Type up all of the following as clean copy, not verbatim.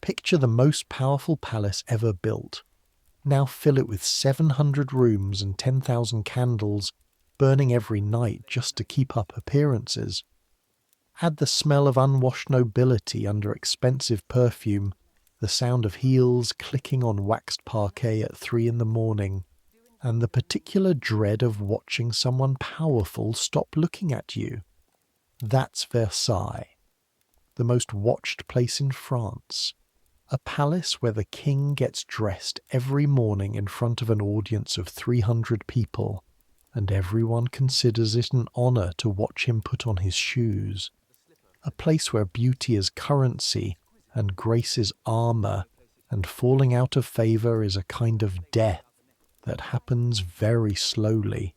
Picture the most powerful palace ever built. Now fill it with 700 rooms and 10,000 candles, burning every night just to keep up appearances. Add the smell of unwashed nobility under expensive perfume, the sound of heels clicking on waxed parquet at 3 a.m, and the particular dread of watching someone powerful stop looking at you. That's Versailles, the most watched place in France. A palace where the king gets dressed every morning in front of an audience of 300 people, and everyone considers it an honour to watch him put on his shoes. A place where beauty is currency and grace is armour, and falling out of favour is a kind of death that happens very slowly,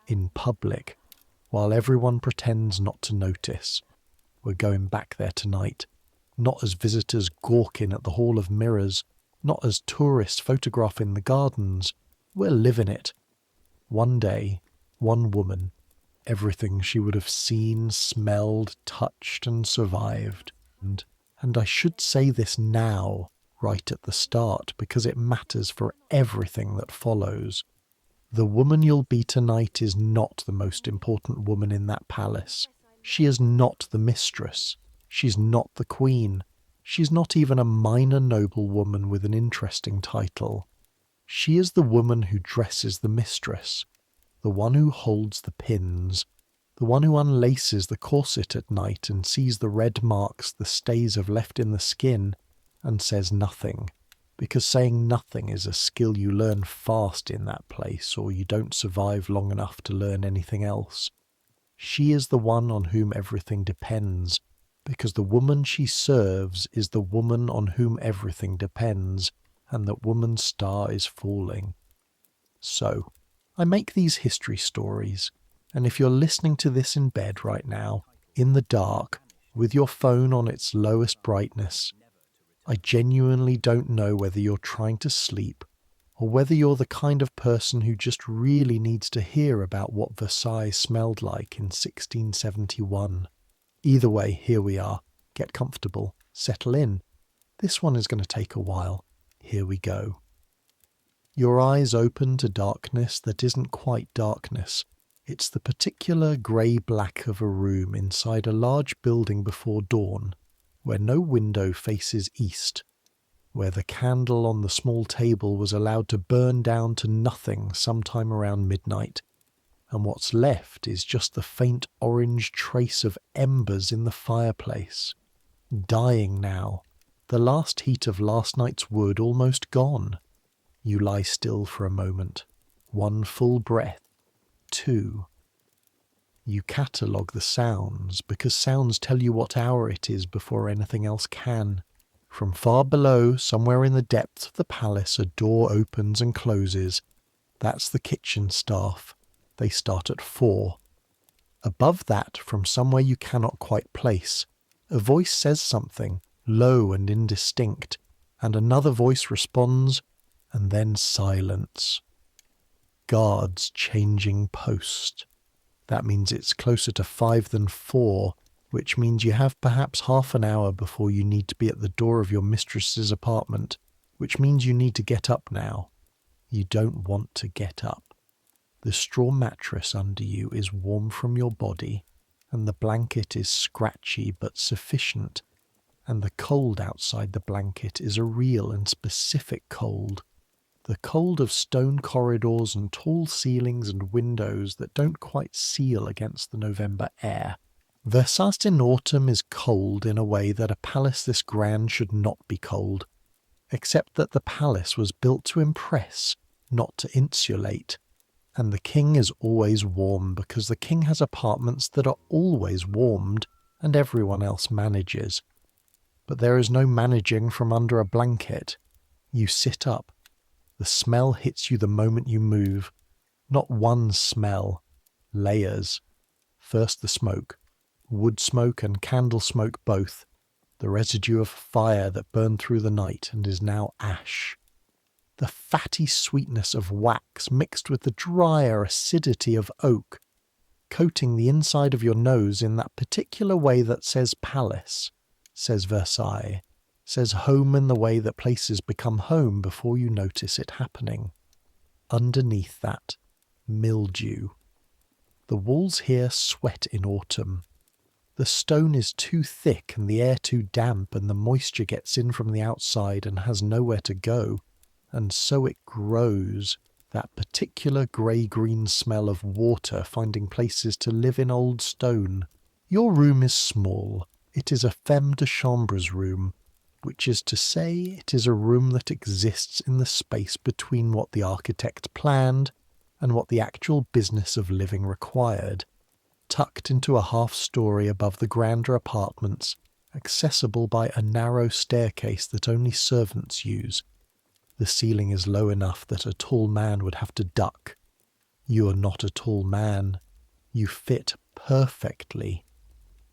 in public, while everyone pretends not to notice. We're going back there tonight. Not as visitors gawking at the Hall of Mirrors, not as tourists photographing the gardens. We're living it. One day, one woman, everything she would have seen, smelled, touched and survived. And I should say this now, right at the start, because it matters for everything that follows. The woman you'll be tonight is not the most important woman in that palace. She is not the mistress. She's not the queen. She's not even a minor noblewoman with an interesting title. She is the woman who dresses the mistress, the one who holds the pins, the one who unlaces the corset at night and sees the red marks the stays have left in the skin and says nothing, because saying nothing is a skill you learn fast in that place, or you don't survive long enough to learn anything else. She is the one on whom everything depends, because the woman she serves is the woman on whom everything depends, and that woman's star is falling. So, I make these history stories, and if you're listening to this in bed right now, in the dark, with your phone on its lowest brightness, I genuinely don't know whether you're trying to sleep, or whether you're the kind of person who just really needs to hear about what Versailles smelled like in 1671. Either way, here we are. Get comfortable. Settle in. This one is going to take a while. Here we go. Your eyes open to darkness that isn't quite darkness. It's the particular grey-black of a room inside a large building before dawn, where no window faces east, where the candle on the small table was allowed to burn down to nothing sometime around midnight, and what's left is just the faint orange trace of embers in the fireplace. Dying now, the last heat of last night's wood almost gone. You lie still for a moment. 1 full breath. 2. You catalogue the sounds, because sounds tell you what hour it is before anything else can. From far below, somewhere in the depths of the palace, a door opens and closes. That's the kitchen staff. They start at 4. Above that, from somewhere you cannot quite place, a voice says something, low and indistinct, and another voice responds, and then silence. Guards changing post. That means it's closer to 5 than 4, which means you have perhaps half an hour before you need to be at the door of your mistress's apartment, which means you need to get up now. You don't want to get up. The straw mattress under you is warm from your body, and the blanket is scratchy but sufficient, and the cold outside the blanket is a real and specific cold. The cold of stone corridors and tall ceilings and windows that don't quite seal against the November air. Versailles in autumn is cold in a way that a palace this grand should not be cold, except that the palace was built to impress, not to insulate. And the king is always warm because the king has apartments that are always warmed and everyone else manages. But there is no managing from under a blanket. You sit up. The smell hits you the moment you move. Not one smell. Layers. First the smoke. Wood smoke and candle smoke both. The residue of fire that burned through the night and is now ash. The fatty sweetness of wax mixed with the drier acidity of oak, coating the inside of your nose in that particular way that says palace, says Versailles. says home in the way that places become home before you notice it happening. Underneath that, mildew. The walls here sweat in autumn. The stone is too thick and the air too damp, and the moisture gets in from the outside and has nowhere to go, and so it grows, that particular grey-green smell of water finding places to live in old stone. Your room is small. It is a femme de chambre's room, which is to say it is a room that exists in the space between what the architect planned and what the actual business of living required, tucked into a half-story above the grander apartments, accessible by a narrow staircase that only servants use. The ceiling is low enough that a tall man would have to duck. You are not a tall man. You fit perfectly.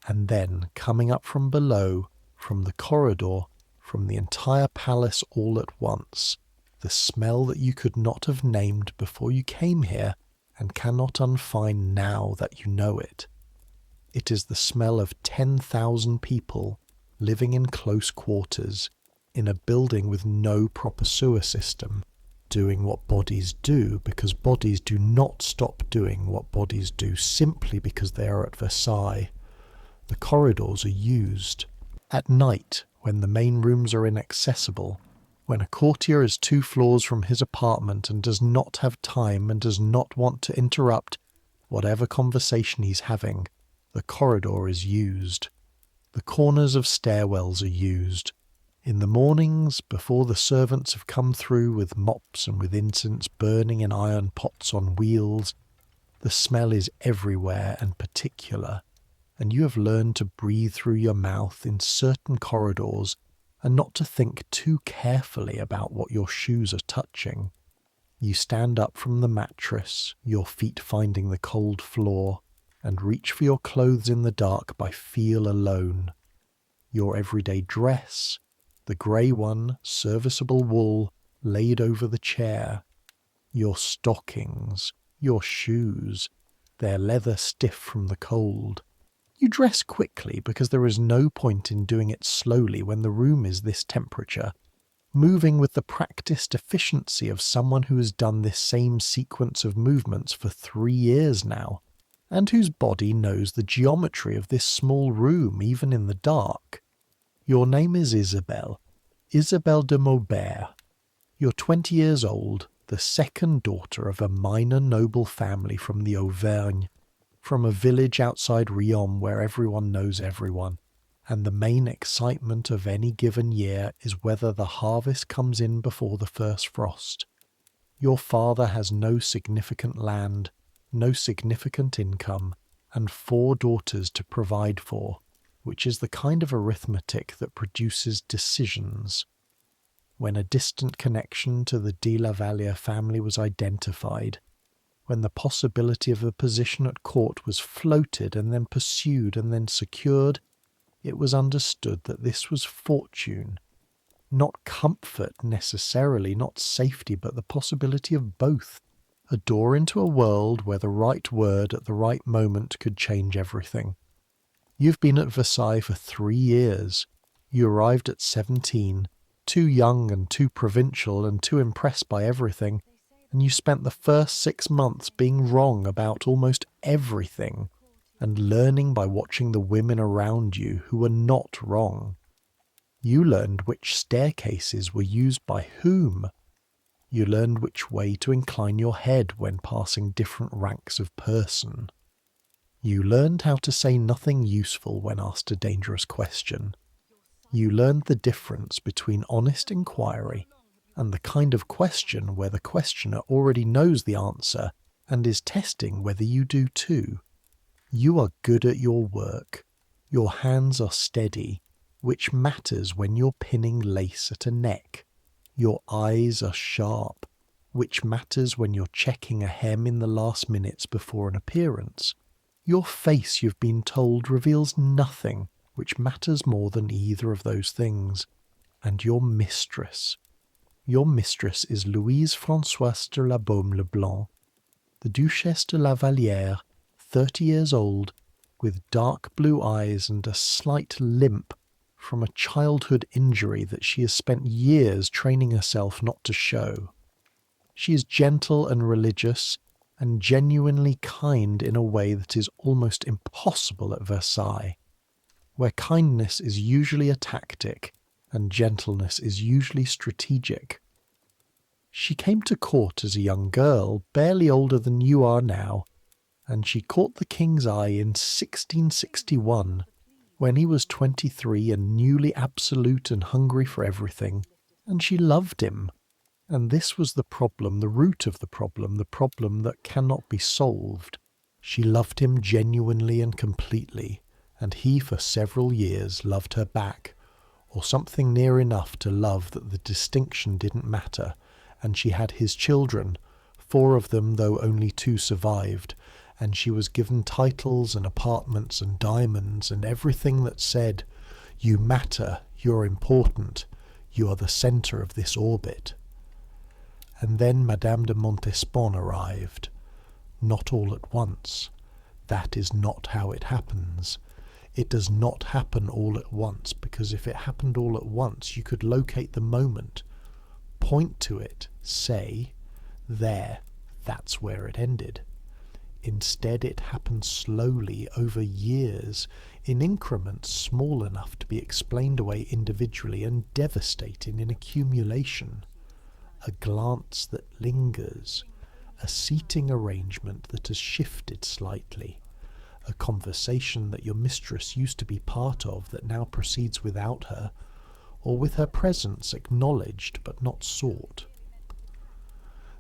And then, coming up from below, from the corridor, from the entire palace all at once, the smell that you could not have named before you came here and cannot unfind now that you know it. It is the smell of 10,000 people living in close quarters, in a building with no proper sewer system, doing what bodies do because bodies do not stop doing what bodies do simply because they are at Versailles. The corridors are used. At night, when the main rooms are inaccessible, when a courtier is 2 floors from his apartment and does not have time and does not want to interrupt whatever conversation he's having, the corridor is used. The corners of stairwells are used. In the mornings, before the servants have come through with mops and with incense burning in iron pots on wheels, the smell is everywhere and particular, and you have learned to breathe through your mouth in certain corridors and not to think too carefully about what your shoes are touching. You stand up from the mattress, your feet finding the cold floor, and reach for your clothes in the dark by feel alone. Your everyday dress, the grey one, serviceable wool, laid over the chair. Your stockings, your shoes, their leather stiff from the cold. You dress quickly because there is no point in doing it slowly when the room is this temperature, moving with the practiced efficiency of someone who has done this same sequence of movements for 3 years now, and whose body knows the geometry of this small room even in the dark. Your name is Isabelle de Maubert. You're 20 years old, the second daughter of a minor noble family from the Auvergne, from a village outside Riom where everyone knows everyone, and the main excitement of any given year is whether the harvest comes in before the first frost. Your father has no significant land, no significant income, and 4 daughters to provide for, which is the kind of arithmetic that produces decisions. When a distant connection to the de La Vallière family was identified, when the possibility of a position at court was floated and then pursued and then secured, it was understood that this was fortune, not comfort necessarily, not safety, but the possibility of both, a door into a world where the right word at the right moment could change everything. You've been at Versailles for 3 years. You arrived at 17, too young and too provincial and too impressed by everything, and you spent the first 6 months being wrong about almost everything and learning by watching the women around you who were not wrong. You learned which staircases were used by whom. You learned which way to incline your head when passing different ranks of person. You learned how to say nothing useful when asked a dangerous question. You learned the difference between honest inquiry and the kind of question where the questioner already knows the answer and is testing whether you do too. You are good at your work. Your hands are steady, which matters when you're pinning lace at a neck. Your eyes are sharp, which matters when you're checking a hem in the last minutes before an appearance. Your face, you've been told, reveals nothing, which matters more than either of those things. And your mistress. Your mistress is Louise Françoise de la Baume-le-Blanc, the Duchesse de La Vallière, 30 years old, with dark blue eyes and a slight limp from a childhood injury that she has spent years training herself not to show. She is gentle and religious, and genuinely kind in a way that is almost impossible at Versailles, where kindness is usually a tactic and gentleness is usually strategic. She came to court as a young girl, barely older than you are now, and she caught the king's eye in 1661, when he was 23 and newly absolute and hungry for everything, and she loved him. And this was the problem, the root of the problem that cannot be solved. She loved him genuinely and completely, and he for several years loved her back, or something near enough to love that the distinction didn't matter, and she had his children, 4 of them though only 2 survived, and she was given titles and apartments and diamonds and everything that said, "You matter, you're important, you are the centre of this orbit." And then Madame de Montespan arrived. Not all at once. That is not how it happens. It does not happen all at once, because if it happened all at once, you could locate the moment, point to it, say, "There, that's where it ended." Instead, it happened slowly over years, in increments small enough to be explained away individually and devastating in accumulation. A glance that lingers, a seating arrangement that has shifted slightly, a conversation that your mistress used to be part of that now proceeds without her, or with her presence acknowledged but not sought.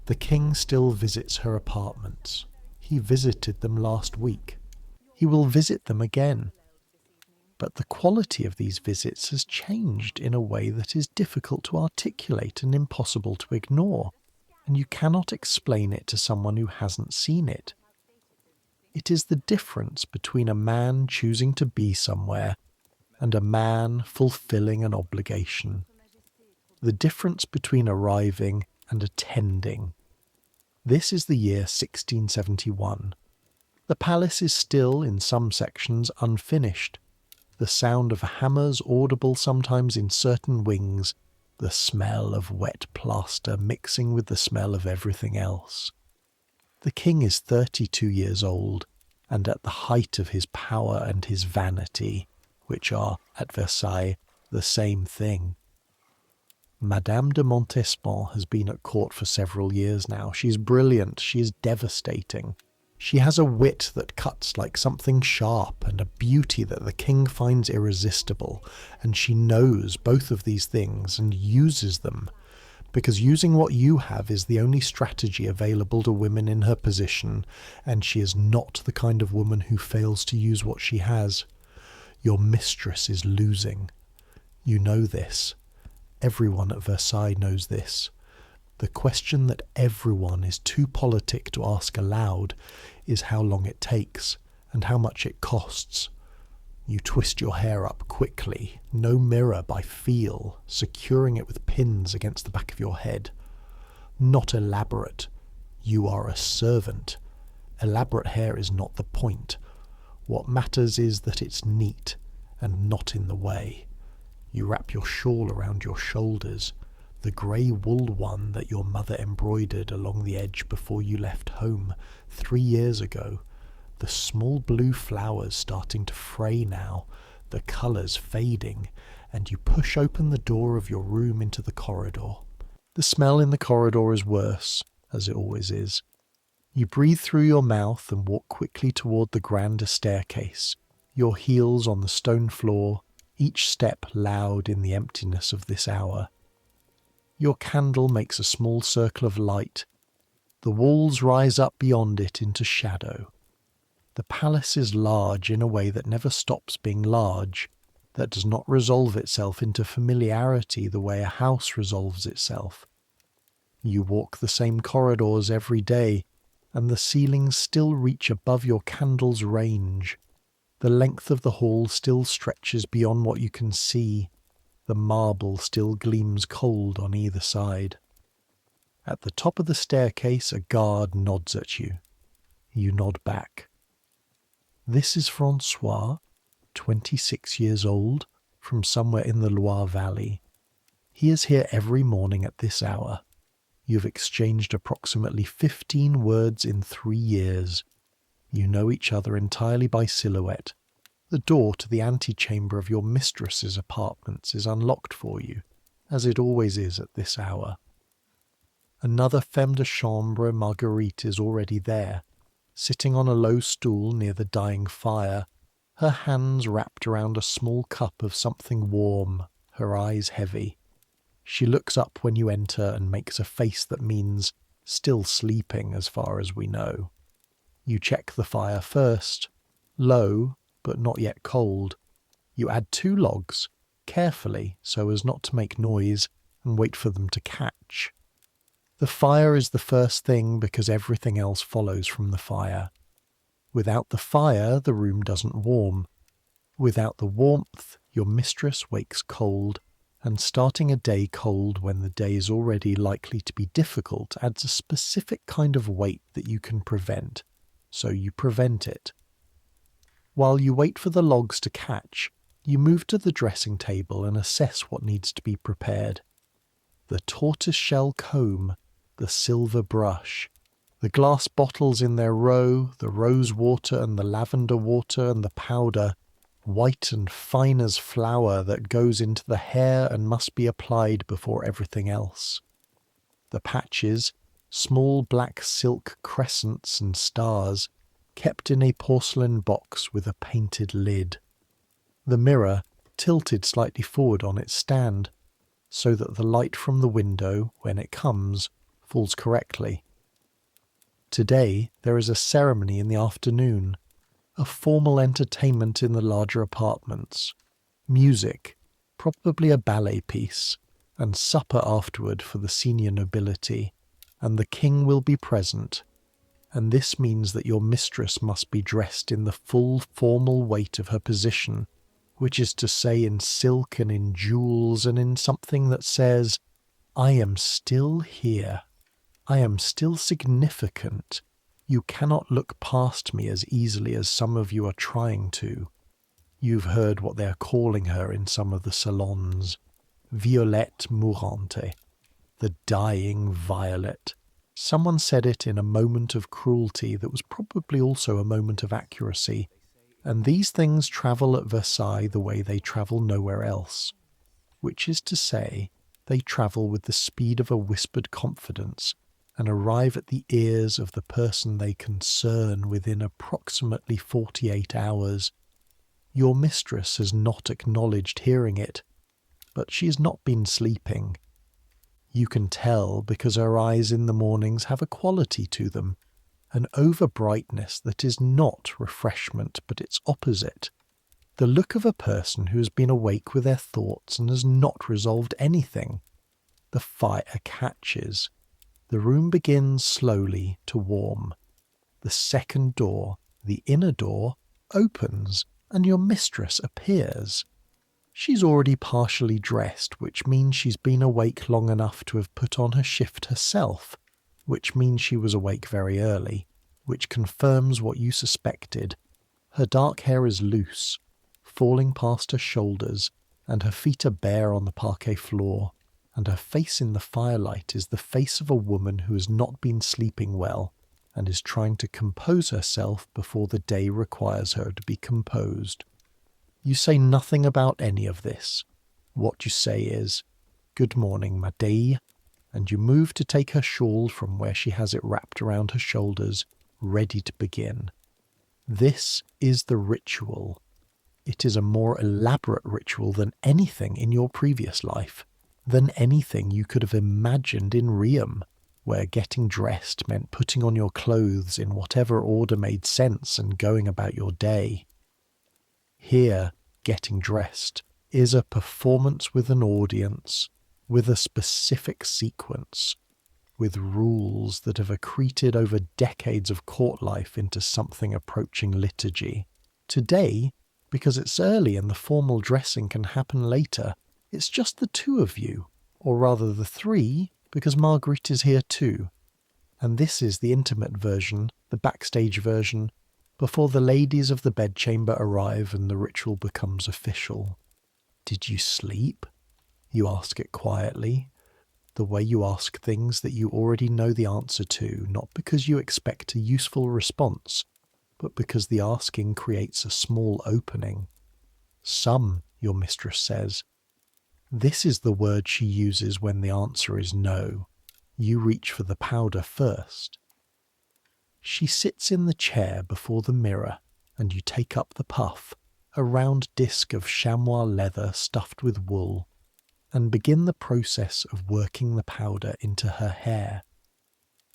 The king still visits her apartments. He visited them last week. He will visit them again. But the quality of these visits has changed in a way that is difficult to articulate and impossible to ignore, and you cannot explain it to someone who hasn't seen it. It is the difference between a man choosing to be somewhere and a man fulfilling an obligation. The difference between arriving and attending. This is the year 1671. The palace is still, in some sections, unfinished. The sound of hammers audible sometimes in certain wings, the smell of wet plaster mixing with the smell of everything else. The king is 32 years old, and at the height of his power and his vanity, which are, at Versailles, the same thing. Madame de Montespan has been at court for several years now. She is brilliant, she is devastating. She has a wit that cuts like something sharp and a beauty that the king finds irresistible, and she knows both of these things and uses them, because using what you have is the only strategy available to women in her position, and she is not the kind of woman who fails to use what she has. Your mistress is losing. You know this. Everyone at Versailles knows this. The question that everyone is too politic to ask aloud is how long it takes and how much it costs. You twist your hair up quickly, no mirror, by feel, securing it with pins against the back of your head. Not elaborate. You are a servant. Elaborate hair is not the point. What matters is that it's neat and not in the way. You wrap your shawl around your shoulders, the grey wool one that your mother embroidered along the edge before you left home 3 years ago. The small blue flowers starting to fray now, the colours fading, and you push open the door of your room into the corridor. The smell in the corridor is worse, as it always is. You breathe through your mouth and walk quickly toward the grander staircase, your heels on the stone floor, each step loud in the emptiness of this hour. Your candle makes a small circle of light. The walls rise up beyond it into shadow. The palace is large in a way that never stops being large, that does not resolve itself into familiarity the way a house resolves itself. You walk the same corridors every day, and the ceilings still reach above your candle's range. The length of the hall still stretches beyond what you can see. The marble still gleams cold on either side. At the top of the staircase, a guard nods at you. You nod back. This is Francois, 26 years old, from somewhere in the Loire Valley. He is here every morning at this hour. You've exchanged approximately 15 words in 3 years. You know each other entirely by silhouette. The door to the antechamber of your mistress's apartments is unlocked for you, as it always is at this hour. Another femme de chambre, Marguerite, is already there, sitting on a low stool near the dying fire, her hands wrapped around a small cup of something warm, her eyes heavy. She looks up when you enter and makes a face that means still sleeping as far as we know. You check the fire first, low but not yet cold. You add 2 logs, carefully so as not to make noise, and wait for them to catch. The fire is the first thing because everything else follows from the fire. Without the fire, the room doesn't warm. Without the warmth, your mistress wakes cold, and starting a day cold when the day is already likely to be difficult adds a specific kind of weight that you can prevent, so you prevent it. While you wait for the logs to catch, you move to the dressing table and assess what needs to be prepared. The tortoise-shell comb, the silver brush, the glass bottles in their row, the rose water and the lavender water and the powder, white and fine as flour that goes into the hair and must be applied before everything else. The patches, small black silk crescents and stars, kept in a porcelain box with a painted lid. The mirror tilted slightly forward on its stand, so that the light from the window, when it comes, falls correctly. Today there is a ceremony in the afternoon, a formal entertainment in the larger apartments, music, probably a ballet piece, and supper afterward for the senior nobility, and the king will be present. And this means that your mistress must be dressed in the full formal weight of her position, which is to say in silk and in jewels and in something that says, "I am still here. I am still significant. You cannot look past me as easily as some of you are trying to." You've heard what they are calling her in some of the salons. Violette mourante. The dying violet. Someone said it in a moment of cruelty that was probably also a moment of accuracy, and these things travel at Versailles the way they travel nowhere else, which is to say, they travel with the speed of a whispered confidence and arrive at the ears of the person they concern within approximately 48 hours. Your mistress has not acknowledged hearing it, but she has not been sleeping. You can tell because her eyes in the mornings have a quality to them, an over-brightness that is not refreshment but its opposite, the look of a person who has been awake with their thoughts and has not resolved anything. The fire catches. The room begins slowly to warm. The second door, the inner door, opens, and your mistress appears. She's already partially dressed, which means she's been awake long enough to have put on her shift herself, which means she was awake very early, which confirms what you suspected. Her dark hair is loose, falling past her shoulders, and her feet are bare on the parquet floor, and her face in the firelight is the face of a woman who has not been sleeping well and is trying to compose herself before the day requires her to be composed. You say nothing about any of this. What you say is, "Good morning, Madame," and you move to take her shawl from where she has it wrapped around her shoulders, ready to begin. This is the ritual. It is a more elaborate ritual than anything in your previous life, than anything you could have imagined in Riom, where getting dressed meant putting on your clothes in whatever order made sense and going about your day. Here, getting dressed is a performance with an audience, with a specific sequence, with rules that have accreted over decades of court life into something approaching liturgy. Today, because it's early and the formal dressing can happen later, it's just the 2 of you, or rather the 3, because Marguerite is here too. And this is the intimate version, the backstage version, before the ladies of the bedchamber arrive and the ritual becomes official. Did you sleep? You ask it quietly, the way you ask things that you already know the answer to, not because you expect a useful response, but because the asking creates a small opening. Some, your mistress says. This is the word she uses when the answer is no. You reach for the powder first. She sits in the chair before the mirror, and you take up the puff, a round disc of chamois leather stuffed with wool, and begin the process of working the powder into her hair.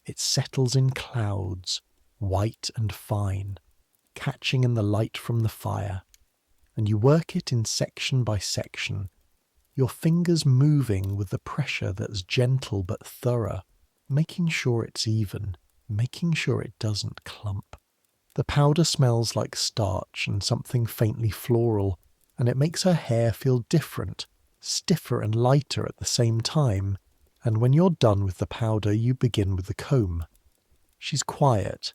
It settles in clouds, white and fine, catching in the light from the fire, and you work it in section by section, your fingers moving with the pressure that's gentle but thorough, making sure it's even, making sure it doesn't clump. The powder smells like starch and something faintly floral, and it makes her hair feel different, stiffer and lighter at the same time, and when you're done with the powder you begin with the comb. She's quiet.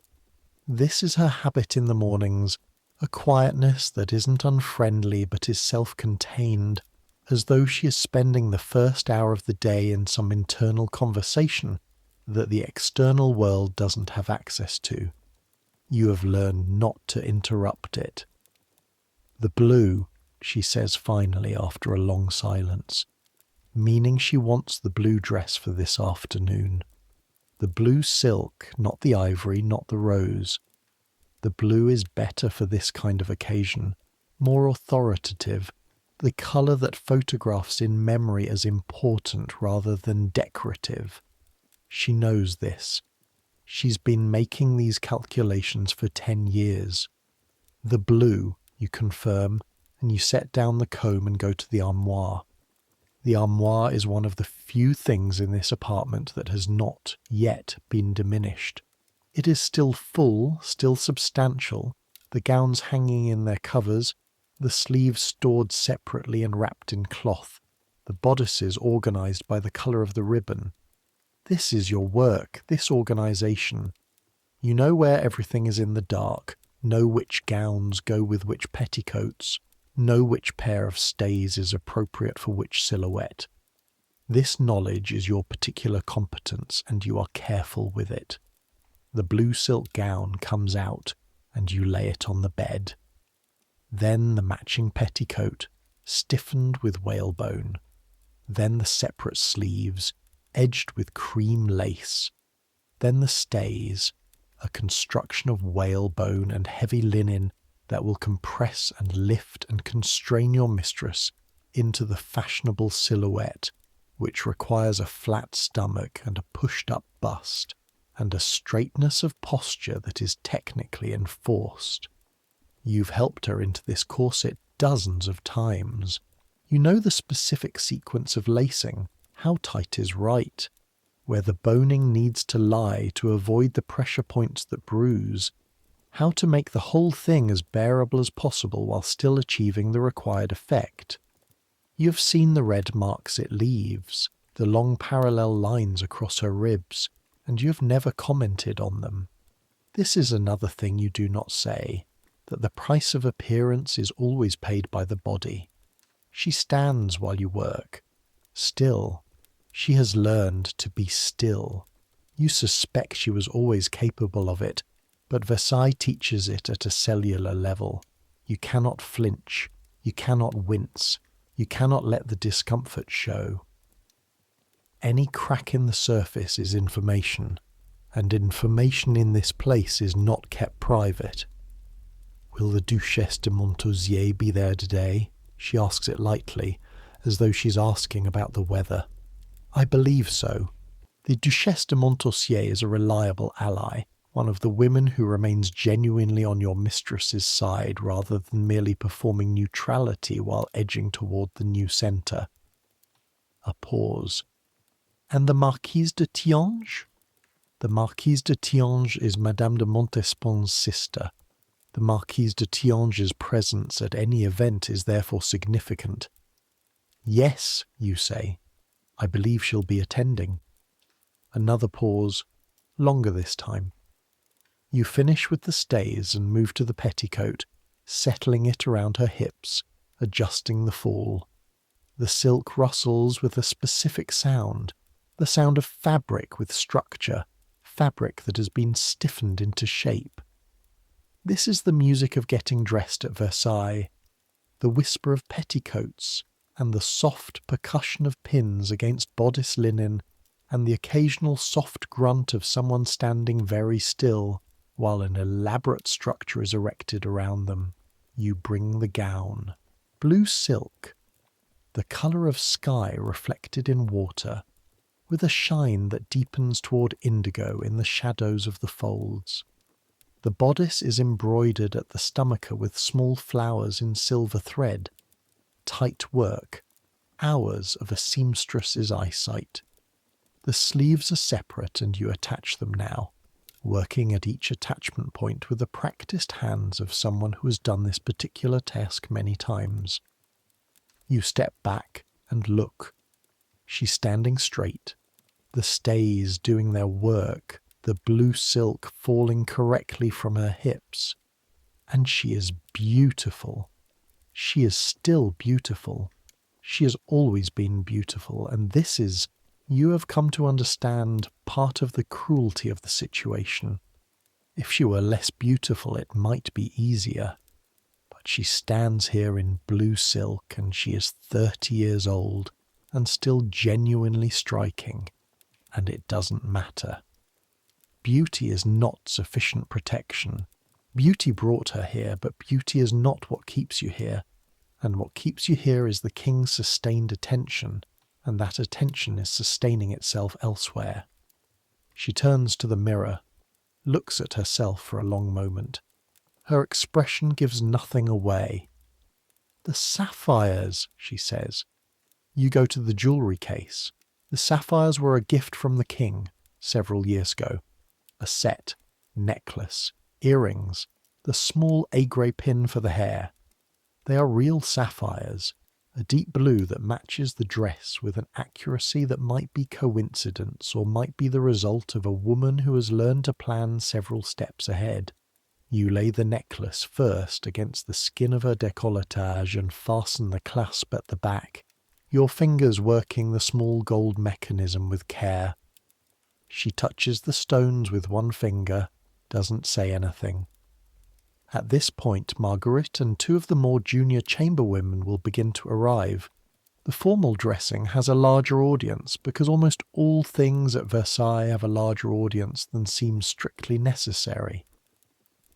This is her habit in the mornings, a quietness that isn't unfriendly but is self-contained, as though she is spending the first hour of the day in some internal conversation that the external world doesn't have access to. You have learned not to interrupt it. The blue, she says finally after a long silence, meaning she wants the blue dress for this afternoon. The blue silk, not the ivory, not the rose. The blue is better for this kind of occasion, more authoritative, the colour that photographs in memory as important rather than decorative. She knows this. She's been making these calculations for 10 years. The blue, you confirm, and you set down the comb and go to the armoire. The armoire is one of the few things in this apartment that has not yet been diminished. It is still full, still substantial, the gowns hanging in their covers, the sleeves stored separately and wrapped in cloth, the bodices organised by the colour of the ribbon. This is your work, this organisation. You know where everything is in the dark, know which gowns go with which petticoats, know which pair of stays is appropriate for which silhouette. This knowledge is your particular competence, and you are careful with it. The blue silk gown comes out, and you lay it on the bed. Then the matching petticoat, stiffened with whalebone. Then the separate sleeves, edged with cream lace. Then the stays, a construction of whalebone and heavy linen that will compress and lift and constrain your mistress into the fashionable silhouette, which requires a flat stomach and a pushed-up bust, and a straightness of posture that is technically enforced. You've helped her into this corset dozens of times. You know the specific sequence of lacing, how tight is right, where the boning needs to lie to avoid the pressure points that bruise, how to make the whole thing as bearable as possible while still achieving the required effect. You've seen the red marks it leaves, the long parallel lines across her ribs, and you have never commented on them. This is another thing you do not say, that the price of appearance is always paid by the body. She stands while you work. Still. She has learned to be still. You suspect she was always capable of it, but Versailles teaches it at a cellular level. You cannot flinch. You cannot wince. You cannot let the discomfort show. Any crack in the surface is information, and information in this place is not kept private. Will the Duchesse de Montausier be there today? She asks it lightly, as though she's asking about the weather. I believe so. The Duchesse de Montausier is a reliable ally, one of the women who remains genuinely on your mistress's side rather than merely performing neutrality while edging toward the new centre. A pause. And the Marquise de Thianges? The Marquise de Thianges is Madame de Montespan's sister. The Marquise de Thianges' presence at any event is therefore significant. Yes, you say. I believe she'll be attending. Another pause, longer this time. You finish with the stays and move to the petticoat, settling it around her hips, adjusting the fall. The silk rustles with a specific sound, the sound of fabric with structure, fabric that has been stiffened into shape. This is the music of getting dressed at Versailles, the whisper of petticoats, and the soft percussion of pins against bodice linen, and the occasional soft grunt of someone standing very still while an elaborate structure is erected around them. You bring the gown. Blue silk, the colour of sky reflected in water, with a shine that deepens toward indigo in the shadows of the folds. The bodice is embroidered at the stomacher with small flowers in silver thread. Tight work, hours of a seamstress's eyesight. The sleeves are separate and you attach them now, working at each attachment point with the practiced hands of someone who has done this particular task many times. You step back and look. She's standing straight, the stays doing their work, the blue silk falling correctly from her hips. And she is beautiful. She is still beautiful. She has always been beautiful, and this is, you have come to understand, part of the cruelty of the situation. If she were less beautiful, it might be easier. But she stands here in blue silk, and she is 30 years old, and still genuinely striking, and it doesn't matter. Beauty is not sufficient protection. Beauty brought her here, but beauty is not what keeps you here, and what keeps you here is the king's sustained attention, and that attention is sustaining itself elsewhere. She turns to the mirror, looks at herself for a long moment. Her expression gives nothing away. "The sapphires," she says. You go to the jewellery case. The sapphires were a gift from the king several years ago. A set, necklace, earrings, the small aigrette pin for the hair. They are real sapphires, a deep blue that matches the dress with an accuracy that might be coincidence or might be the result of a woman who has learned to plan several steps ahead. You lay the necklace first against the skin of her décolletage and fasten the clasp at the back, your fingers working the small gold mechanism with care. She touches the stones with one finger, doesn't say anything. At this point, Marguerite and two of the more junior chamberwomen will begin to arrive. The formal dressing has a larger audience because almost all things at Versailles have a larger audience than seems strictly necessary.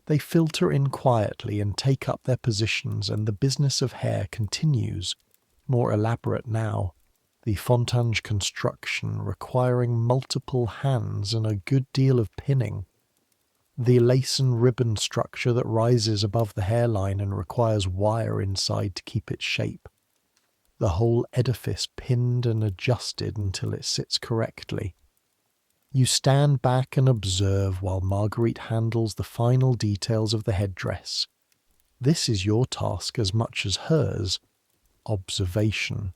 They filter in quietly and take up their positions, and the business of hair continues, more elaborate now, the fontange construction requiring multiple hands and a good deal of pinning. The lace and ribbon structure that rises above the hairline and requires wire inside to keep its shape. The whole edifice pinned and adjusted until it sits correctly. You stand back and observe while Marguerite handles the final details of the headdress. This is your task as much as hers. Observation.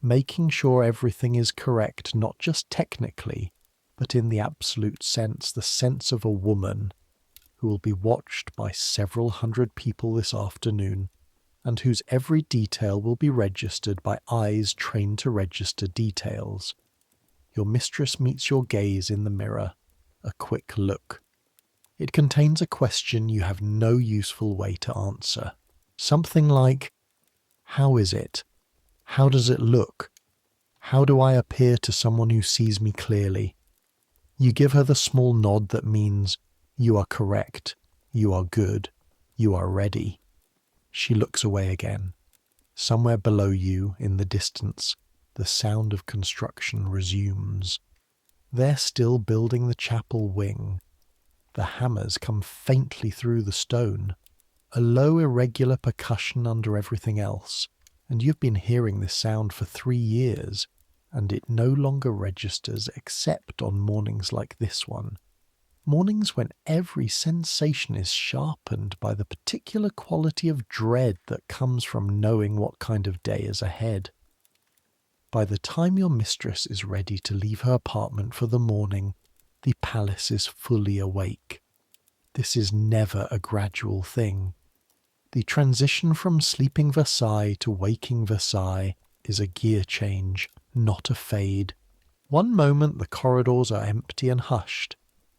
Making sure everything is correct, not just technically, but in the absolute sense, the sense of a woman who will be watched by several hundred people this afternoon, and whose every detail will be registered by eyes trained to register details. Your mistress meets your gaze in the mirror, a quick look. It contains a question you have no useful way to answer. Something like, "How is it? How does it look? How do I appear to someone who sees me clearly?" You give her the small nod that means, "You are correct, you are good, you are ready." She looks away again. Somewhere below you, in the distance, the sound of construction resumes. They're still building the chapel wing. The hammers come faintly through the stone, a low irregular percussion under everything else, and you've been hearing this sound for 3 years, and it no longer registers except on mornings like this one. Mornings when every sensation is sharpened by the particular quality of dread that comes from knowing what kind of day is ahead. By the time your mistress is ready to leave her apartment for the morning, the palace is fully awake. This is never a gradual thing. The transition from sleeping Versailles to waking Versailles is a gear change, not a fade. One moment the corridors are empty and hushed,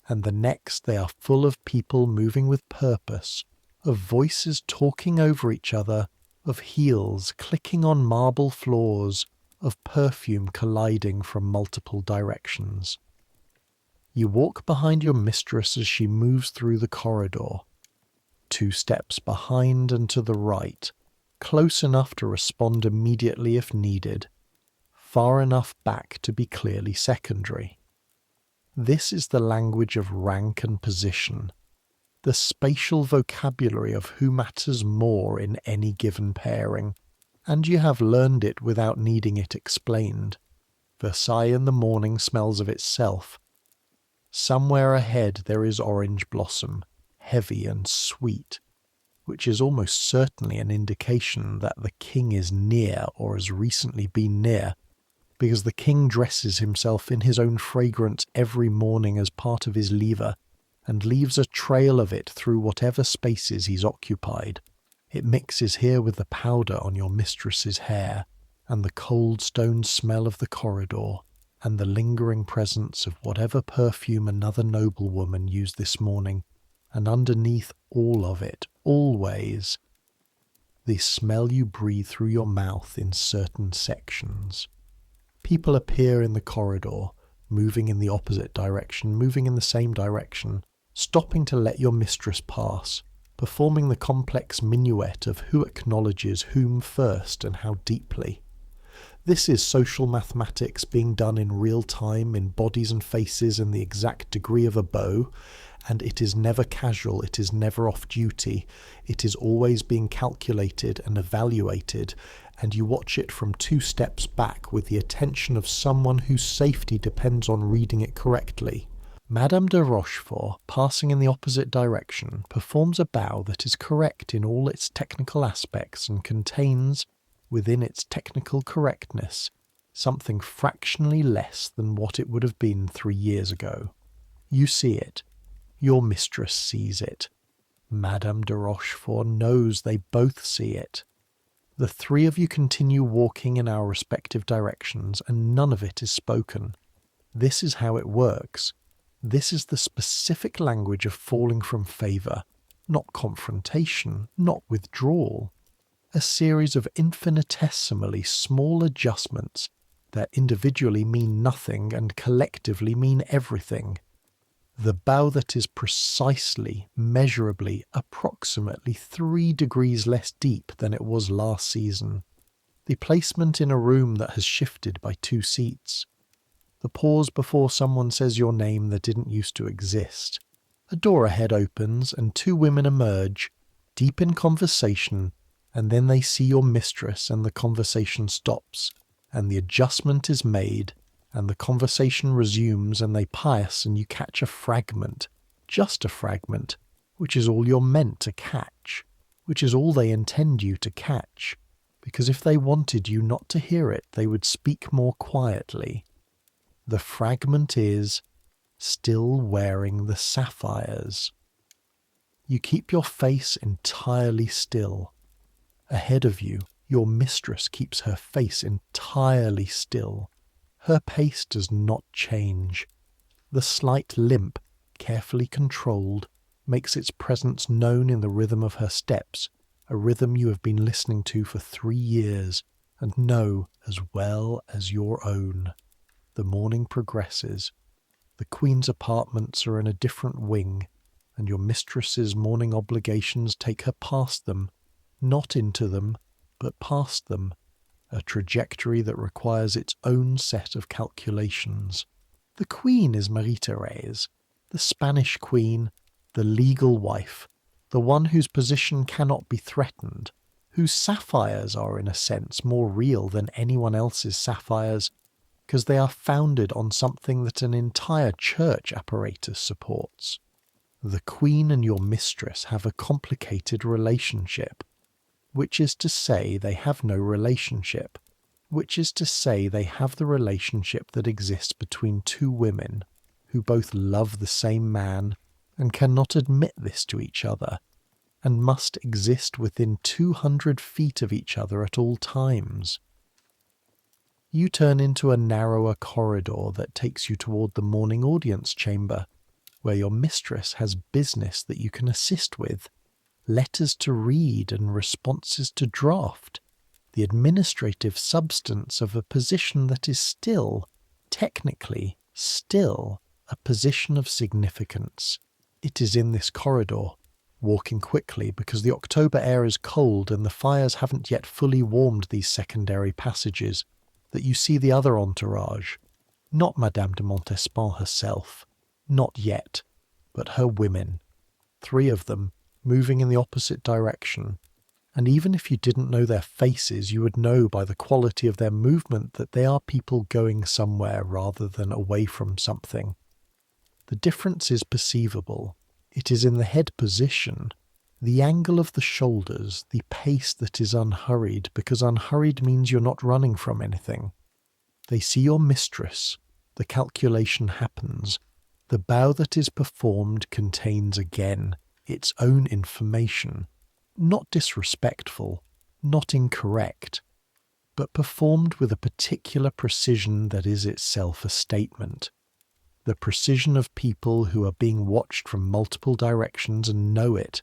and the next they are full of people moving with purpose, of voices talking over each other, of heels clicking on marble floors, of perfume colliding from multiple directions. You walk behind your mistress as she moves through the corridor, 2 steps behind and to the right, close enough to respond immediately if needed, far enough back to be clearly secondary. This is the language of rank and position, the spatial vocabulary of who matters more in any given pairing, and you have learned it without needing it explained. Versailles in the morning smells of itself. Somewhere ahead there is orange blossom, heavy and sweet, which is almost certainly an indication that the king is near or has recently been near, because the king dresses himself in his own fragrance every morning as part of his lever, and leaves a trail of it through whatever spaces he's occupied. It mixes here with the powder on your mistress's hair, and the cold stone smell of the corridor, and the lingering presence of whatever perfume another noblewoman used this morning, and underneath all of it, always, the smell you breathe through your mouth in certain sections. People appear in the corridor, moving in the opposite direction, moving in the same direction, stopping to let your mistress pass, performing the complex minuet of who acknowledges whom first and how deeply. This is social mathematics being done in real time, in bodies and faces in the exact degree of a bow, and it is never casual, it is never off-duty, it is always being calculated and evaluated, and you watch it from 2 steps back with the attention of someone whose safety depends on reading it correctly. Madame de Rochefort, passing in the opposite direction, performs a bow that is correct in all its technical aspects and contains, within its technical correctness, something fractionally less than what it would have been 3 years ago. You see it. Your mistress sees it. Madame de Rochefort knows they both see it. The 3 of you continue walking in our respective directions, and none of it is spoken. This is how it works. This is the specific language of falling from favour, not confrontation, not withdrawal. A series of infinitesimally small adjustments that individually mean nothing and collectively mean everything. The bow that is precisely, measurably, approximately 3 degrees less deep than it was last season. The placement in a room that has shifted by 2 seats. The pause before someone says your name that didn't used to exist. A door ahead opens and 2 women emerge, deep in conversation, and then they see your mistress and the conversation stops, and the adjustment is made, and the conversation resumes, and they pass, and you catch a fragment, just a fragment, which is all you're meant to catch, which is all they intend you to catch, because if they wanted you not to hear it, they would speak more quietly. The fragment is still wearing the sapphires. You keep your face entirely still. Ahead of you, your mistress keeps her face entirely still. Her pace does not change. The slight limp, carefully controlled, makes its presence known in the rhythm of her steps, a rhythm you have been listening to for 3 years and know as well as your own. The morning progresses. The Queen's apartments are in a different wing, and your mistress's morning obligations take her past them, not into them, but past them, a trajectory that requires its own set of calculations. The Queen is Marie-Thérèse, the Spanish Queen, the legal wife, the one whose position cannot be threatened, whose sapphires are in a sense more real than anyone else's sapphires, because they are founded on something that an entire church apparatus supports. The Queen and your mistress have a complicated relationship, which is to say they have no relationship, which is to say they have the relationship that exists between 2 women who both love the same man and cannot admit this to each other, and must exist within 200 feet of each other at all times. You turn into a narrower corridor that takes you toward the morning audience chamber, where your mistress has business that you can assist with, letters to read and responses to draft, the administrative substance of a position that is still, technically, still a position of significance. It is in this corridor, walking quickly because the October air is cold and the fires haven't yet fully warmed these secondary passages, that you see the other entourage, not Madame de Montespan herself, not yet, but her women, 3 of them, moving in the opposite direction, and even if you didn't know their faces, you would know by the quality of their movement that they are people going somewhere rather than away from something. The difference is perceivable. It is in the head position, the angle of the shoulders, the pace that is unhurried, because unhurried means you're not running from anything. They see your mistress, the calculation happens, the bow that is performed contains again its own information, not disrespectful, not incorrect, but performed with a particular precision that is itself a statement. The precision of people who are being watched from multiple directions and know it.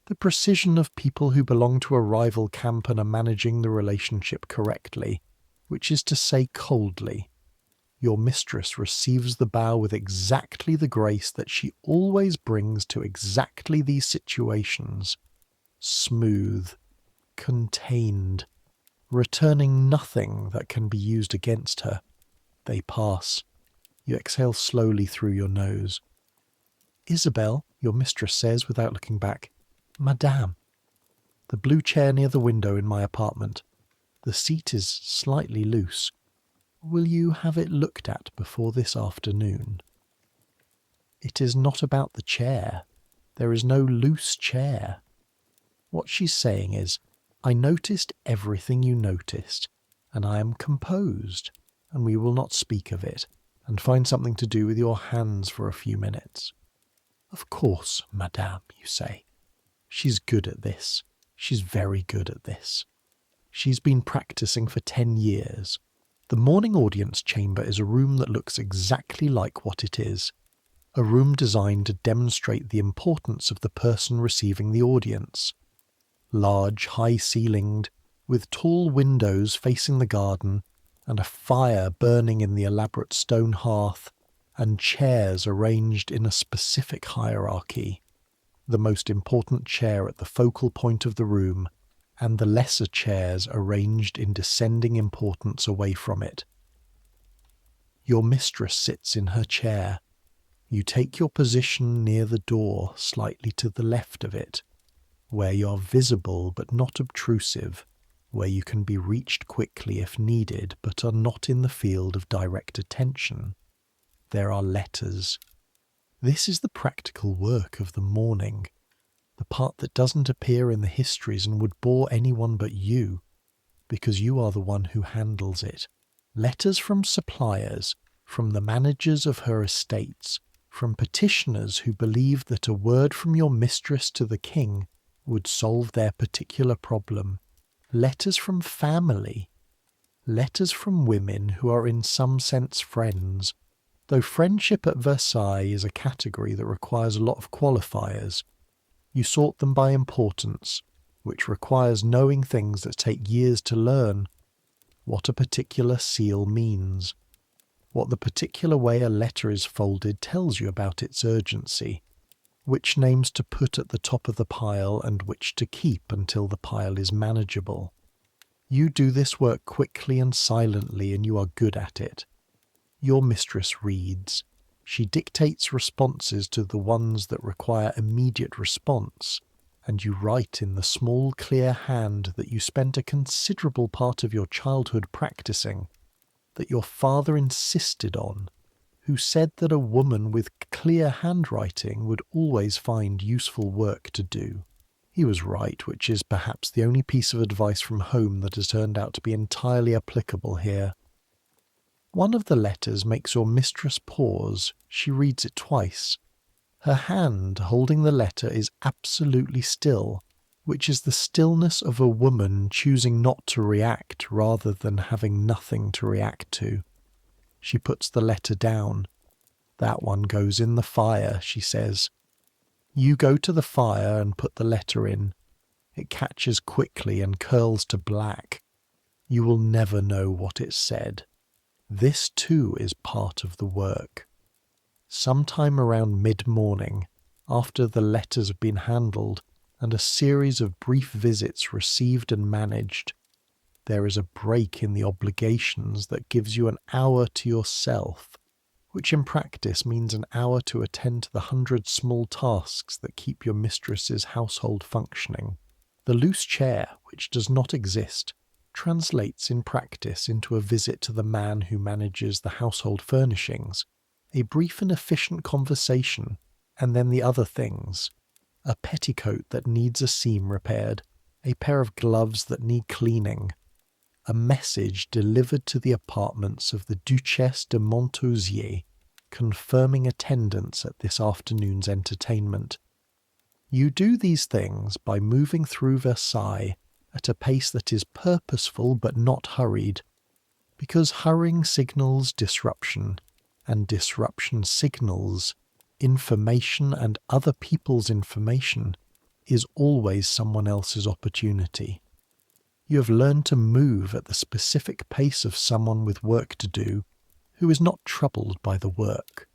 The precision of people who belong to a rival camp and are managing the relationship correctly, which is to say coldly. Your mistress receives the bow with exactly the grace that she always brings to exactly these situations. Smooth, contained, returning nothing that can be used against her. They pass. You exhale slowly through your nose. "Isabel," your mistress says without looking back. "Madame." The blue chair near the window in my apartment. The seat is slightly loose. "Will you have it looked at before this afternoon?" It is not about the chair. There is no loose chair. What she's saying is, I noticed everything you noticed, and I am composed, and we will not speak of it, and find something to do with your hands for a few minutes. "Of course, madame," you say. She's good at this. She's very good at this. She's been practicing for 10 years. The morning audience chamber is a room that looks exactly like what it is. A room designed to demonstrate the importance of the person receiving the audience. Large, high-ceilinged, with tall windows facing the garden, and a fire burning in the elaborate stone hearth, and chairs arranged in a specific hierarchy. The most important chair at the focal point of the room, and the lesser chairs arranged in descending importance away from it. Your mistress sits in her chair. You take your position near the door, slightly to the left of it, where you are visible but not obtrusive, where you can be reached quickly if needed but are not in the field of direct attention. There are letters. This is the practical work of the morning, the part that doesn't appear in the histories and would bore anyone but you, because you are the one who handles it. Letters from suppliers, from the managers of her estates, from petitioners who believe that a word from your mistress to the king would solve their particular problem. Letters from family. Letters from women who are in some sense friends, though friendship at Versailles is a category that requires a lot of qualifiers. You sort them by importance, which requires knowing things that take years to learn. What a particular seal means. What the particular way a letter is folded tells you about its urgency. Which names to put at the top of the pile and which to keep until the pile is manageable. You do this work quickly and silently, and you are good at it. Your mistress reads. She dictates responses to the ones that require immediate response, and you write in the small clear hand that you spent a considerable part of your childhood practicing, that your father insisted on, who said that a woman with clear handwriting would always find useful work to do. He was right, which is perhaps the only piece of advice from home that has turned out to be entirely applicable here. One of the letters makes your mistress pause. She reads it twice. Her hand holding the letter is absolutely still, which is the stillness of a woman choosing not to react rather than having nothing to react to. She puts the letter down. That one goes in the fire, she says. You go to the fire and put the letter in. It catches quickly and curls to black. You will never know what it said. This too is part of the work. Sometime around mid-morning, after the letters have been handled and a series of brief visits received and managed, there is a break in the obligations that gives you an hour to yourself, which in practice means an hour to attend to the 100 small tasks that keep your mistress's household functioning. The loose chair, which does not exist, translates in practice into a visit to the man who manages the household furnishings, a brief and efficient conversation, and then the other things. A petticoat that needs a seam repaired, a pair of gloves that need cleaning, a message delivered to the apartments of the Duchesse de Montausier, confirming attendance at this afternoon's entertainment. You do these things by moving through Versailles at a pace that is purposeful but not hurried, because hurrying signals disruption, and disruption signals information, and other people's information is always someone else's opportunity. You have learned to move at the specific pace of someone with work to do who is not troubled by the work.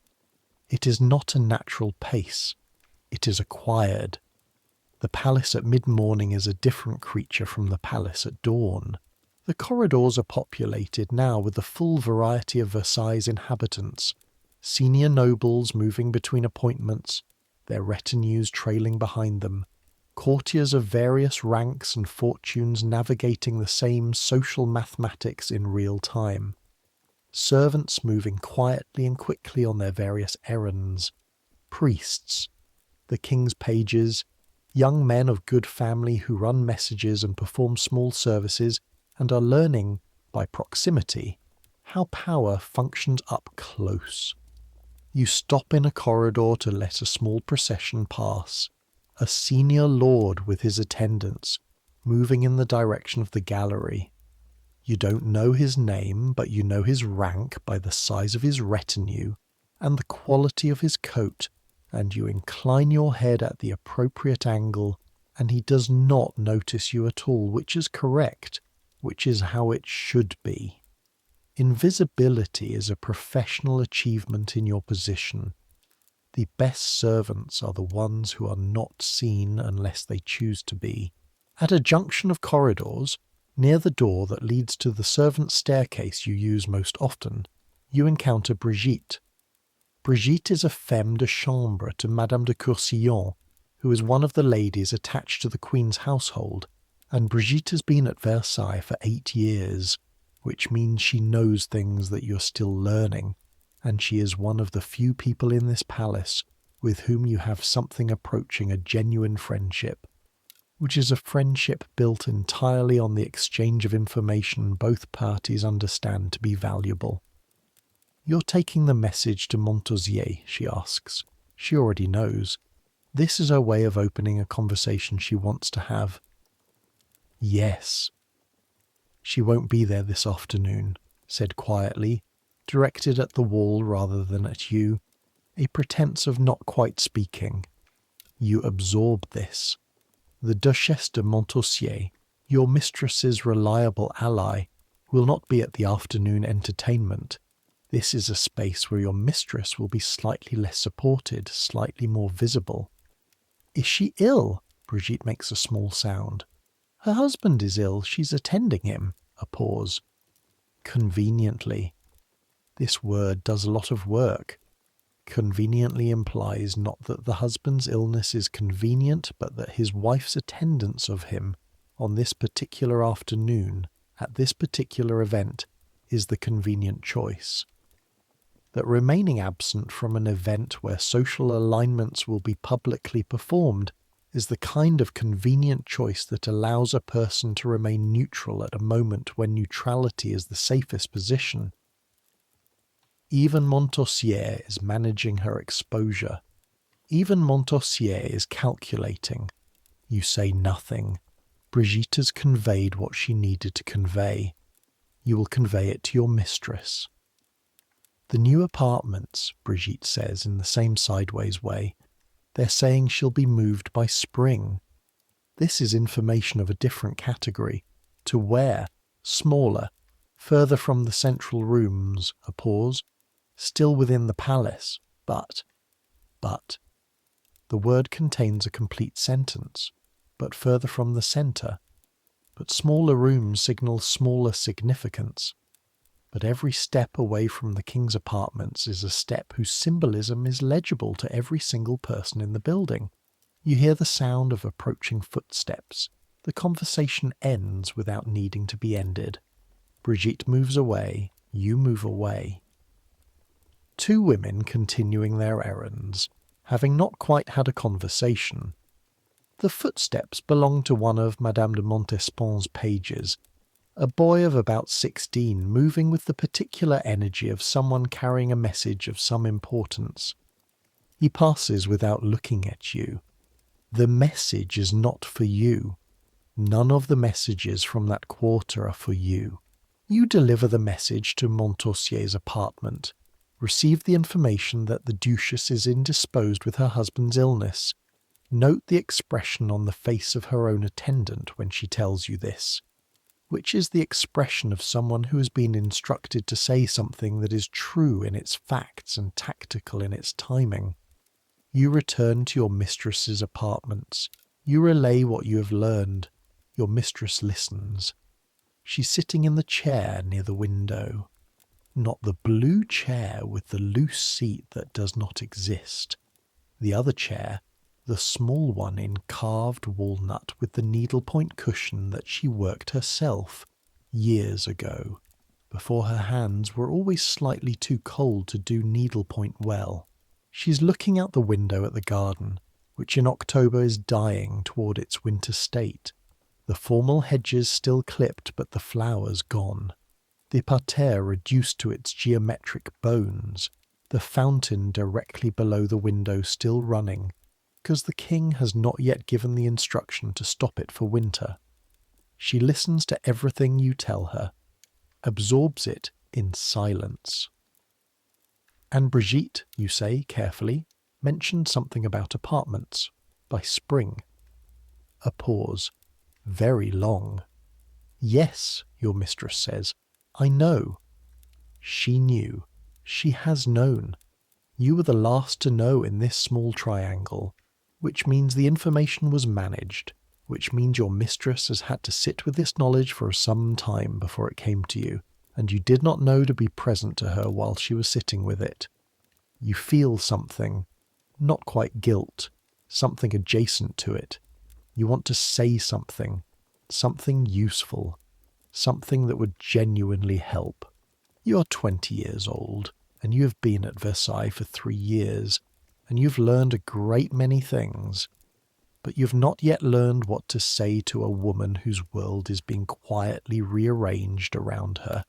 It is not a natural pace. It is acquired. The palace at mid-morning is a different creature from the palace at dawn. The corridors are populated now with the full variety of Versailles' inhabitants, senior nobles moving between appointments, their retinues trailing behind them, courtiers of various ranks and fortunes navigating the same social mathematics in real time, servants moving quietly and quickly on their various errands, priests, the king's pages, young men of good family who run messages and perform small services and are learning, by proximity, how power functions up close. You stop in a corridor to let a small procession pass, a senior lord with his attendants, moving in the direction of the gallery. You don't know his name, but you know his rank by the size of his retinue and the quality of his coat, and you incline your head at the appropriate angle, and he does not notice you at all, which is correct, which is how it should be. Invisibility is a professional achievement in your position. The best servants are the ones who are not seen unless they choose to be. At a junction of corridors, near the door that leads to the servants' staircase you use most often, you encounter Brigitte. Brigitte is a femme de chambre to Madame de Courcillon, who is one of the ladies attached to the Queen's household, and Brigitte has been at Versailles for 8 years, which means she knows things that you're still learning, and she is one of the few people in this palace with whom you have something approaching a genuine friendship, which is a friendship built entirely on the exchange of information both parties understand to be valuable. "You're taking the message to Montausier?" she asks. She already knows. This is her way of opening a conversation she wants to have. "Yes." "She won't be there this afternoon," said quietly, directed at the wall rather than at you, a pretense of not quite speaking. You absorb this. The Duchesse de Montausier, your mistress's reliable ally, will not be at the afternoon entertainment. This is a space where your mistress will be slightly less supported, slightly more visible. "Is she ill?" Brigitte makes a small sound. "Her husband is ill. She's attending him." A pause. "Conveniently." This word does a lot of work. Conveniently implies not that the husband's illness is convenient, but that his wife's attendance of him on this particular afternoon, at this particular event, is the convenient choice. That remaining absent from an event where social alignments will be publicly performed is the kind of convenient choice that allows a person to remain neutral at a moment when neutrality is the safest position. Even Montausier is managing her exposure. Even Montausier is calculating. You say nothing. Brigitte has conveyed what she needed to convey. You will convey it to your mistress. The new apartments, Brigitte says in the same sideways way. They're saying she'll be moved by spring. This is information of a different category. To where? Smaller, further from the central rooms, a pause, still within the palace, but. The word contains a complete sentence, but further from the centre. But smaller rooms signal smaller significance. But every step away from the king's apartments is a step whose symbolism is legible to every single person in the building. You hear the sound of approaching footsteps. The conversation ends without needing to be ended. Brigitte moves away, you move away. Two women continuing their errands, having not quite had a conversation. The footsteps belong to one of Madame de Montespan's pages, a boy of about 16 moving with the particular energy of someone carrying a message of some importance. He passes without looking at you. The message is not for you. None of the messages from that quarter are for you. You deliver the message to Montossier's apartment. Receive the information that the Duchess is indisposed with her husband's illness. Note the expression on the face of her own attendant when she tells you this, which is the expression of someone who has been instructed to say something that is true in its facts and tactical in its timing. You return to your mistress's apartments. You relay what you have learned. Your mistress listens. She's sitting in the chair near the window. Not the blue chair with the loose seat that does not exist. The other chair, the small one in carved walnut with the needlepoint cushion that she worked herself years ago, before her hands were always slightly too cold to do needlepoint well. She's looking out the window at the garden, which in October is dying toward its winter state. The formal hedges still clipped, but the flowers gone. The parterre reduced to its geometric bones, the fountain directly below the window still running, because the king has not yet given the instruction to stop it for winter. She listens to everything you tell her, absorbs it in silence. And Brigitte, you say carefully, mentioned something about apartments, by spring. A pause, very long. Yes, your mistress says, I know. She knew. She has known. You were the last to know in this small triangle, which means the information was managed, which means your mistress has had to sit with this knowledge for some time before it came to you, and you did not know to be present to her while she was sitting with it. You feel something, not quite guilt, something adjacent to it. You want to say something useful, something that would genuinely help. You are 20 years old, and you have been at Versailles for 3 years, and you've learned a great many things, but you've not yet learned what to say to a woman whose world is being quietly rearranged around her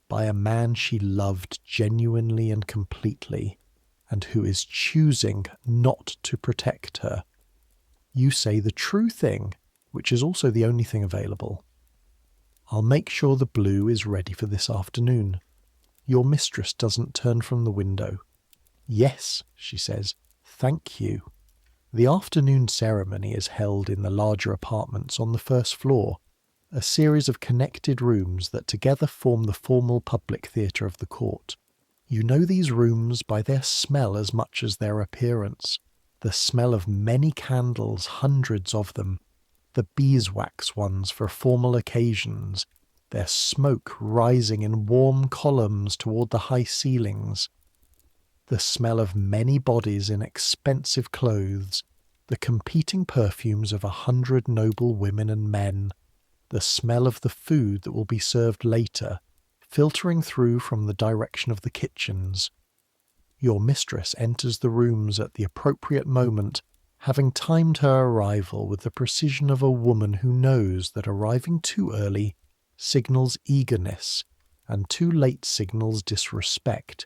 by a man she loved genuinely and completely, and who is choosing not to protect her. You say the true thing, which is also the only thing available. I'll make sure the blue is ready for this afternoon. Your mistress doesn't turn from the window. Yes, she says, thank you. The afternoon ceremony is held in the larger apartments on the first floor, a series of connected rooms that together form the formal public theatre of the court. You know these rooms by their smell as much as their appearance, the smell of many candles, hundreds of them, the beeswax ones for formal occasions, their smoke rising in warm columns toward the high ceilings, the smell of many bodies in expensive clothes, the competing perfumes of 100 noble women and men, the smell of the food that will be served later, filtering through from the direction of the kitchens. Your mistress enters the rooms at the appropriate moment, having timed her arrival with the precision of a woman who knows that arriving too early signals eagerness, and too late signals disrespect,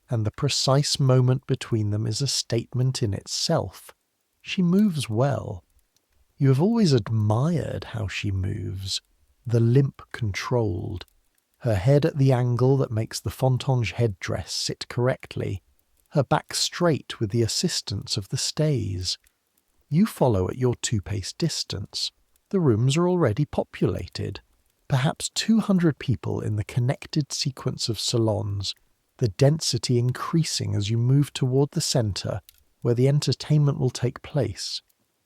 and the precise moment between them is a statement in itself. She moves well. You have always admired how she moves, the limp controlled, her head at the angle that makes the fontange headdress sit correctly, her back straight with the assistance of the stays. You follow at your 2-pace distance. The rooms are already populated. Perhaps 200 people in the connected sequence of salons, the density increasing as you move toward the centre where the entertainment will take place.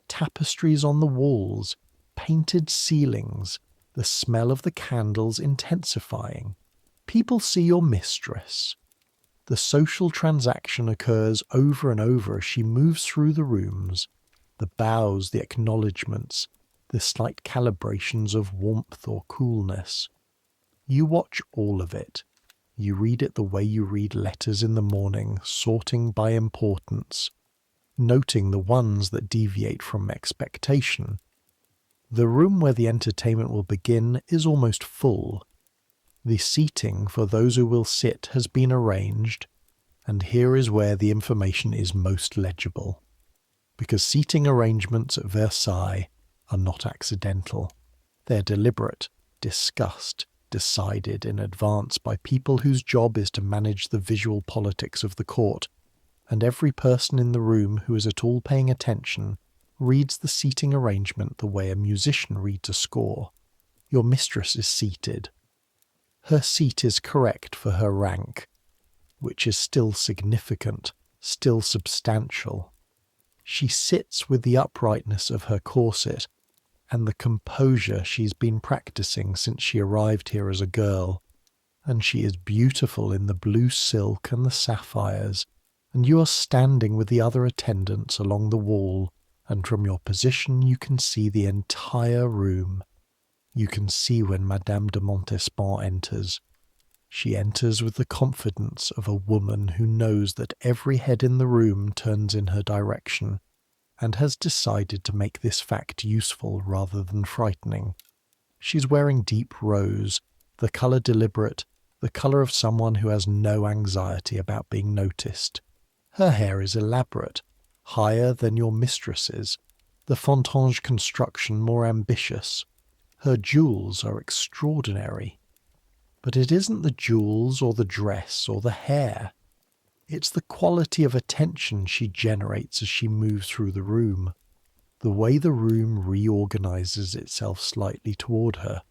Tapestries on the walls, painted ceilings, the smell of the candles intensifying. People see your mistress. The social transaction occurs over and over as she moves through the rooms, the bows, the acknowledgements, the slight calibrations of warmth or coolness. You watch all of it. You read it the way you read letters in the morning, sorting by importance, noting the ones that deviate from expectation. The room where the entertainment will begin is almost full. The seating for those who will sit has been arranged, and here is where the information is most legible. Because seating arrangements at Versailles are not accidental. They're deliberate, discussed, decided in advance by people whose job is to manage the visual politics of the court, and every person in the room who is at all paying attention reads the seating arrangement the way a musician reads a score. Your mistress is seated. Her seat is correct for her rank, which is still significant, still substantial. She sits with the uprightness of her corset and the composure she's been practicing since she arrived here as a girl, and she is beautiful in the blue silk and the sapphires, and you are standing with the other attendants along the wall, and from your position you can see the entire room. You can see when Madame de Montespan enters. She enters with the confidence of a woman who knows that every head in the room turns in her direction, and has decided to make this fact useful rather than frightening. She's wearing deep rose, the colour deliberate, the colour of someone who has no anxiety about being noticed. Her hair is elaborate, higher than your mistress's, the fontange construction more ambitious. Her jewels are extraordinary. But it isn't the jewels or the dress or the hair. It's the quality of attention she generates as she moves through the room, the way the room reorganizes itself slightly toward her,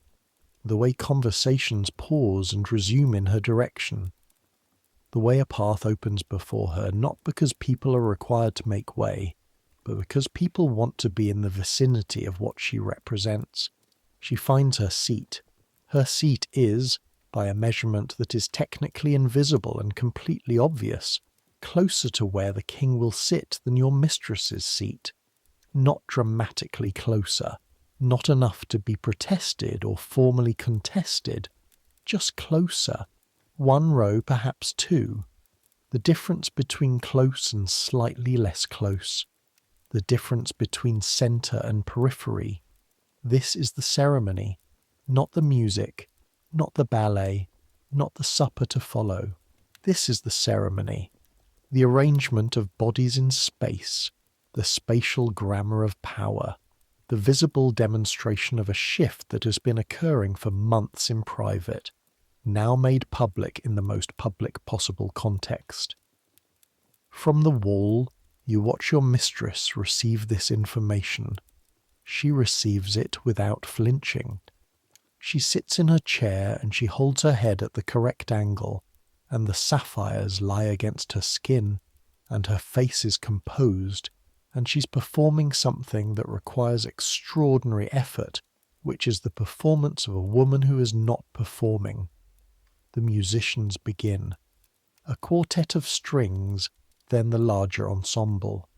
the way conversations pause and resume in her direction, the way a path opens before her, not because people are required to make way, but because people want to be in the vicinity of what she represents. She finds her seat. Her seat is, by a measurement that is technically invisible and completely obvious, closer to where the king will sit than your mistress's seat. Not dramatically closer, not enough to be protested or formally contested, just closer, 1 row, perhaps 2. The difference between close and slightly less close, the difference between centre and periphery. This is the ceremony, not the music, not the ballet, not the supper to follow. This is the ceremony, the arrangement of bodies in space, the spatial grammar of power, the visible demonstration of a shift that has been occurring for months in private, now made public in the most public possible context. From the wall, you watch your mistress receive this information. She receives it without flinching. She sits in her chair and she holds her head at the correct angle, and the sapphires lie against her skin, and her face is composed, and she's performing something that requires extraordinary effort, which is the performance of a woman who is not performing. The musicians begin. A quartet of strings, then the larger ensemble.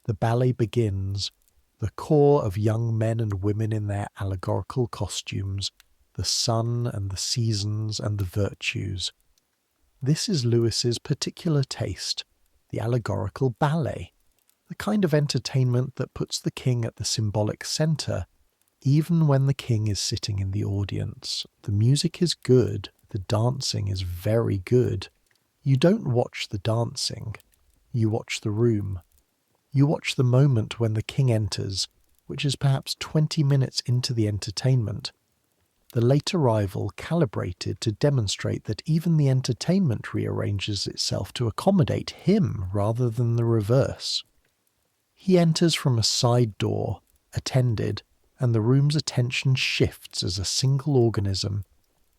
The ballet begins. The corps of young men and women in their allegorical costumes, the sun and the seasons and the virtues. This is Louis's particular taste, the allegorical ballet, the kind of entertainment that puts the king at the symbolic centre, even when the king is sitting in the audience. The music is good, the dancing is very good. You don't watch the dancing, you watch the room. You watch the moment when the king enters, which is perhaps 20 minutes into the entertainment. The late arrival calibrated to demonstrate that even the entertainment rearranges itself to accommodate him rather than the reverse. He enters from a side door, attended, and the room's attention shifts as a single organism,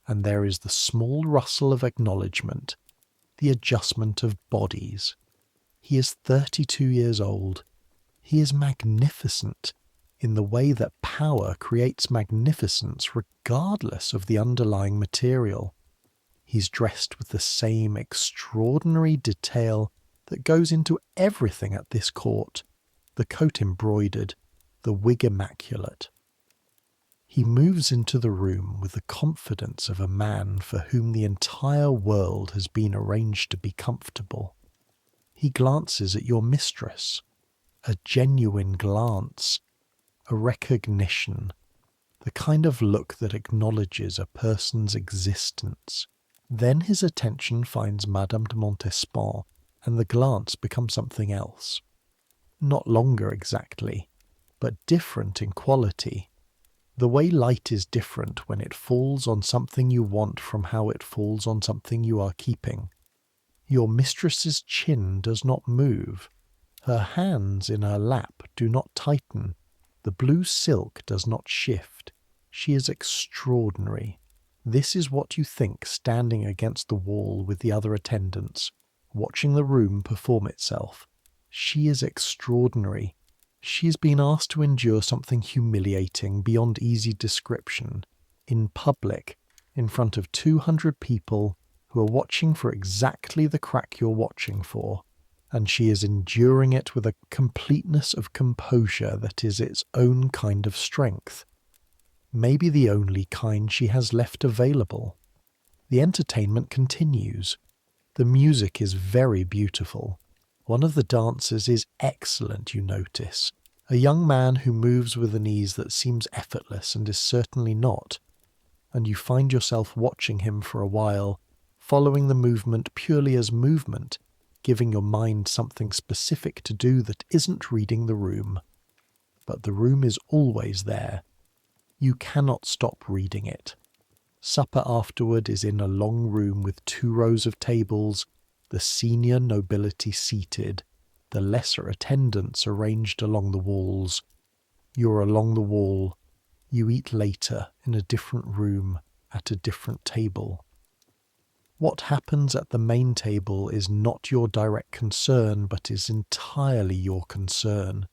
and there is the small rustle of acknowledgement, the adjustment of bodies. He is 32 years old. He is magnificent in the way that power creates magnificence regardless of the underlying material. He's dressed with the same extraordinary detail that goes into everything at this court, the coat embroidered, the wig immaculate. He moves into the room with the confidence of a man for whom the entire world has been arranged to be comfortable. He glances at your mistress, a genuine glance, a recognition, the kind of look that acknowledges a person's existence. Then his attention finds Madame de Montespan, and the glance becomes something else. Not longer exactly, but different in quality. The way light is different when it falls on something you want from how it falls on something you are keeping. Your mistress's chin does not move. Her hands in her lap do not tighten. The blue silk does not shift. She is extraordinary. This is what you think standing against the wall with the other attendants, watching the room perform itself. She is extraordinary. She has been asked to endure something humiliating beyond easy description, in public, in front of 200 people who are watching for exactly the crack you're watching for, and she is enduring it with a completeness of composure that is its own kind of strength. Maybe the only kind she has left available. The entertainment continues. The music is very beautiful. One of the dancers is excellent, you notice. A young man who moves with an ease that seems effortless and is certainly not. And you find yourself watching him for a while, following the movement purely as movement, giving your mind something specific to do that isn't reading the room. But the room is always there. You cannot stop reading it. Supper afterward is in a long room with 2 rows of tables, the senior nobility seated, the lesser attendants arranged along the walls. You're along the wall. You eat later in a different room at a different table. What happens at the main table is not your direct concern, but is entirely your concern.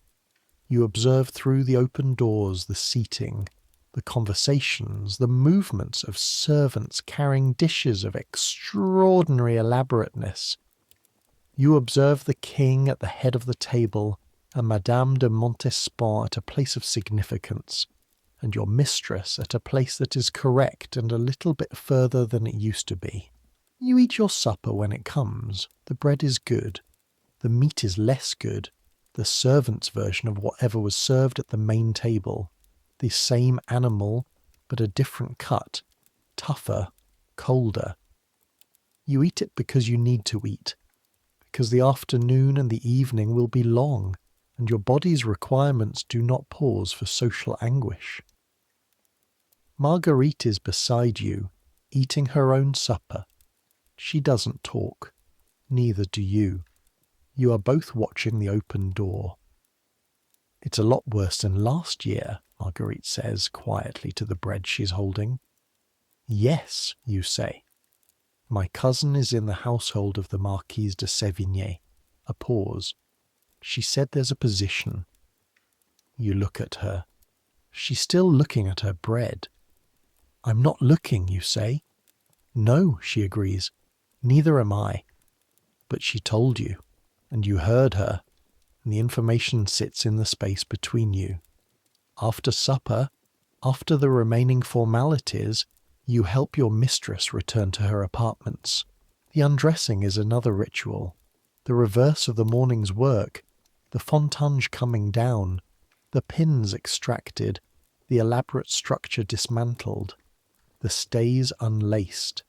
You observe through the open doors the seating, the conversations, the movements of servants carrying dishes of extraordinary elaborateness. You observe the king at the head of the table and Madame de Montespan at a place of significance, and your mistress at a place that is correct and a little bit further than it used to be. You eat your supper when it comes. The bread is good. The meat is less good. The servant's version of whatever was served at the main table. The same animal, but a different cut. Tougher, colder. You eat it because you need to eat. Because the afternoon and the evening will be long, and your body's requirements do not pause for social anguish. Marguerite is beside you, eating her own supper. She doesn't talk. Neither do you. You are both watching the open door. It's a lot worse than last year, Marguerite says quietly to the bread she's holding. Yes, you say. My cousin is in the household of the Marquise de Sévigné. A pause. She said there's a position. You look at her. She's still looking at her bread. I'm not looking, you say. No, she agrees. Neither am I. But she told you, and you heard her, and the information sits in the space between you. After supper, after the remaining formalities, you help your mistress return to her apartments. The undressing is another ritual. The reverse of the morning's work, the fontange coming down, the pins extracted, the elaborate structure dismantled, the stays unlaced,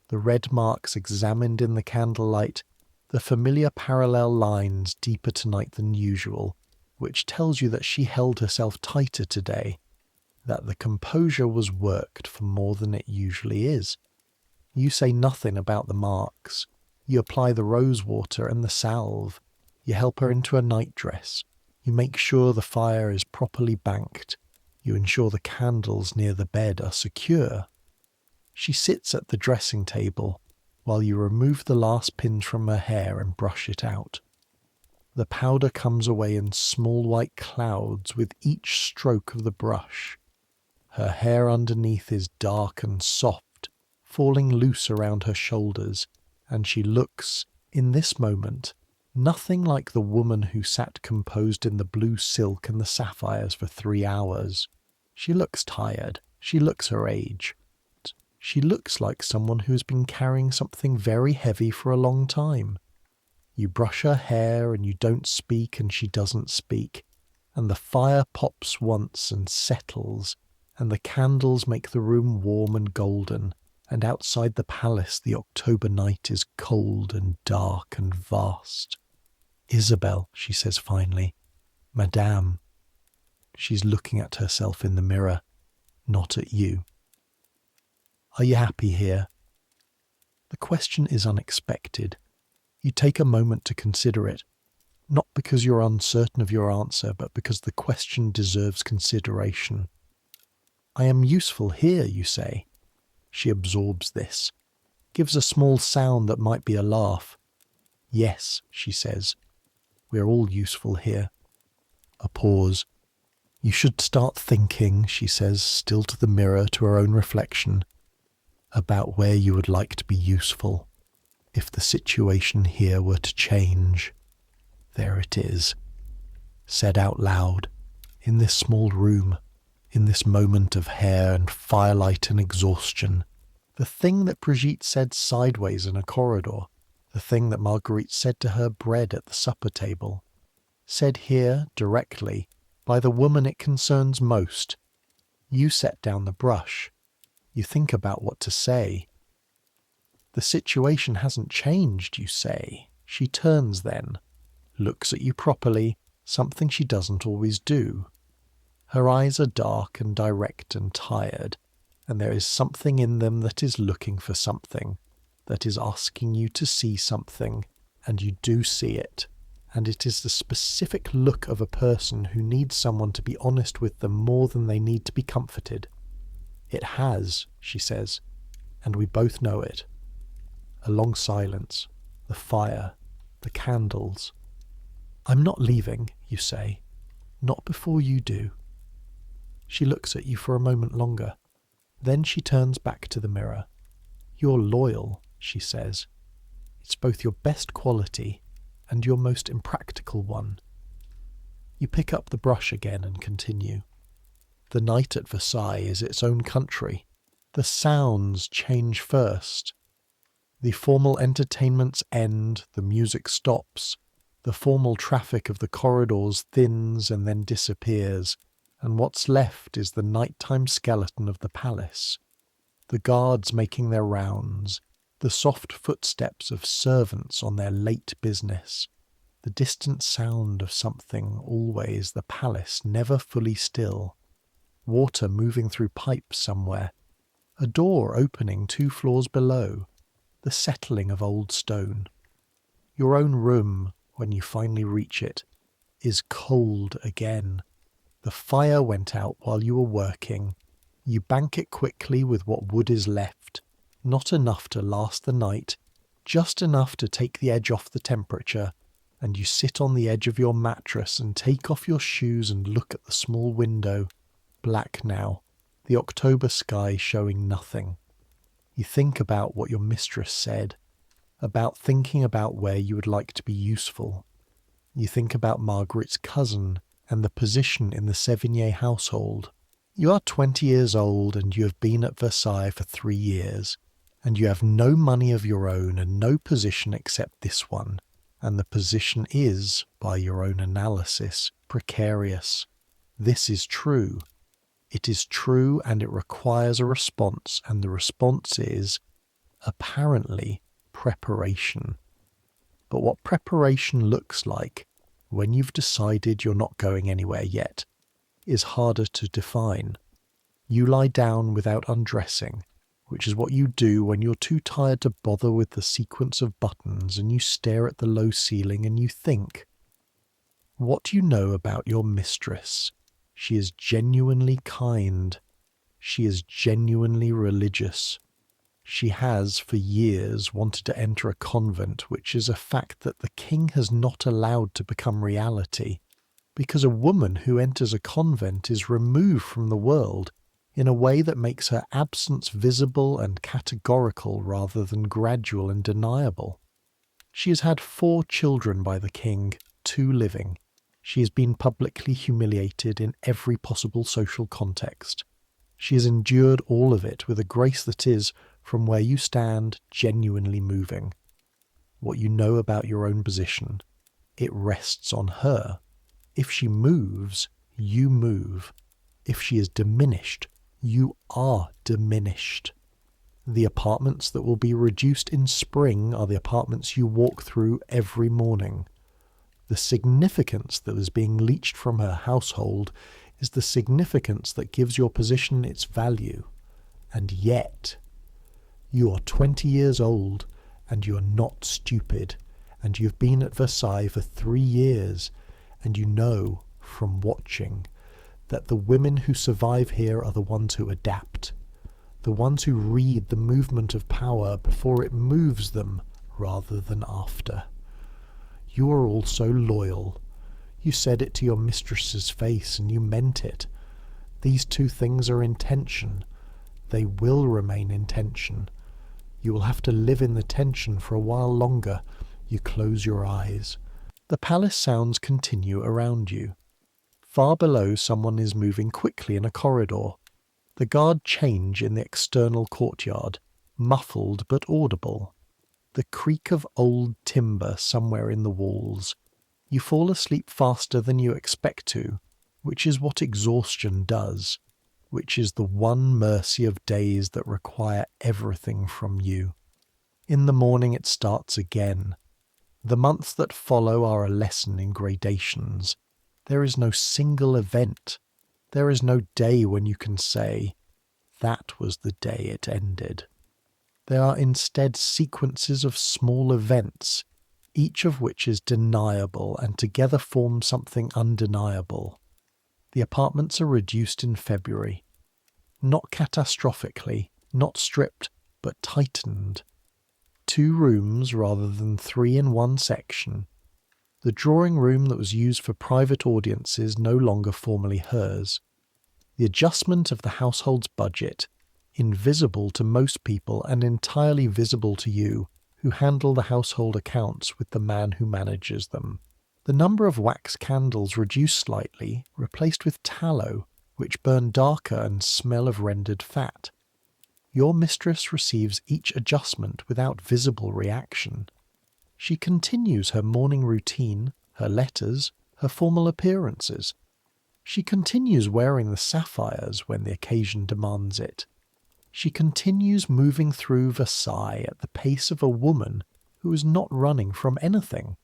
the red marks examined in the candlelight, the familiar parallel lines deeper tonight than usual, which tells you that she held herself tighter today, that the composure was worked for more than it usually is. You say nothing about the marks. You apply the rose water and the salve. You help her into a nightdress. You make sure the fire is properly banked. You ensure the candles near the bed are secure. She sits at the dressing table while you remove the last pins from her hair and brush it out. The powder comes away in small white clouds with each stroke of the brush. Her hair underneath is dark and soft, falling loose around her shoulders, and she looks, in this moment, nothing like the woman who sat composed in the blue silk and the sapphires for 3 hours. She looks tired. She looks her age. She looks like someone who has been carrying something very heavy for a long time. You brush her hair and you don't speak and she doesn't speak, and the fire pops once and settles, and the candles make the room warm and golden, and outside the palace the October night is cold and dark and vast. "Isabel," she says finally. "Madame." She's looking at herself in the mirror, not at you. "Are you happy here?" The question is unexpected. You take a moment to consider it, not because you're uncertain of your answer, but because the question deserves consideration. "I am useful here," you say. She absorbs this, gives a small sound that might be a laugh. "Yes," she says, "we're all useful here." A pause. "You should start thinking," she says, still to the mirror, to her own reflection, "about where you would like to be useful. If the situation here were to change." There it is, said out loud, in this small room, in this moment of hair and firelight and exhaustion. The thing that Brigitte said sideways in a corridor, the thing that Marguerite said to her bread at the supper table, said here, directly, by the woman it concerns most. You set down the brush. You think about what to say. The situation hasn't changed, you say. She turns then, looks at you properly, something she doesn't always do. Her eyes are dark and direct and tired, and there is something in them that is looking for something, that is asking you to see something, and you do see it. And it is the specific look of a person who needs someone to be honest with them more than they need to be comforted. "It has," she says, "and we both know it." A long silence, the fire, the candles. "I'm not leaving," you say. "Not before you do." She looks at you for a moment longer. Then she turns back to the mirror. "You're loyal," she says. "It's both your best quality and your most impractical one." You pick up the brush again and continue. The night at Versailles is its own country. The sounds change first. The formal entertainments end, the music stops, the formal traffic of the corridors thins and then disappears, and what's left is the nighttime skeleton of the palace. The guards making their rounds, the soft footsteps of servants on their late business, the distant sound of something, always the palace never fully still, water moving through pipes somewhere, a door opening 2 floors below, the settling of old stone. Your own room, when you finally reach it, is cold again. The fire went out while you were working. You bank it quickly with what wood is left, not enough to last the night, just enough to take the edge off the temperature, and you sit on the edge of your mattress and take off your shoes and look at the small window, black now, the October sky showing nothing. You think about what your mistress said, about thinking about where you would like to be useful. You think about Margaret's cousin and the position in the Sévigné household. You are 20 years old and you have been at Versailles for 3 years, and you have no money of your own and no position except this one, and the position is, by your own analysis, precarious. This is true. It is true, and it requires a response, and the response is, apparently, preparation. But what preparation looks like, when you've decided you're not going anywhere yet, is harder to define. You lie down without undressing, which is what you do when you're too tired to bother with the sequence of buttons, and you stare at the low ceiling and you think. What do you know about your mistress? She is genuinely kind. She is genuinely religious. She has, for years, wanted to enter a convent, which is a fact that the king has not allowed to become reality, because a woman who enters a convent is removed from the world in a way that makes her absence visible and categorical rather than gradual and deniable. She has had 4 children by the king, 2 living. She has been publicly humiliated in every possible social context. She has endured all of it with a grace that is, from where you stand, genuinely moving. What you know about your own position, it rests on her. If she moves, you move. If she is diminished, you are diminished. The apartments that will be reduced in spring are the apartments you walk through every morning. The significance that is being leached from her household is the significance that gives your position its value. And yet, you are 20 years old, and you are not stupid, and you've been at Versailles for 3 years, and you know, from watching, that the women who survive here are the ones who adapt, the ones who read the movement of power before it moves them rather than after. You are also loyal. You said it to your mistress's face and you meant it. These 2 things are in tension. They will remain in tension. You will have to live in the tension for a while longer. You close your eyes. The palace sounds continue around you. Far below, someone is moving quickly in a corridor. The guard change in the external courtyard, muffled but audible. The creak of old timber somewhere in the walls. You fall asleep faster than you expect to, which is what exhaustion does, which is the one mercy of days that require everything from you. In the morning it starts again. The months that follow are a lesson in gradations. There is no single event. There is no day when you can say, that was the day it ended. There are instead sequences of small events, each of which is deniable and together form something undeniable. The apartments are reduced in February. Not catastrophically, not stripped, but tightened. 2 rooms rather than 3 in one section. The drawing room that was used for private audiences no longer formally hers. The adjustment of the household's budget, invisible to most people and entirely visible to you, who handle the household accounts with the man who manages them. The number of wax candles reduced slightly, replaced with tallow, which burn darker and smell of rendered fat. Your mistress receives each adjustment without visible reaction. She continues her morning routine, her letters, her formal appearances. She continues wearing the sapphires when the occasion demands it. She continues moving through Versailles at the pace of a woman who is not running from anything.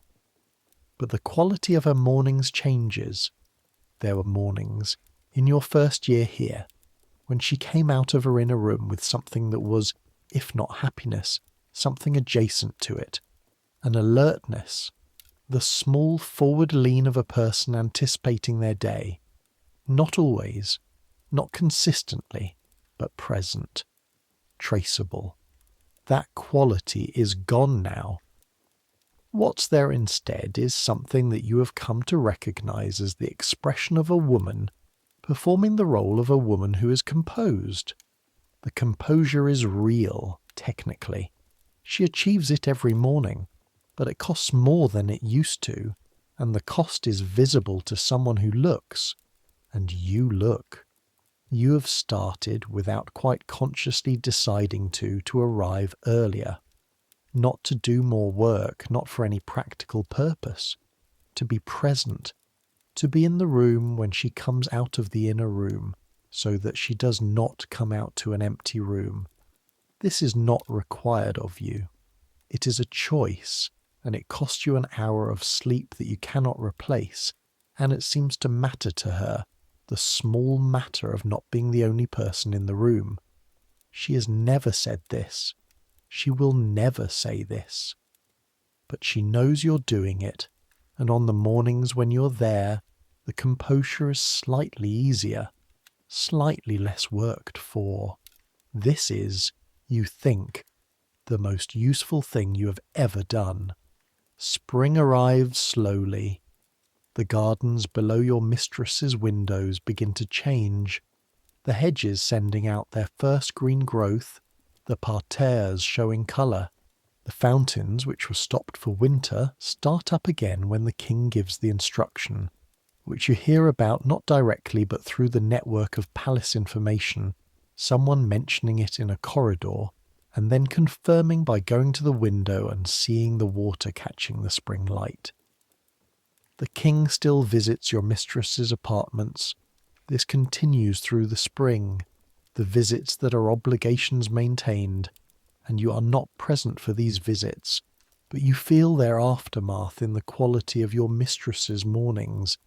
But the quality of her mornings changes. There were mornings, in your first year here, when she came out of her inner room with something that was, if not happiness, something adjacent to it, an alertness, the small forward lean of a person anticipating their day, not always, not consistently, but present, traceable. That quality is gone now. What's there instead is something that you have come to recognize as the expression of a woman performing the role of a woman who is composed. The composure is real, technically. She achieves it every morning, but it costs more than it used to, and the cost is visible to someone who looks, and you look. You have started without quite consciously deciding to arrive earlier. Not to do more work, not for any practical purpose. To be present. To be in the room when she comes out of the inner room, so that she does not come out to an empty room. This is not required of you. It is a choice. and it costs you an hour of sleep that you cannot replace, and it seems to matter to her, the small matter of not being the only person in the room. She has never said this. She will never say this. But she knows you're doing it, and on the mornings when you're there, the composure is slightly easier, slightly less worked for. This is, you think, the most useful thing you have ever done. Spring arrives slowly. The gardens below your mistress's windows begin to change, the hedges sending out their first green growth, the parterres showing colour. The fountains, which were stopped for winter, start up again when the king gives the instruction, which you hear about not directly but through the network of palace information, someone mentioning it in a corridor, and then confirming by going to the window and seeing the water catching the spring light. The king still visits your mistress's apartments. This continues through the spring, the visits that are obligations maintained, and you are not present for these visits, but you feel their aftermath in the quality of your mistress's mornings,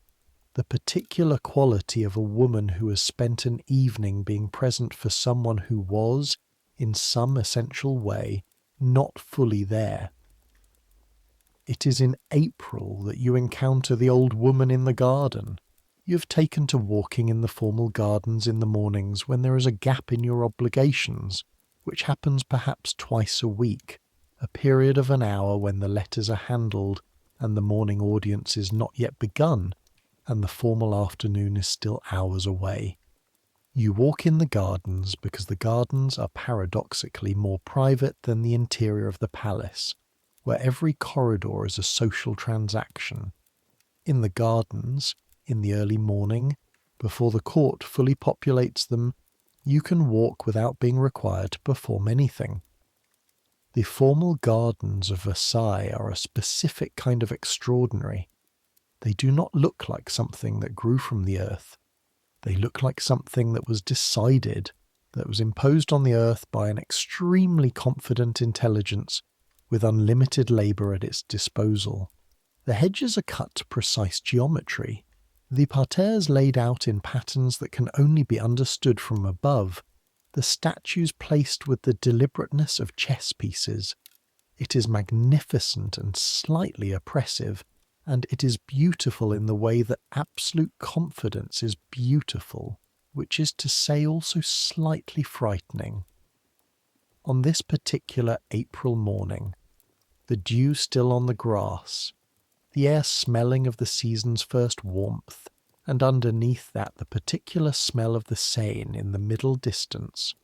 the particular quality of a woman who has spent an evening being present for someone who was, in some essential way, not fully there. It is in April that you encounter the old woman in the garden. You have taken to walking in the formal gardens in the mornings when there is a gap in your obligations, which happens perhaps twice a week, a period of an hour when the letters are handled and the morning audience is not yet begun, and the formal afternoon is still hours away. You walk in the gardens because the gardens are paradoxically more private than the interior of the palace, where every corridor is a social transaction. In the gardens, in the early morning, before the court fully populates them, you can walk without being required to perform anything. The formal gardens of Versailles are a specific kind of extraordinary. They do not look like something that grew from the earth. They look like something that was decided, that was imposed on the earth by an extremely confident intelligence with unlimited labour at its disposal. The hedges are cut to precise geometry, the parterres laid out in patterns that can only be understood from above, the statues placed with the deliberateness of chess pieces. It is magnificent and slightly oppressive, and it is beautiful in the way that absolute confidence is beautiful, which is to say also slightly frightening. On this particular April morning, the dew still on the grass, the air smelling of the season's first warmth, and underneath that the particular smell of the Seine in the middle distance,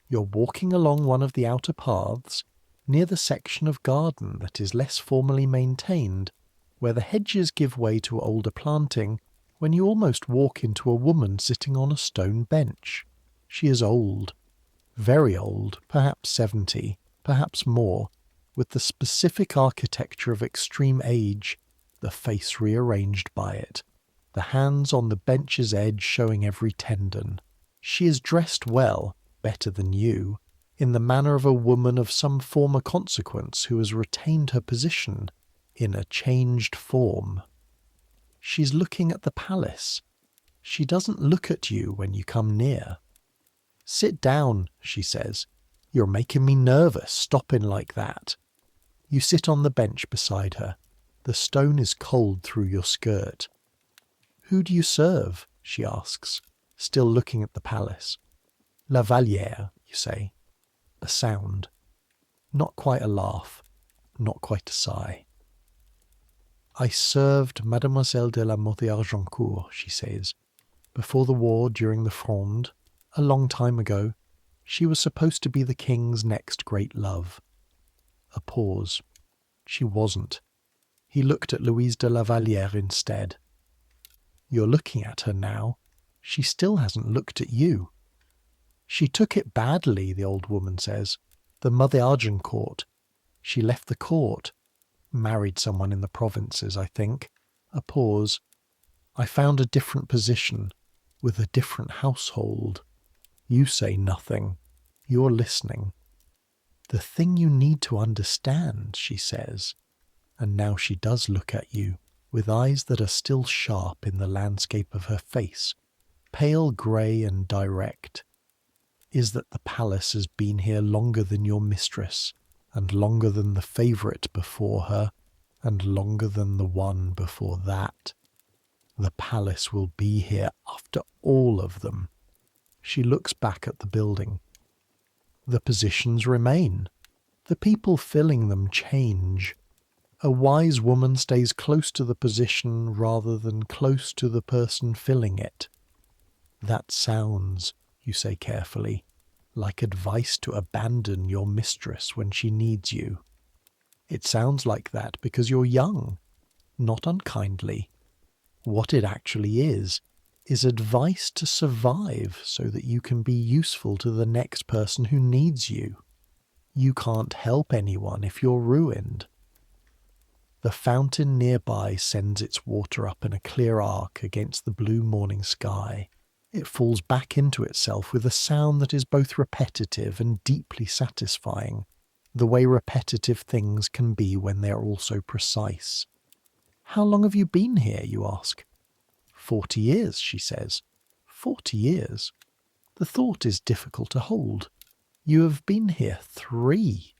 you're walking along one of the outer paths, near the section of garden that is less formally maintained, where the hedges give way to older planting, when you almost walk into a woman sitting on a stone bench. She is old, very old, perhaps 70, perhaps more, with the specific architecture of extreme age, the face rearranged by it, the hands on the bench's edge showing every tendon. She is dressed well, better than you, in the manner of a woman of some former consequence who has retained her position in a changed form. She's looking at the palace. She doesn't look at you when you come near. "Sit down," she says. "You're making me nervous, stopping like that." You sit on the bench beside her. The stone is cold through your skirt. "Who do you serve?" she asks, still looking at the palace. "La Vallière," you say. A sound. Not quite a laugh. Not quite a sigh. "I served Mademoiselle de la Montespan," she says. "Before the war, during the Fronde, a long time ago, she was supposed to be the king's next great love." A pause. She wasn't. He looked at Louise de La Vallière instead. "You're looking at her now. She still hasn't looked at you." "She took it badly," the old woman says. "The Mother Agincourt. She left the court. Married someone in the provinces, I think." A pause. "I found a different position, with a different household." You say nothing. You're listening. "The thing you need to understand," she says, and now she does look at you, with eyes that are still sharp in the landscape of her face, pale grey and direct, is that the palace has been here longer than your mistress, and longer than the favourite before her, and longer than the one before that. The palace will be here after all of them. She looks back at the building. The positions remain. The people filling them change. A wise woman stays close to the position rather than close to the person filling it. That sounds, you say carefully, like advice to abandon your mistress when she needs you. It sounds like that because you're young, not unkindly. What it actually is advice to survive so that you can be useful to the next person who needs you. You can't help anyone if you're ruined. The fountain nearby sends its water up in a clear arc against the blue morning sky. It falls back into itself with a sound that is both repetitive and deeply satisfying, the way repetitive things can be when they are also precise. How long have you been here, you ask? 40 years, she says. 40 years? The thought is difficult to hold. You have been here 3.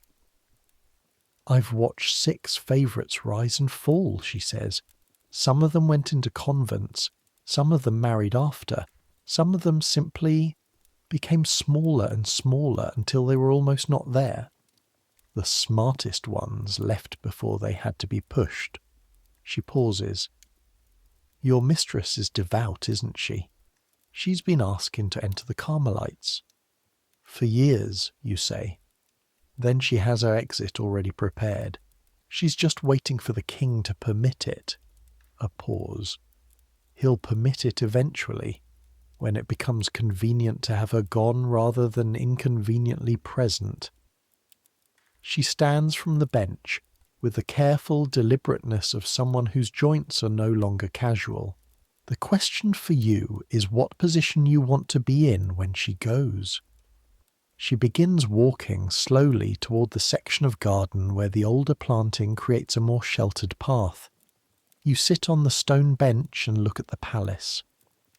I've watched 6 favourites rise and fall, she says. Some of them went into convents, some of them married after, some of them simply became smaller and smaller until they were almost not there. The smartest ones left before they had to be pushed. She pauses. Your mistress is devout, isn't she? She's been asking to enter the Carmelites. For years, you say. Then she has her exit already prepared. She's just waiting for the king to permit it. A pause. He'll permit it eventually, when it becomes convenient to have her gone rather than inconveniently present. She stands from the bench with the careful deliberateness of someone whose joints are no longer casual. The question for you is what position you want to be in when she goes. She begins walking slowly toward the section of garden where the older planting creates a more sheltered path. You sit on the stone bench and look at the palace.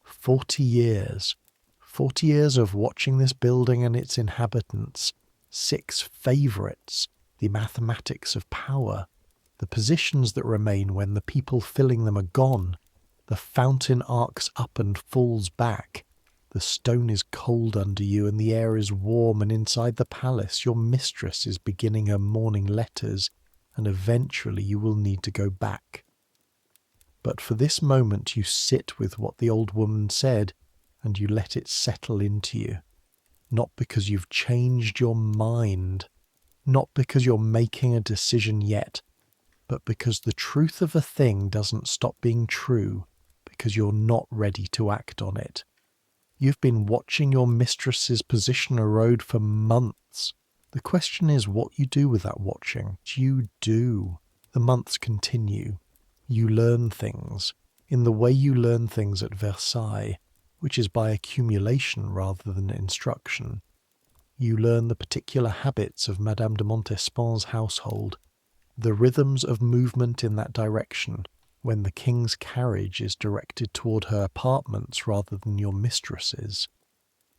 40 years. 40 years of watching this building and its inhabitants. 6 favourites. The mathematics of power. The positions that remain when the people filling them are gone. The fountain arcs up and falls back. The stone is cold under you and the air is warm, and inside the palace your mistress is beginning her morning letters, and eventually you will need to go back. But for this moment you sit with what the old woman said, and you let it settle into you. Not because you've changed your mind, not because you're making a decision yet, but because the truth of a thing doesn't stop being true because you're not ready to act on it. You've been watching your mistress's position erode for months. The question is what you do with that watching. You do. The months continue. You learn things, in the way you learn things at Versailles, which is by accumulation rather than instruction. You learn the particular habits of Madame de Montespan's household, the rhythms of movement in that direction, when the king's carriage is directed toward her apartments rather than your mistress's.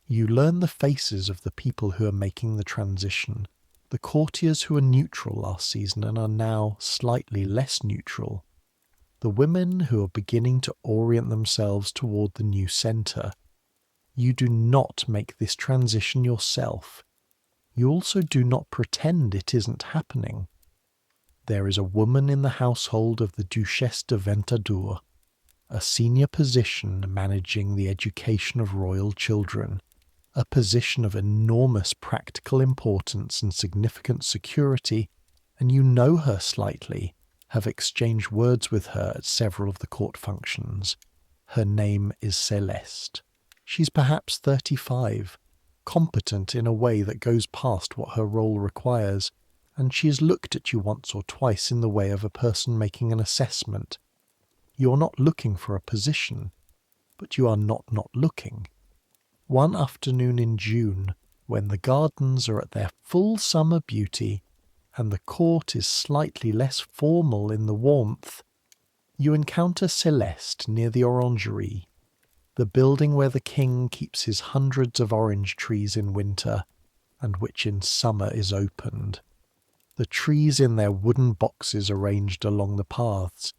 You learn the faces of the people who are making the transition, the courtiers who were neutral last season and are now slightly less neutral, the women who are beginning to orient themselves toward the new centre. You do not make this transition yourself. You also do not pretend it isn't happening. There is a woman in the household of the Duchesse de Ventadour, a senior position managing the education of royal children, a position of enormous practical importance and significant security, and you know her slightly, have exchanged words with her at several of the court functions. Her name is Celeste. She's perhaps 35, competent in a way that goes past what her role requires, and she has looked at you once or twice in the way of a person making an assessment. You are not looking for a position, but you are not looking. One afternoon in June, when the gardens are at their full summer beauty, and the court is slightly less formal in the warmth, you encounter Celeste near the orangerie, the building where the king keeps his hundreds of orange trees in winter, and which in summer is opened. The trees in their wooden boxes arranged along the paths,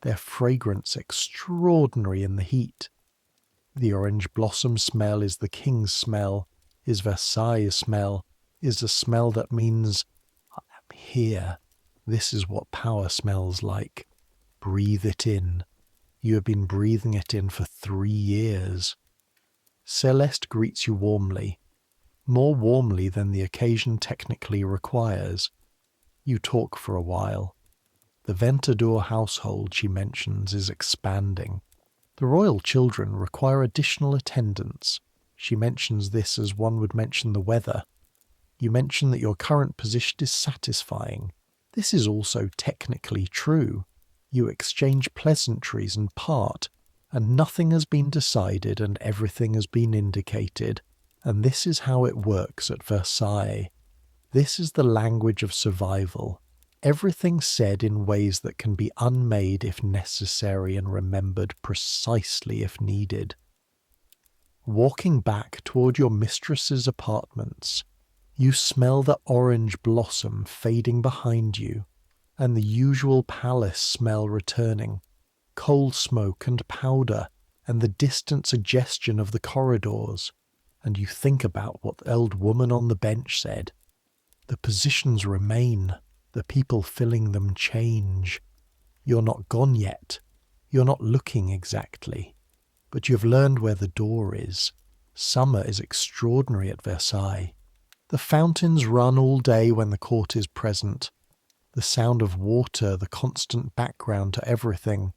their fragrance extraordinary in the heat. The orange blossom smell is the king's smell, is Versailles' smell, is a smell that means, I am here. This is what power smells like. Breathe it in. You have been breathing it in for 3 years. Celeste greets you warmly, more warmly than the occasion technically requires. You talk for a while. The Ventadour household, she mentions, is expanding. The royal children require additional attendance. She mentions this as one would mention the weather. You mention that your current position is satisfying. This is also technically true. You exchange pleasantries and part, and nothing has been decided and everything has been indicated, and this is how it works at Versailles. This is the language of survival. Everything said in ways that can be unmade if necessary and remembered precisely if needed. Walking back toward your mistress's apartments, you smell the orange blossom fading behind you, and the usual palace smell returning, coal smoke and powder, and the distant suggestion of the corridors, and you think about what the old woman on the bench said. The positions remain, the people filling them change. You're not gone yet, you're not looking exactly, but you've learned where the door is. Summer is extraordinary at Versailles. The fountains run all day when the court is present. The sound of water, the constant background to everything.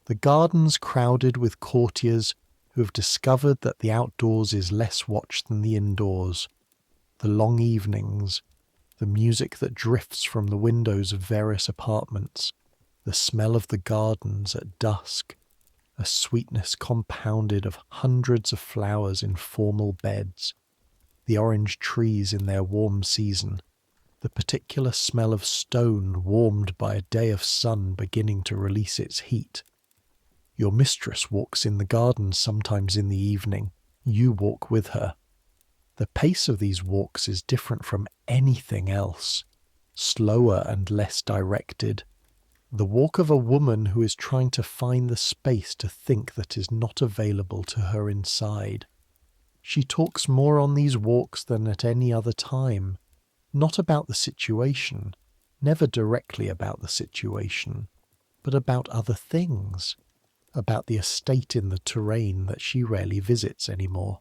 The gardens crowded with courtiers who have discovered that the outdoors is less watched than the indoors. The long evenings, the music that drifts from the windows of various apartments, the smell of the gardens at dusk, a sweetness compounded of hundreds of flowers in formal beds, the orange trees in their warm season, the particular smell of stone warmed by a day of sun beginning to release its heat. Your mistress walks in the gardens sometimes in the evening. You walk with her. The pace of these walks is different from anything else, slower and less directed. The walk of a woman who is trying to find the space to think that is not available to her inside. She talks more on these walks than at any other time, not about the situation, never directly about the situation, but about other things, about the estate in the terrain that she rarely visits anymore,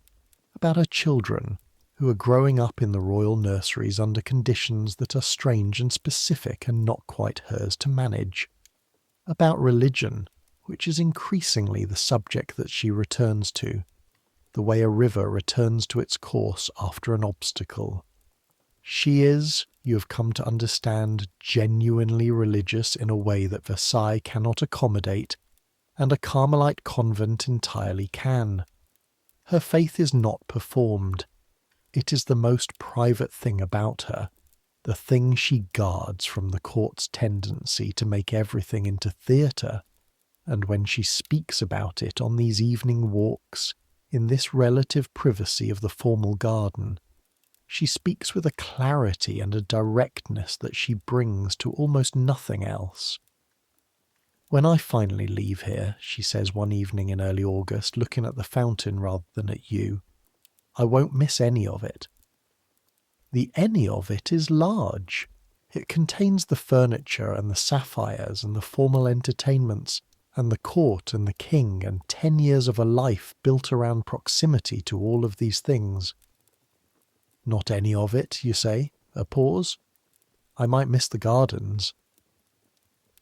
about her children, who are growing up in the royal nurseries under conditions that are strange and specific and not quite hers to manage, about religion, which is increasingly the subject that she returns to, the way a river returns to its course after an obstacle. She is, you have come to understand, genuinely religious in a way that Versailles cannot accommodate, and a Carmelite convent entirely can. Her faith is not performed. It is the most private thing about her, the thing she guards from the court's tendency to make everything into theatre, and when she speaks about it on these evening walks, in this relative privacy of the formal garden, she speaks with a clarity and a directness that she brings to almost nothing else. When I finally leave here, she says one evening in early August, looking at the fountain rather than at you, I won't miss any of it. The any of it is large. It contains the furniture and the sapphires and the formal entertainments and the court and the king and 10 years of a life built around proximity to all of these things. Not any of it, you say, a pause. I might miss the gardens.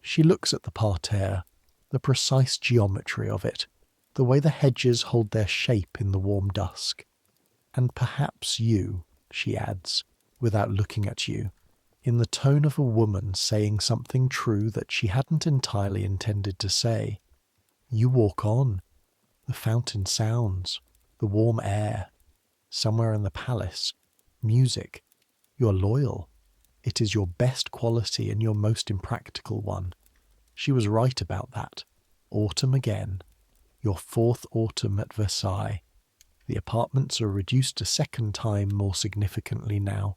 She looks at the parterre, the precise geometry of it, the way the hedges hold their shape in the warm dusk. And perhaps you, she adds, without looking at you, in the tone of a woman saying something true that she hadn't entirely intended to say. You walk on. The fountain sounds, the warm air. Somewhere in the palace, music. You're loyal. It is your best quality and your most impractical one. She was right about that. Autumn again. Your fourth autumn at Versailles. The apartments are reduced a second time more significantly now.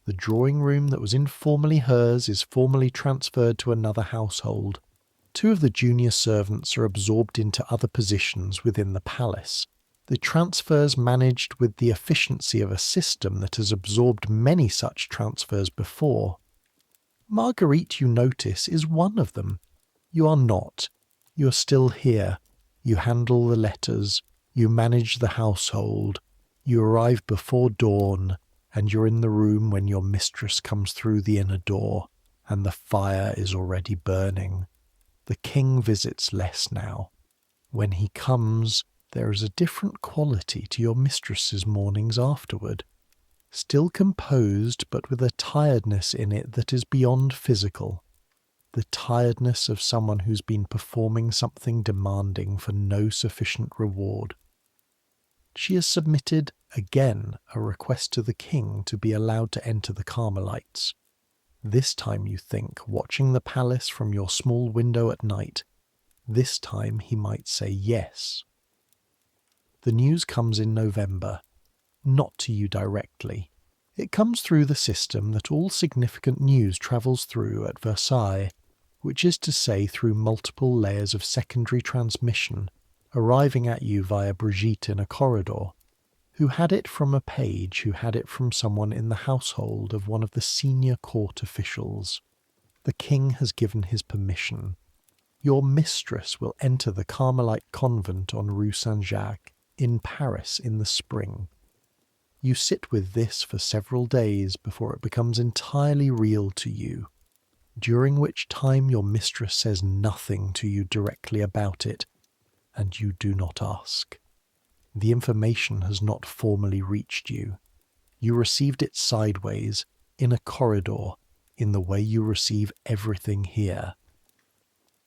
The drawing room that was informally hers is formally transferred to another household. 2 of the junior servants are absorbed into other positions within the palace. The transfers managed with the efficiency of a system that has absorbed many such transfers before. Marguerite, you notice, is one of them. You are not. You are still here. You handle the letters. You manage the household. You arrive before dawn, and you're in the room when your mistress comes through the inner door, and the fire is already burning. The king visits less now. When he comes, there is a different quality to your mistress's mornings afterward. Still composed, but with a tiredness in it that is beyond physical. The tiredness of someone who's been performing something demanding for no sufficient reward. She has submitted, again, a request to the king to be allowed to enter the Carmelites. This time, you think, watching the palace from your small window at night, this time he might say yes. The news comes in November, not to you directly. It comes through the system that all significant news travels through at Versailles, which is to say through multiple layers of secondary transmission, arriving at you via Brigitte in a corridor, who had it from a page who had it from someone in the household of one of the senior court officials. The king has given his permission. Your mistress will enter the Carmelite convent on Rue Saint-Jacques in Paris in the spring. You sit with this for several days before it becomes entirely real to you, during which time your mistress says nothing to you directly about it, and you do not ask. The information has not formally reached you. You received it sideways, in a corridor, in the way you receive everything here.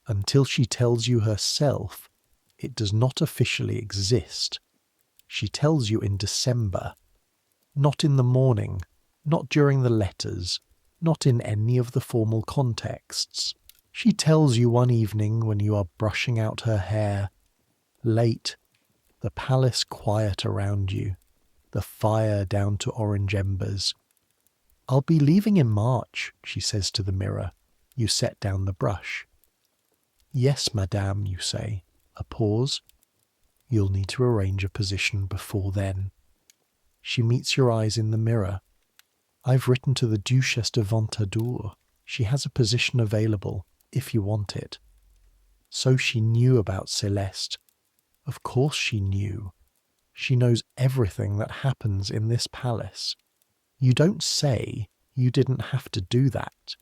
Until she tells you herself, it does not officially exist. She tells you in December, not in the morning, not during the letters, not in any of the formal contexts. She tells you one evening when you are brushing out her hair, late, the palace quiet around you, the fire down to orange embers. "I'll be leaving in March," she says to the mirror. You set down the brush. "Yes, madame," you say. A pause. "You'll need to arrange a position before then." She meets your eyes in the mirror. "I've written to the Duchesse de Ventadour. She has a position available, if you want it." So she knew about Celeste. Of course she knew. She knows everything that happens in this palace. You don't say, "You didn't have to do that."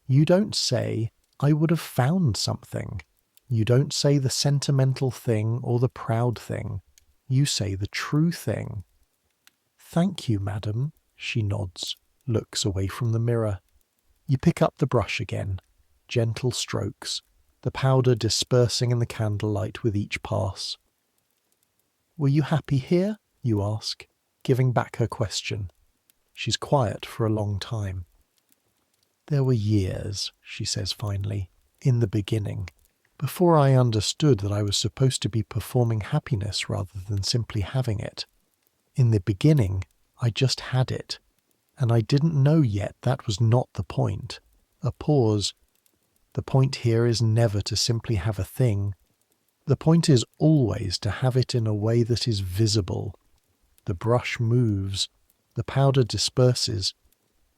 You don't say, "I would have found something." You don't say the sentimental thing or the proud thing. You say the true thing. "Thank you, madam," she nods, looks away from the mirror. You pick up the brush again. Gentle strokes, the powder dispersing in the candlelight with each pass. "Were you happy here?" you ask, giving back her question. She's quiet for a long time. "There were years," she says finally, "in the beginning, before I understood that I was supposed to be performing happiness rather than simply having it. In the beginning, I just had it, and I didn't know yet that was not the point." A pause. "The point here is never to simply have a thing. The point is always to have it in a way that is visible. The brush moves. The powder disperses.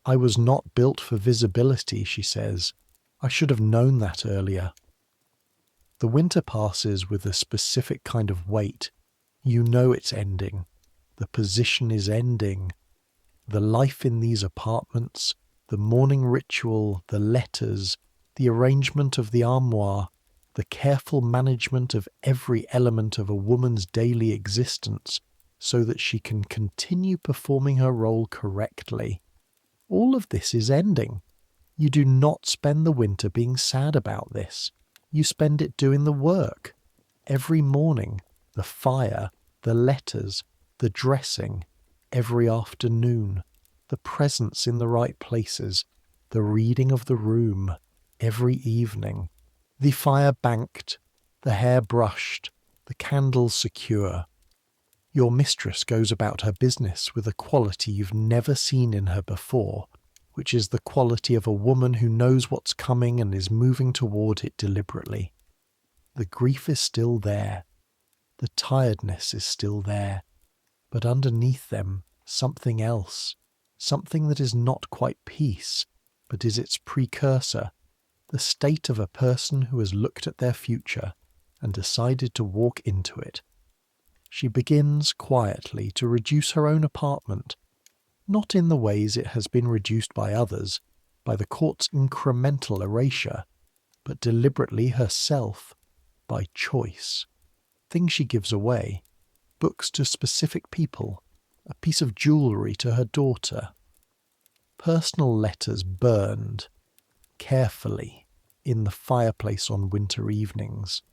I was not built for visibility," she says. "I should have known that earlier." The winter passes with a specific kind of weight. You know it's ending. The position is ending. The life in these apartments, the morning ritual, the letters, the arrangement of the armoire, the careful management of every element of a woman's daily existence so that she can continue performing her role correctly. All of this is ending. You do not spend the winter being sad about this. You spend it doing the work. Every morning, the fire, the letters, the dressing, every afternoon, the presents in the right places, the reading of the room, every evening, the fire banked, the hair brushed, the candles secure. Your mistress goes about her business with a quality you've never seen in her before, which is the quality of a woman who knows what's coming and is moving toward it deliberately. The grief is still there, the tiredness is still there, but underneath them, something else, something that is not quite peace, but is its precursor, the state of a person who has looked at their future and decided to walk into it. She begins quietly to reduce her own apartment, not in the ways it has been reduced by others, by the court's incremental erasure, but deliberately herself, by choice. Things she gives away, books to specific people, a piece of jewellery to her daughter. Personal letters burned, carefully, in the fireplace on winter evenings.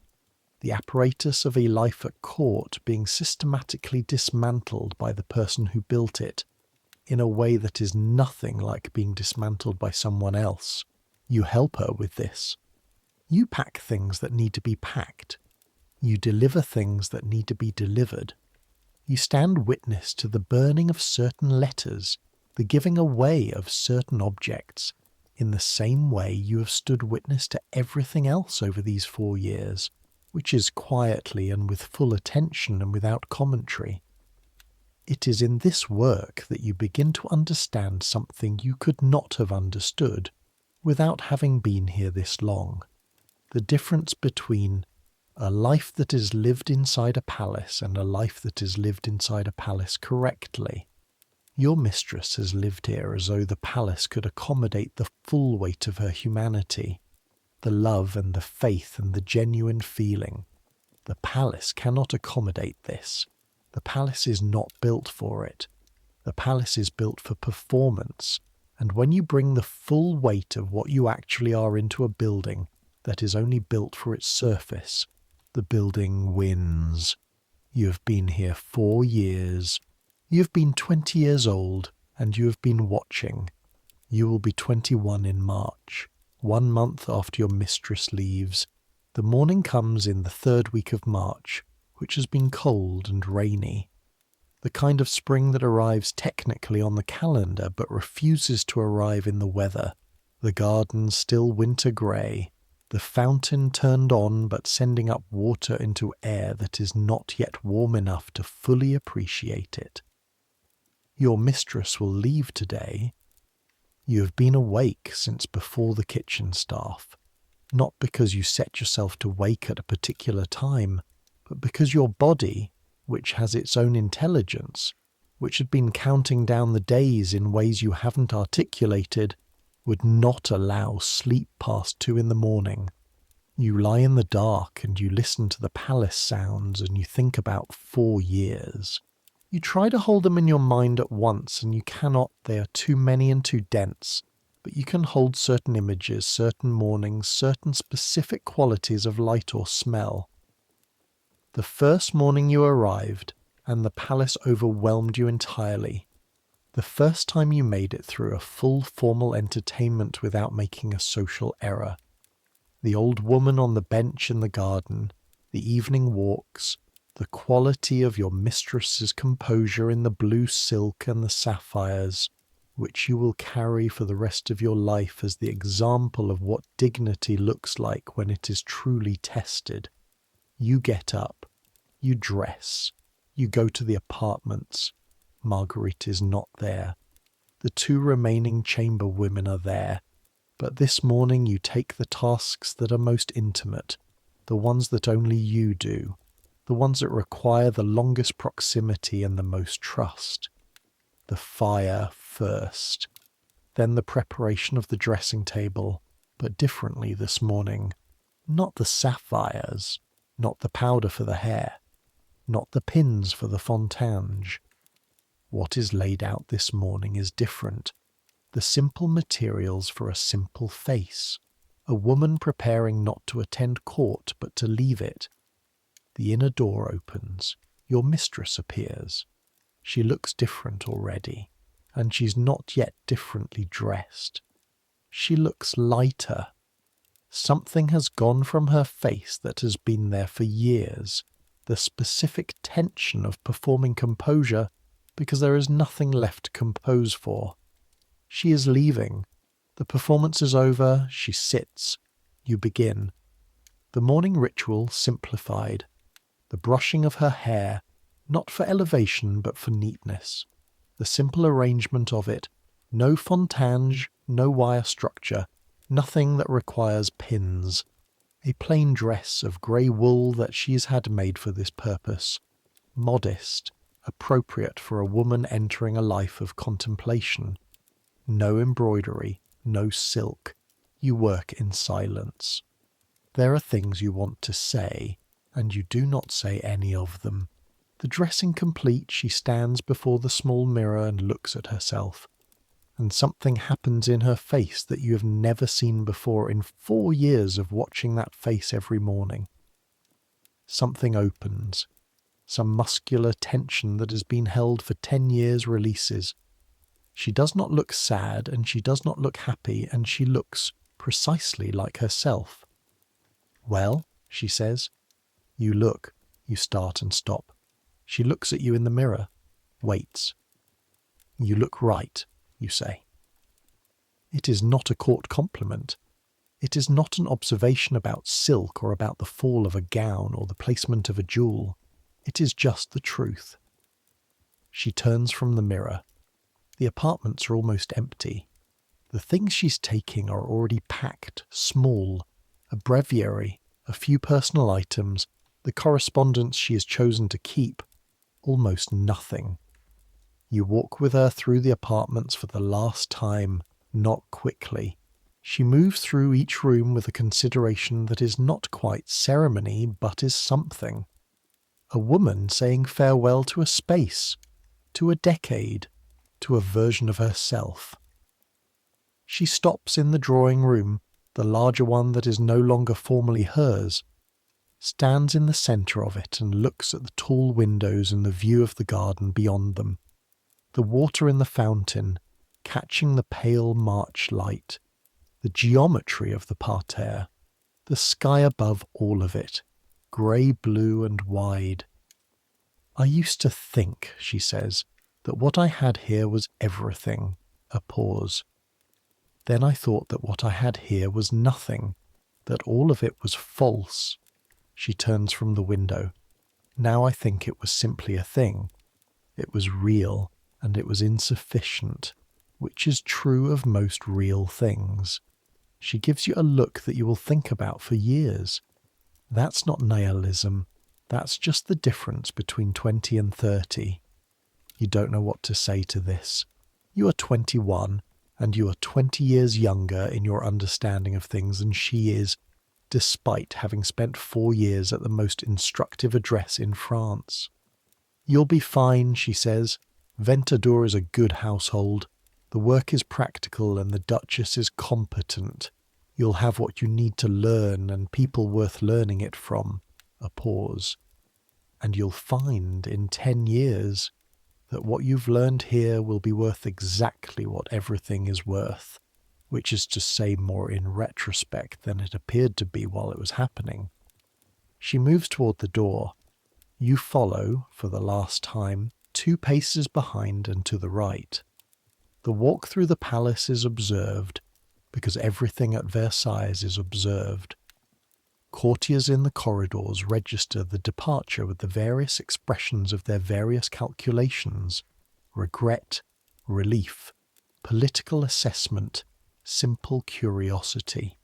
The apparatus of a life at court being systematically dismantled by the person who built it, in a way that is nothing like being dismantled by someone else. You help her with this. You pack things that need to be packed. You deliver things that need to be delivered. You stand witness to the burning of certain letters, the giving away of certain objects, in the same way you have stood witness to everything else over these 4 years, which is quietly and with full attention and without commentary. It is in this work that you begin to understand something you could not have understood without having been here this long. The difference between a life that is lived inside a palace and a life that is lived inside a palace correctly. Your mistress has lived here as though the palace could accommodate the full weight of her humanity, the love and the faith and the genuine feeling. The palace cannot accommodate this. The palace is not built for it. The palace is built for performance, and when you bring the full weight of what you actually are into a building that is only built for its surface, the building wins. You have been here 4 years. You have been 20 years old, and you have been watching. You will be 21 in March, 1 month after your mistress leaves. The morning comes in the 3rd week of March, which has been cold and rainy. The kind of spring that arrives technically on the calendar but refuses to arrive in the weather. The garden still winter grey. The fountain turned on but sending up water into air that is not yet warm enough to fully appreciate it. Your mistress will leave today. You have been awake since before the kitchen staff, not because you set yourself to wake at a particular time, but because your body, which has its own intelligence, which had been counting down the days in ways you haven't articulated, would not allow sleep past 2 in the morning. You lie in the dark and you listen to the palace sounds and you think about 4 years. You try to hold them in your mind at once and you cannot, they are too many and too dense, but you can hold certain images, certain mornings, certain specific qualities of light or smell. The first morning you arrived and the palace overwhelmed you entirely. The first time you made it through a full formal entertainment without making a social error. The old woman on the bench in the garden, the evening walks, the quality of your mistress's composure in the blue silk and the sapphires, which you will carry for the rest of your life as the example of what dignity looks like when it is truly tested. You get up, you dress, you go to the apartments. Marguerite is not there. The 2 remaining chamber women are there, but this morning you take the tasks that are most intimate, the ones that only you do, the ones that require the longest proximity and the most trust. The fire first, then the preparation of the dressing table, but differently this morning. Not the sapphires, not the powder for the hair, not the pins for the fontange. What is laid out this morning is different. The simple materials for a simple face. A woman preparing not to attend court but to leave it. The inner door opens. Your mistress appears. She looks different already, and she's not yet differently dressed. She looks lighter. Something has gone from her face that has been there for years, the specific tension of performing composure because there is nothing left to compose for. She is leaving. The performance is over. She sits. You begin. The morning ritual simplified. The brushing of her hair, not for elevation but for neatness. The simple arrangement of it. No fontange, no wire structure, nothing that requires pins. A plain dress of grey wool that she's had made for this purpose. Modest, appropriate for a woman entering a life of contemplation. No embroidery, no silk. You work in silence. There are things you want to say, and you do not say any of them. The dressing complete, she stands before the small mirror and looks at herself. And something happens in her face that you have never seen before in 4 years of watching that face every morning. Something opens. Some muscular tension that has been held for 10 years releases. She does not look sad, and she does not look happy, and she looks precisely like herself. "Well," she says. You look. You start and stop. She looks at you in the mirror. Waits. "You look right," you say. It is not a court compliment. It is not an observation about silk or about the fall of a gown or the placement of a jewel. It is just the truth. She turns from the mirror. The apartments are almost empty. The things she's taking are already packed, small. A breviary, a few personal items, the correspondence she has chosen to keep. Almost nothing. You walk with her through the apartments for the last time, not quickly. She moves through each room with a consideration that is not quite ceremony, but is something. A woman saying farewell to a space, to a decade, to a version of herself. She stops in the drawing room, the larger one that is no longer formally hers, stands in the centre of it and looks at the tall windows and the view of the garden beyond them. The water in the fountain, catching the pale March light, the geometry of the parterre, the sky above all of it, grey-blue and wide. "I used to think," she says, "that what I had here was everything." A pause. "Then I thought that what I had here was nothing, that all of it was false." She turns from the window. "Now I think it was simply a thing. It was real, and it was insufficient, which is true of most real things." She gives you a look that you will think about for years. That's not nihilism. That's just the difference between 20 and 30. You don't know what to say to this. You are 21, and you are 20 years younger in your understanding of things than she is, despite having spent 4 years at the most instructive address in France. "You'll be fine," she says. "Ventadour is a good household. The work is practical and the Duchess is competent. You'll have what you need to learn and people worth learning it from." A pause. "And you'll find in 10 years that what you've learned here will be worth exactly what everything is worth, which is to say more in retrospect than it appeared to be while it was happening." She moves toward the door. You follow, for the last time, 2 paces behind and to the right. The walk through the palace is observed, because everything at Versailles is observed. Courtiers in the corridors register the departure with the various expressions of their various calculations: regret, relief, political assessment, simple curiosity.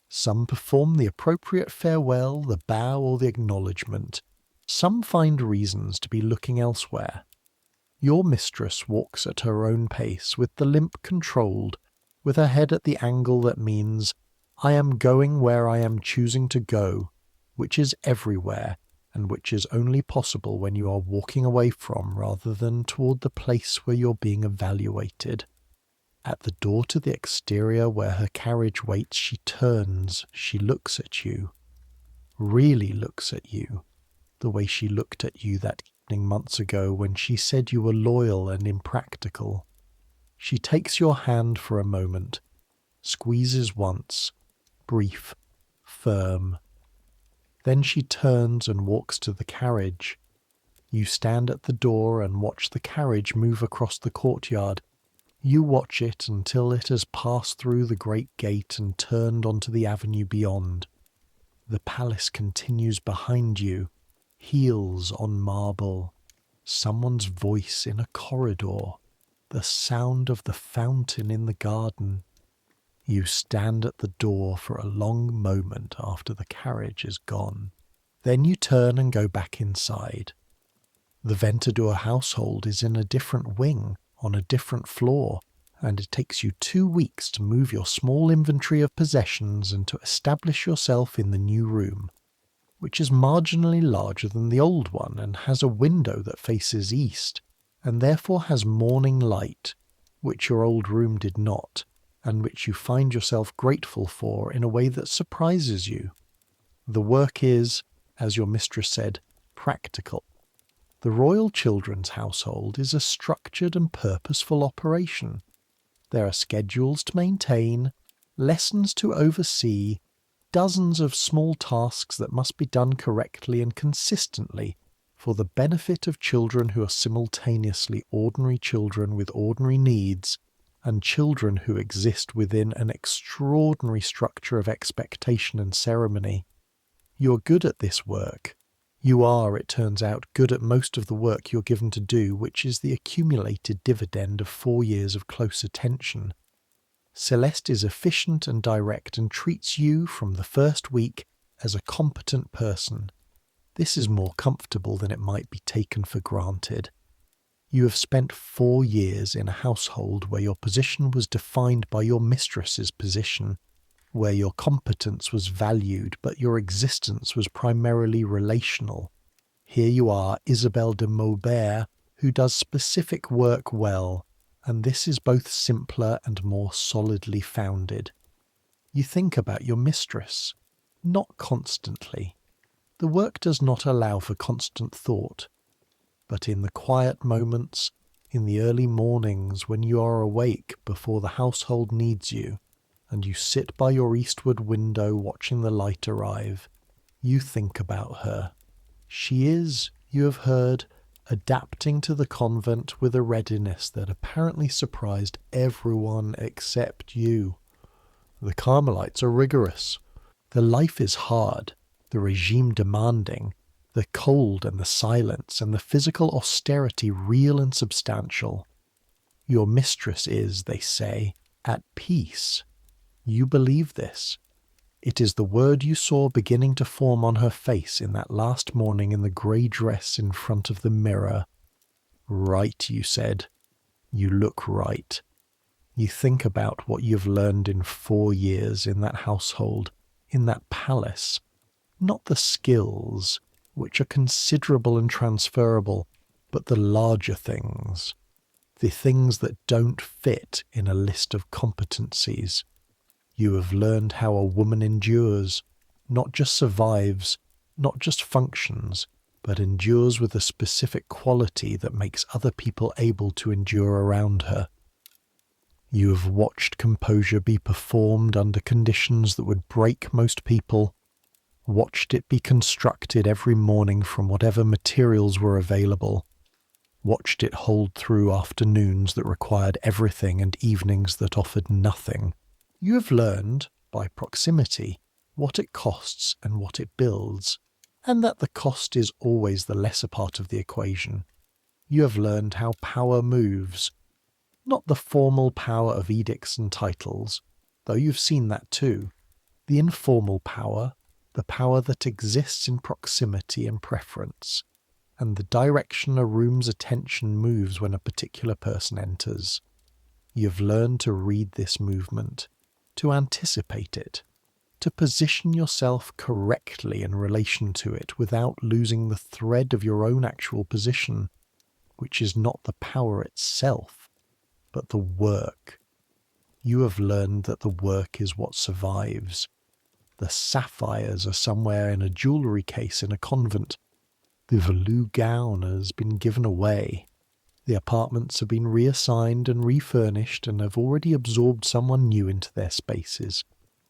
Some perform the appropriate farewell, the bow, or the acknowledgement. Some find reasons to be looking elsewhere. Your mistress walks at her own pace, with the limp controlled, with her head at the angle that means, "I am going where I am choosing to go," which is everywhere, and which is only possible when you are walking away from rather than toward the place where you're being evaluated. At the door to the exterior where her carriage waits, she turns, she looks at you. Really looks at you, the way she looked at you that evening months ago when she said you were loyal and impractical. She takes your hand for a moment. squeezes once, brief, firm. Then she turns and walks to the carriage. You stand at the door and watch the carriage move across the courtyard. You watch it until it has passed through the great gate and turned onto the avenue beyond. The palace continues behind you, heels on marble, someone's voice in a corridor, the sound of the fountain in the garden. You stand at the door for a long moment after the carriage is gone. Then you turn and go back inside. The Ventadour household is in a different wing, on a different floor, and it takes you 2 weeks to move your small inventory of possessions and to establish yourself in the new room, which is marginally larger than the old one and has a window that faces east, and therefore has morning light, which your old room did not, and which you find yourself grateful for in a way that surprises you. The work is, as your mistress said, practical. The royal children's household is a structured and purposeful operation. There are schedules to maintain, lessons to oversee, dozens of small tasks that must be done correctly and consistently for the benefit of children who are simultaneously ordinary children with ordinary needs and children who exist within an extraordinary structure of expectation and ceremony. You're good at this work. You are, it turns out, good at most of the work you're given to do, which is the accumulated dividend of 4 years of close attention. Celeste is efficient and direct and treats you from the first week as a competent person. This is more comfortable than it might be taken for granted. You have spent 4 years in a household where your position was defined by your mistress's position, where your competence was valued but your existence was primarily relational. Here you are, Isabelle de Maubert, who does specific work well, and this is both simpler and more solidly founded. You think about your mistress, not constantly. The work does not allow for constant thought, but in the quiet moments, in the early mornings when you are awake before the household needs you, and you sit by your eastward window watching the light arrive, you think about her. She is, you have heard, adapting to the convent with a readiness that apparently surprised everyone except you. The Carmelites are rigorous. The life is hard, the regime demanding, the cold and the silence and the physical austerity real and substantial. Your mistress is, they say, at peace. You believe this. It is the word you saw beginning to form on her face in that last morning in the grey dress in front of the mirror. Right, you said. You look right. You think about what you've learned in 4 years in that household, in that palace. Not the skills, which are considerable and transferable, but the larger things. The things that don't fit in a list of competencies. You have learned how a woman endures, not just survives, not just functions, but endures with a specific quality that makes other people able to endure around her. You have watched composure be performed under conditions that would break most people, watched it be constructed every morning from whatever materials were available, watched it hold through afternoons that required everything and evenings that offered nothing. You have learned, by proximity, what it costs and what it builds, and that the cost is always the lesser part of the equation. You have learned how power moves, not the formal power of edicts and titles, though you've seen that too, the informal power, the power that exists in proximity and preference, and the direction a room's attention moves when a particular person enters. You've learned to read this movement, to anticipate it, to position yourself correctly in relation to it without losing the thread of your own actual position, which is not the power itself, but the work. You have learned that the work is what survives. The sapphires are somewhere in a jewellery case in a convent. The velour gown has been given away. The apartments have been reassigned and refurnished and have already absorbed someone new into their spaces.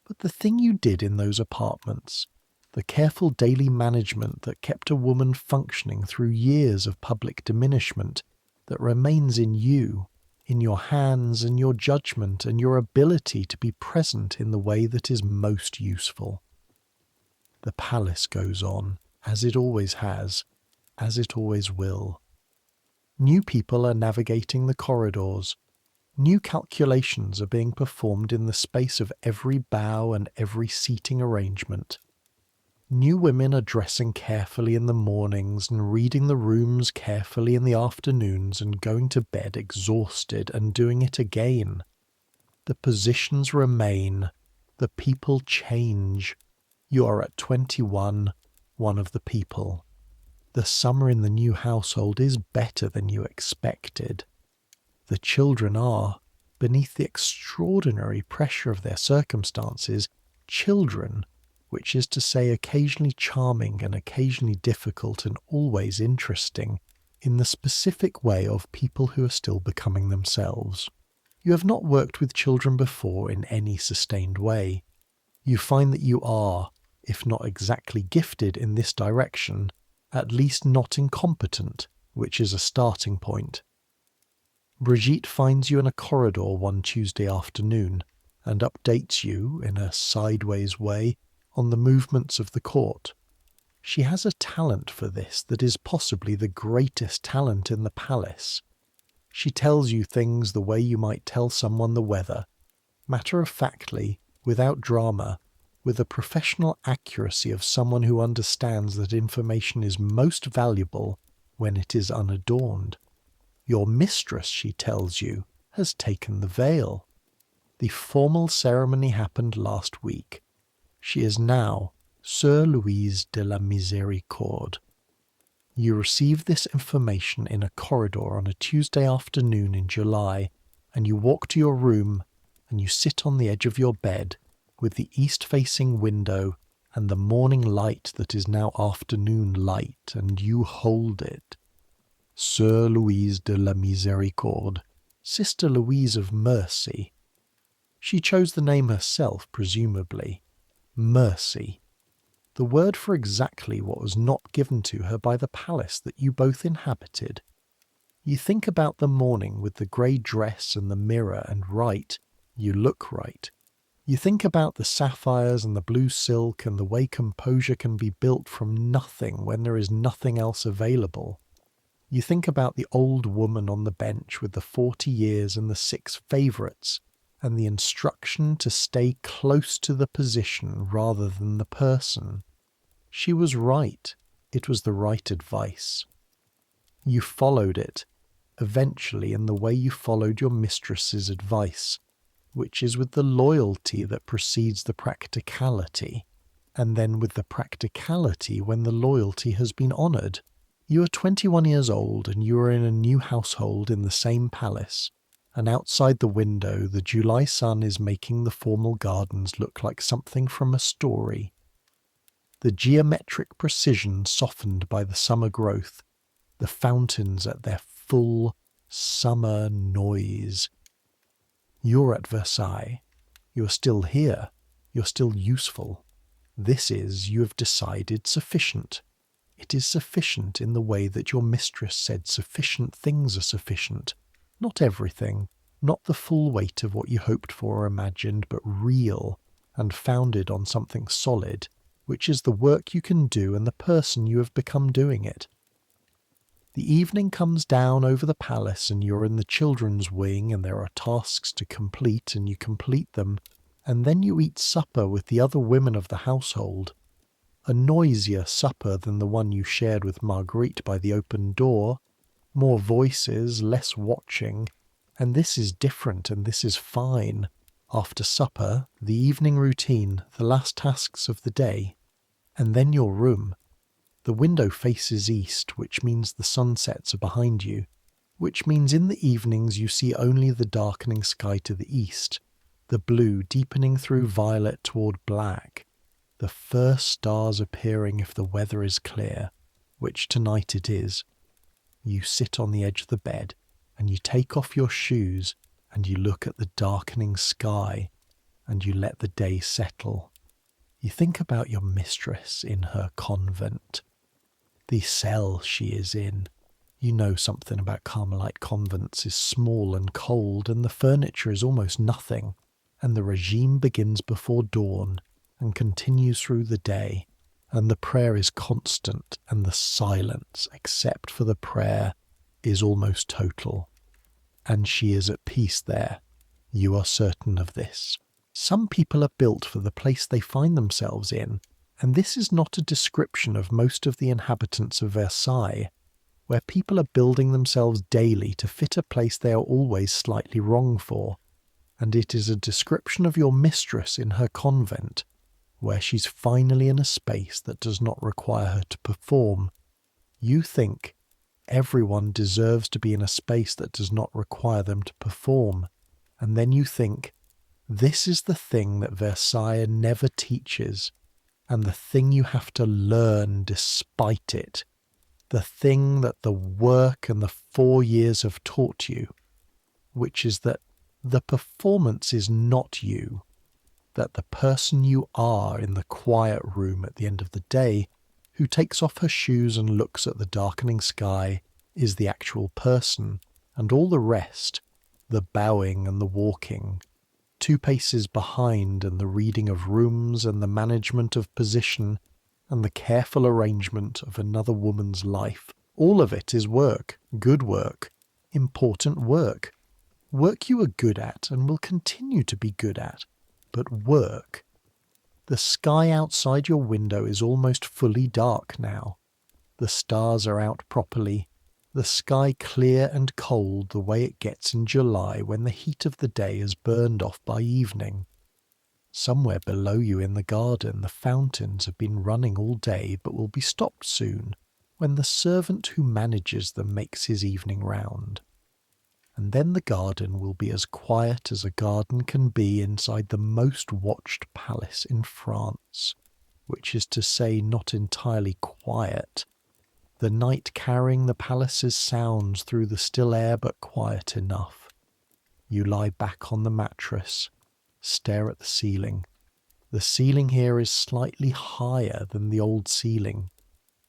But the thing you did in those apartments, the careful daily management that kept a woman functioning through years of public diminishment, that remains in you, in your hands and your judgment and your ability to be present in the way that is most useful. The palace goes on, as it always has, as it always will. New people are navigating the corridors. New calculations are being performed in the space of every bow and every seating arrangement. New women are dressing carefully in the mornings and reading the rooms carefully in the afternoons and going to bed exhausted and doing it again. The positions remain. The people change. You are at 21, one of the people. The summer in the new household is better than you expected. The children are, beneath the extraordinary pressure of their circumstances, children, which is to say occasionally charming and occasionally difficult and always interesting, in the specific way of people who are still becoming themselves. You have not worked with children before in any sustained way. You find that you are, if not exactly gifted in this direction, at least not incompetent, which is a starting point. Brigitte finds you in a corridor one Tuesday afternoon and updates you, in a sideways way, on the movements of the court. She has a talent for this that is possibly the greatest talent in the palace. She tells you things the way you might tell someone the weather, matter-of-factly, without drama, with the professional accuracy of someone who understands that information is most valuable when it is unadorned. Your mistress, she tells you, has taken the veil. The formal ceremony happened last week. She is now Sir Louise de la Miséricorde. You receive this information in a corridor on a Tuesday afternoon in July, and you walk to your room, and you sit on the edge of your bed, with the east-facing window and the morning light that is now afternoon light, and you hold it. Sir Louise de la Miséricorde, Sister Louise of Mercy. She chose the name herself, presumably. Mercy. The word for exactly what was not given to her by the palace that you both inhabited. You think about the morning with the grey dress and the mirror and right, you look right. You think about the sapphires and the blue silk and the way composure can be built from nothing when there is nothing else available. You think about the old woman on the bench with the 40 years and the 6 favourites, and the instruction to stay close to the position rather than the person. She was right. It was the right advice. You followed it, eventually in the way you followed your mistress's advice, which is with the loyalty that precedes the practicality, and then with the practicality when the loyalty has been honoured. You are 21 years old, and you are in a new household in the same palace, and outside the window the July sun is making the formal gardens look like something from a story. The geometric precision softened by the summer growth, the fountains at their full summer noise. You're at Versailles. You're still here. You're still useful. This is, you have decided, sufficient. It is sufficient in the way that your mistress said sufficient things are sufficient. Not everything, not the full weight of what you hoped for or imagined, but real, and founded on something solid, which is the work you can do and the person you have become doing it. The evening comes down over the palace and you're in the children's wing and there are tasks to complete and you complete them, and then you eat supper with the other women of the household. A noisier supper than the one you shared with Marguerite by the open door, more voices, less watching, and this is different and this is fine. After supper, the evening routine, the last tasks of the day, and then your room. The window faces east, which means the sunsets are behind you, which means in the evenings you see only the darkening sky to the east, the blue deepening through violet toward black, the first stars appearing if the weather is clear, which tonight it is. You sit on the edge of the bed, and you take off your shoes and you look at the darkening sky and you let the day settle. You think about your mistress in her convent, the cell she is in. You know something about Carmelite convents is small and cold, and the furniture is almost nothing, and the regime begins before dawn and continues through the day, and the prayer is constant, and the silence, except for the prayer, is almost total. And she is at peace there. You are certain of this. Some people are built for the place they find themselves in, and this is not a description of most of the inhabitants of Versailles, where people are building themselves daily to fit a place they are always slightly wrong for, and it is a description of your mistress in her convent, where she's finally in a space that does not require her to perform. You think everyone deserves to be in a space that does not require them to perform, and then you think, this is the thing that Versailles never teaches, and the thing you have to learn despite it, the thing that the work and the 4 years have taught you, which is that the performance is not you, that the person you are in the quiet room at the end of the day, who takes off her shoes and looks at the darkening sky, is the actual person, and all the rest, the bowing and the walking, 2 paces behind, and the reading of rooms and the management of position and the careful arrangement of another woman's life, all of it is work, good work, important work, work you are good at and will continue to be good at, but work. The sky outside your window is almost fully dark now. The stars are out properly, the sky clear and cold the way it gets in July when the heat of the day is burned off by evening. Somewhere below you in the garden the fountains have been running all day but will be stopped soon when the servant who manages them makes his evening round. And then the garden will be as quiet as a garden can be inside the most watched palace in France, which is to say not entirely quiet, the night carrying the palace's sounds through the still air but quiet enough. You lie back on the mattress, stare at the ceiling. The ceiling here is slightly higher than the old ceiling.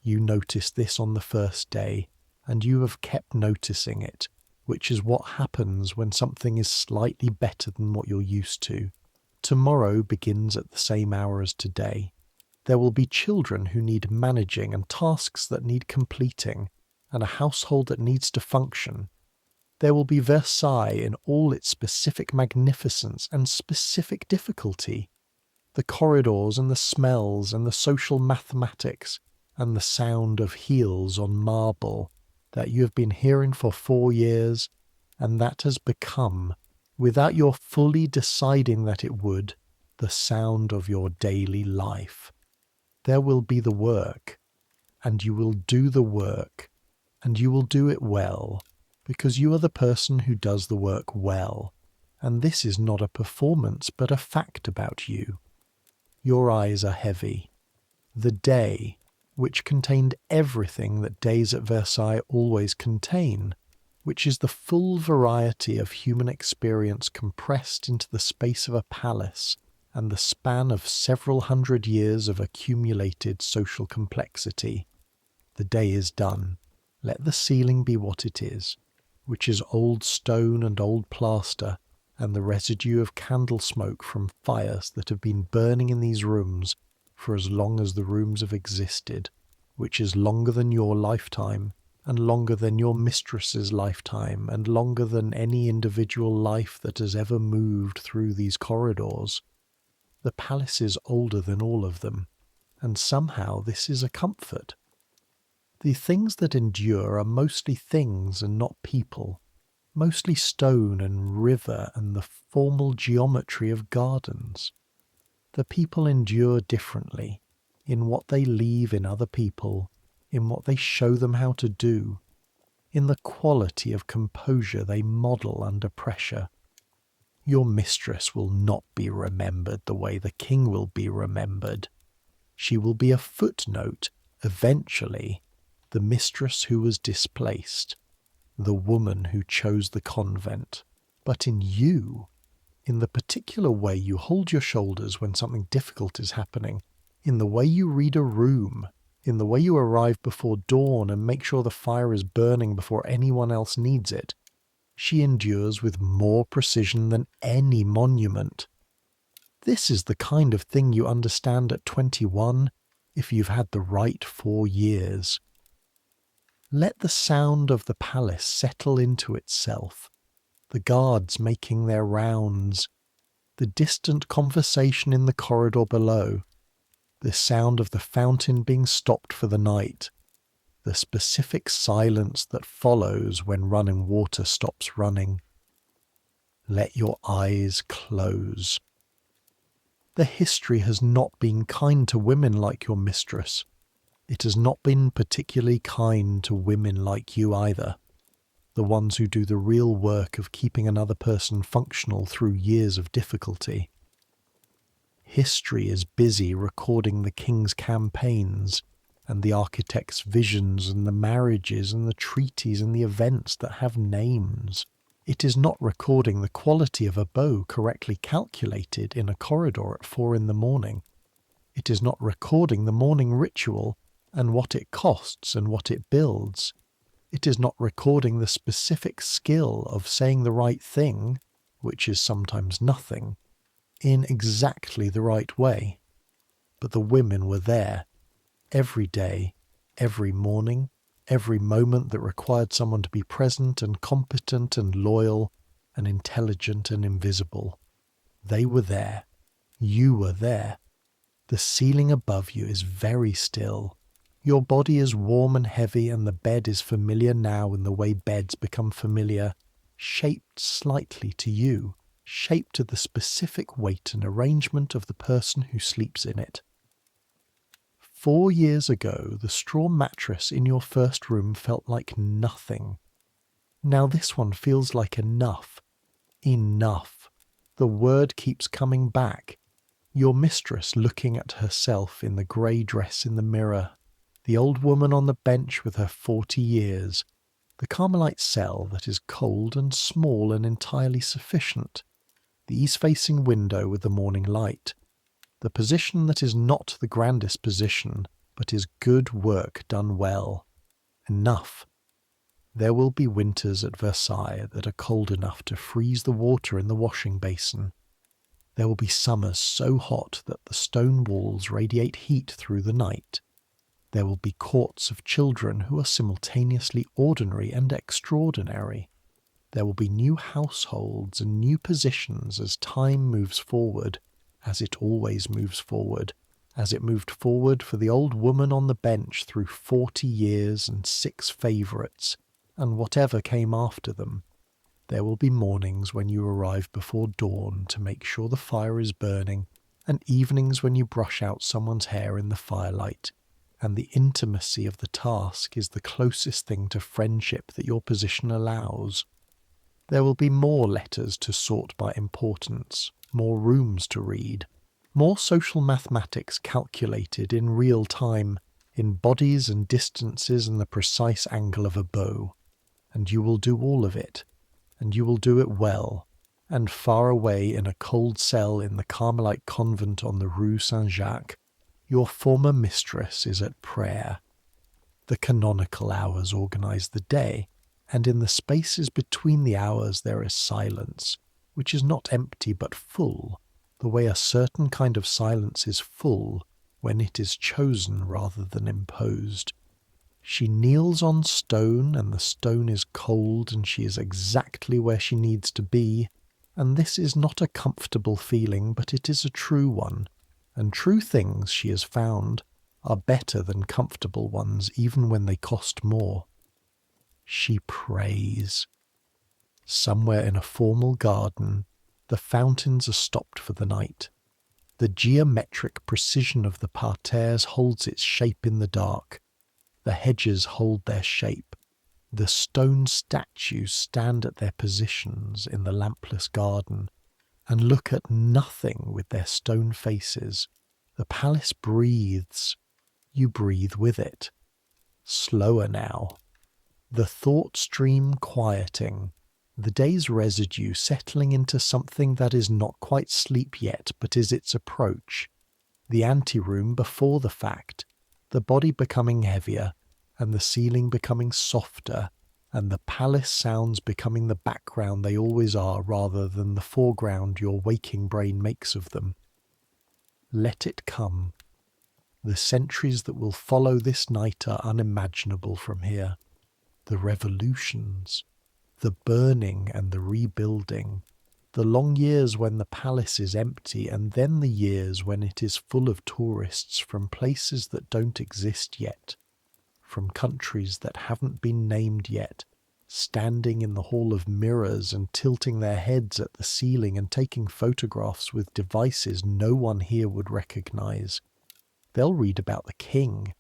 You noticed this on the first day, and you have kept noticing it, which is what happens when something is slightly better than what you're used to. Tomorrow begins at the same hour as today. There will be children who need managing and tasks that need completing, and a household that needs to function. There will be Versailles in all its specific magnificence and specific difficulty. The corridors and the smells and the social mathematics and the sound of heels on marble that you have been hearing for 4 years, and that has become, without your fully deciding that it would, the sound of your daily life. There will be the work, and you will do the work, and you will do it well, because you are the person who does the work well, and this is not a performance but a fact about you. Your eyes are heavy. The day, which contained everything that days at Versailles always contain, which is the full variety of human experience compressed into the space of a palace and the span of several hundred years of accumulated social complexity. The day is done. Let the ceiling be what it is, which is old stone and old plaster, and the residue of candle smoke from fires that have been burning in these rooms for as long as the rooms have existed, which is longer than your lifetime, and longer than your mistress's lifetime, and longer than any individual life that has ever moved through these corridors. The palace is older than all of them, and somehow this is a comfort. The things that endure are mostly things and not people, mostly stone and river and the formal geometry of gardens. The people endure differently, in what they leave in other people, in what they show them how to do, in the quality of composure they model under pressure. Your mistress will not be remembered the way the king will be remembered. She will be a footnote, eventually, the mistress who was displaced. the woman who chose the convent, but in you, in the particular way you hold your shoulders when something difficult is happening, in the way you read a room, in the way you arrive before dawn and make sure the fire is burning before anyone else needs it. She endures with more precision than any monument. This is the kind of thing you understand at 21 if you've had the right 4 years. Let the sound of the palace settle into itself, the guards making their rounds, the distant conversation in the corridor below, the sound of the fountain being stopped for the night, the specific silence that follows when running water stops running. Let your eyes close. The history has not been kind to women like your mistress. It has not been particularly kind to women like you either, the ones who do the real work of keeping another person functional through years of difficulty. History is busy recording the king's campaigns and the architect's visions and the marriages and the treaties and the events that have names. It is not recording the quality of a bow correctly calculated in a corridor at 4 a.m. It is not recording the morning ritual and what it costs and what it builds. It is not recording the specific skill of saying the right thing, which is sometimes nothing, in exactly the right way. But the women were there, every day, every morning, every moment that required someone to be present and competent and loyal and intelligent and invisible. They were there. You were there. The ceiling above you is very still. Your body is warm and heavy, and the bed is familiar now in the way beds become familiar, shaped slightly to you, shaped to the specific weight and arrangement of the person who sleeps in it. 4 years ago, the straw mattress in your first room felt like nothing. Now this one feels like enough. Enough. The word keeps coming back. Your mistress looking at herself in the grey dress in the mirror, the old woman on the bench with her 40 years, the Carmelite cell that is cold and small and entirely sufficient, the east-facing window with the morning light, the position that is not the grandest position, but is good work done well. Enough. There will be winters at Versailles that are cold enough to freeze the water in the washing basin. There will be summers so hot that the stone walls radiate heat through the night. There will be courts of children who are simultaneously ordinary and extraordinary. There will be new households and new positions as time moves forward, as it always moves forward, as it moved forward for the old woman on the bench through 40 years and 6 favourites, and whatever came after them. There will be mornings when you arrive before dawn to make sure the fire is burning, and evenings when you brush out someone's hair in the firelight, and the intimacy of the task is the closest thing to friendship that your position allows. There will be more letters to sort by importance, more rooms to read, more social mathematics calculated in real time, in bodies and distances and the precise angle of a bow, and you will do all of it, and you will do it well, and far away in a cold cell in the Carmelite convent on the Rue Saint-Jacques, your former mistress is at prayer. The canonical hours organize the day, and in the spaces between the hours there is silence, which is not empty but full, the way a certain kind of silence is full when it is chosen rather than imposed. She kneels on stone, and the stone is cold, and she is exactly where she needs to be, and this is not a comfortable feeling, but it is a true one, and true things, she has found, are better than comfortable ones even when they cost more. She prays. Somewhere in a formal garden, the fountains are stopped for the night. The geometric precision of the parterres holds its shape in the dark. The hedges hold their shape. The stone statues stand at their positions in the lampless garden, and look at nothing with their stone faces. The palace breathes. You breathe with it. Slower now. The thought stream quieting, the day's residue settling into something that is not quite sleep yet but is its approach, the anteroom before the fact, the body becoming heavier, and the ceiling becoming softer, and the palace sounds becoming the background they always are rather than the foreground your waking brain makes of them. Let it come. The centuries that will follow this night are unimaginable from here. The revolutions, the burning and the rebuilding, the long years when the palace is empty, and then the years when it is full of tourists from places that don't exist yet, from countries that haven't been named yet, standing in the hall of mirrors and tilting their heads at the ceiling and taking photographs with devices no one here would recognize. They'll read about the king.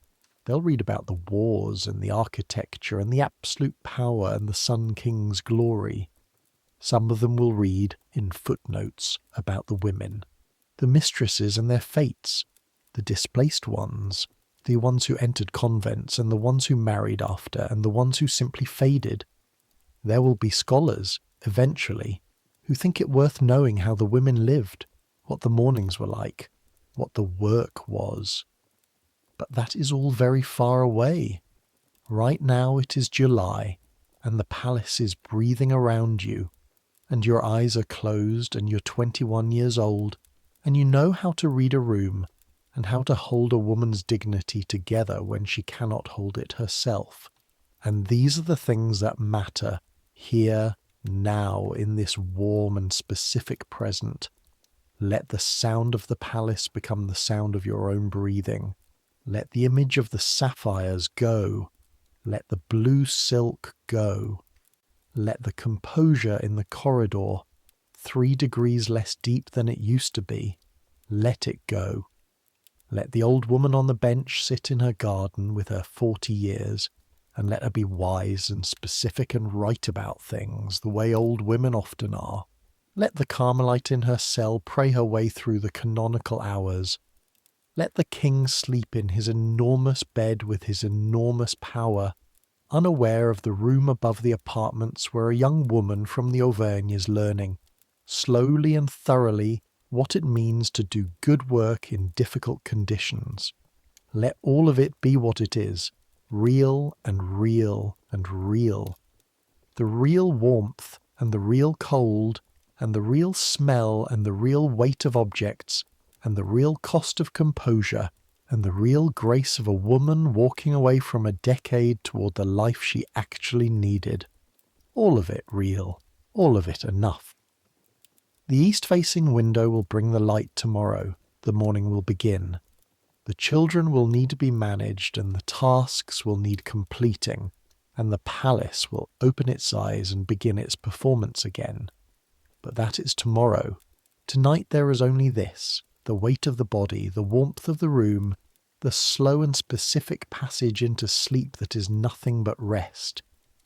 They'll read about the wars and the architecture and the absolute power and the Sun King's glory. Some of them will read, in footnotes, about the women, the mistresses and their fates, the displaced ones, the ones who entered convents and the ones who married after and the ones who simply faded. There will be scholars, eventually, who think it worth knowing how the women lived, what the mornings were like, what the work was. But that is all very far away. Right now it is July, and the palace is breathing around you, and your eyes are closed, and you're 21 years old, and you know how to read a room, and how to hold a woman's dignity together when she cannot hold it herself. And these are the things that matter, here, now, in this warm and specific present. Let the sound of the palace become the sound of your own breathing. Let the image of the sapphires go. Let the blue silk go. Let the composure in the corridor, 3 degrees less deep than it used to be, let it go. Let the old woman on the bench sit in her garden with her 40 years, and let her be wise and specific and right about things, the way old women often are. Let the Carmelite in her cell pray her way through the canonical hours. Let the king sleep in his enormous bed with his enormous power, unaware of the room above the apartments where a young woman from the Auvergne is learning, slowly and thoroughly, what it means to do good work in difficult conditions. Let all of it be what it is, real and real and real. The real warmth and the real cold and the real smell and the real weight of objects and the real cost of composure and the real grace of a woman walking away from a decade toward the life she actually needed. All of it real, all of it enough. The east-facing window will bring the light tomorrow. The morning will begin. The children will need to be managed and the tasks will need completing, and the palace will open its eyes and begin its performance again. But that is tomorrow. Tonight there is only this, the weight of the body, the warmth of the room, the slow and specific passage into sleep that is nothing but rest.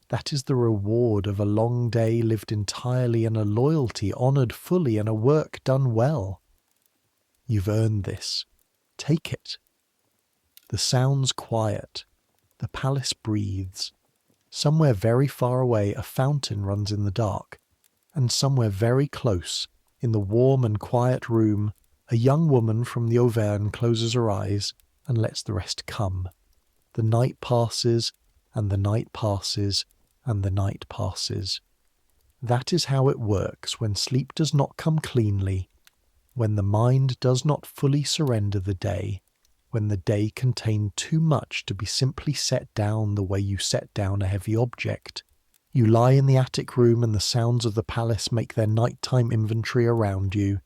That is the reward of a long day lived entirely and a loyalty honoured fully and a work done well. You've earned this. Take it. The sounds quiet. The palace breathes. Somewhere very far away a fountain runs in the dark, and somewhere very close, in the warm and quiet room, a young woman from the Auvergne closes her eyes and lets the rest come. The night passes, and the night passes, and the night passes. That is how it works when sleep does not come cleanly, when the mind does not fully surrender the day, when the day contained too much to be simply set down the way you set down a heavy object. You lie in the attic room and the sounds of the palace make their nighttime inventory around you,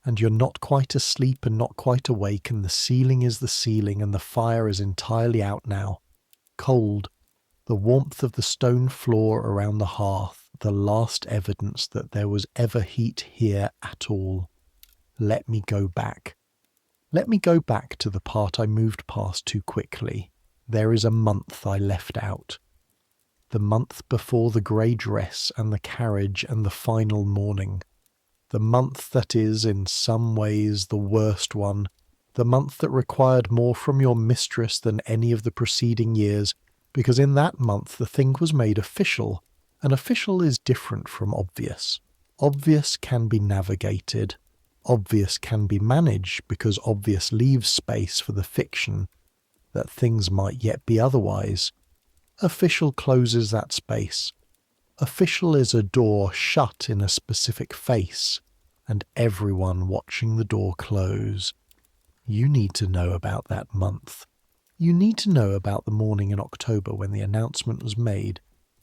and you're not quite asleep and not quite awake, and the ceiling is the ceiling and the fire is entirely out now. Cold, the warmth of the stone floor around the hearth, the last evidence that there was ever heat here at all. Let me go back. Let me go back to the part I moved past too quickly. There is a month I left out. The month before the grey dress and the carriage and the final morning. The month that is, in some ways, the worst one. The month that required more from your mistress than any of the preceding years, because in that month the thing was made official, and official is different from obvious. Obvious can be navigated. Obvious can be managed because obvious leaves space for the fiction that things might yet be otherwise. Official closes that space. Official is a door shut in a specific face, and everyone watching the door close. You need to know about that month. You need to know about the morning in October when the announcement was made,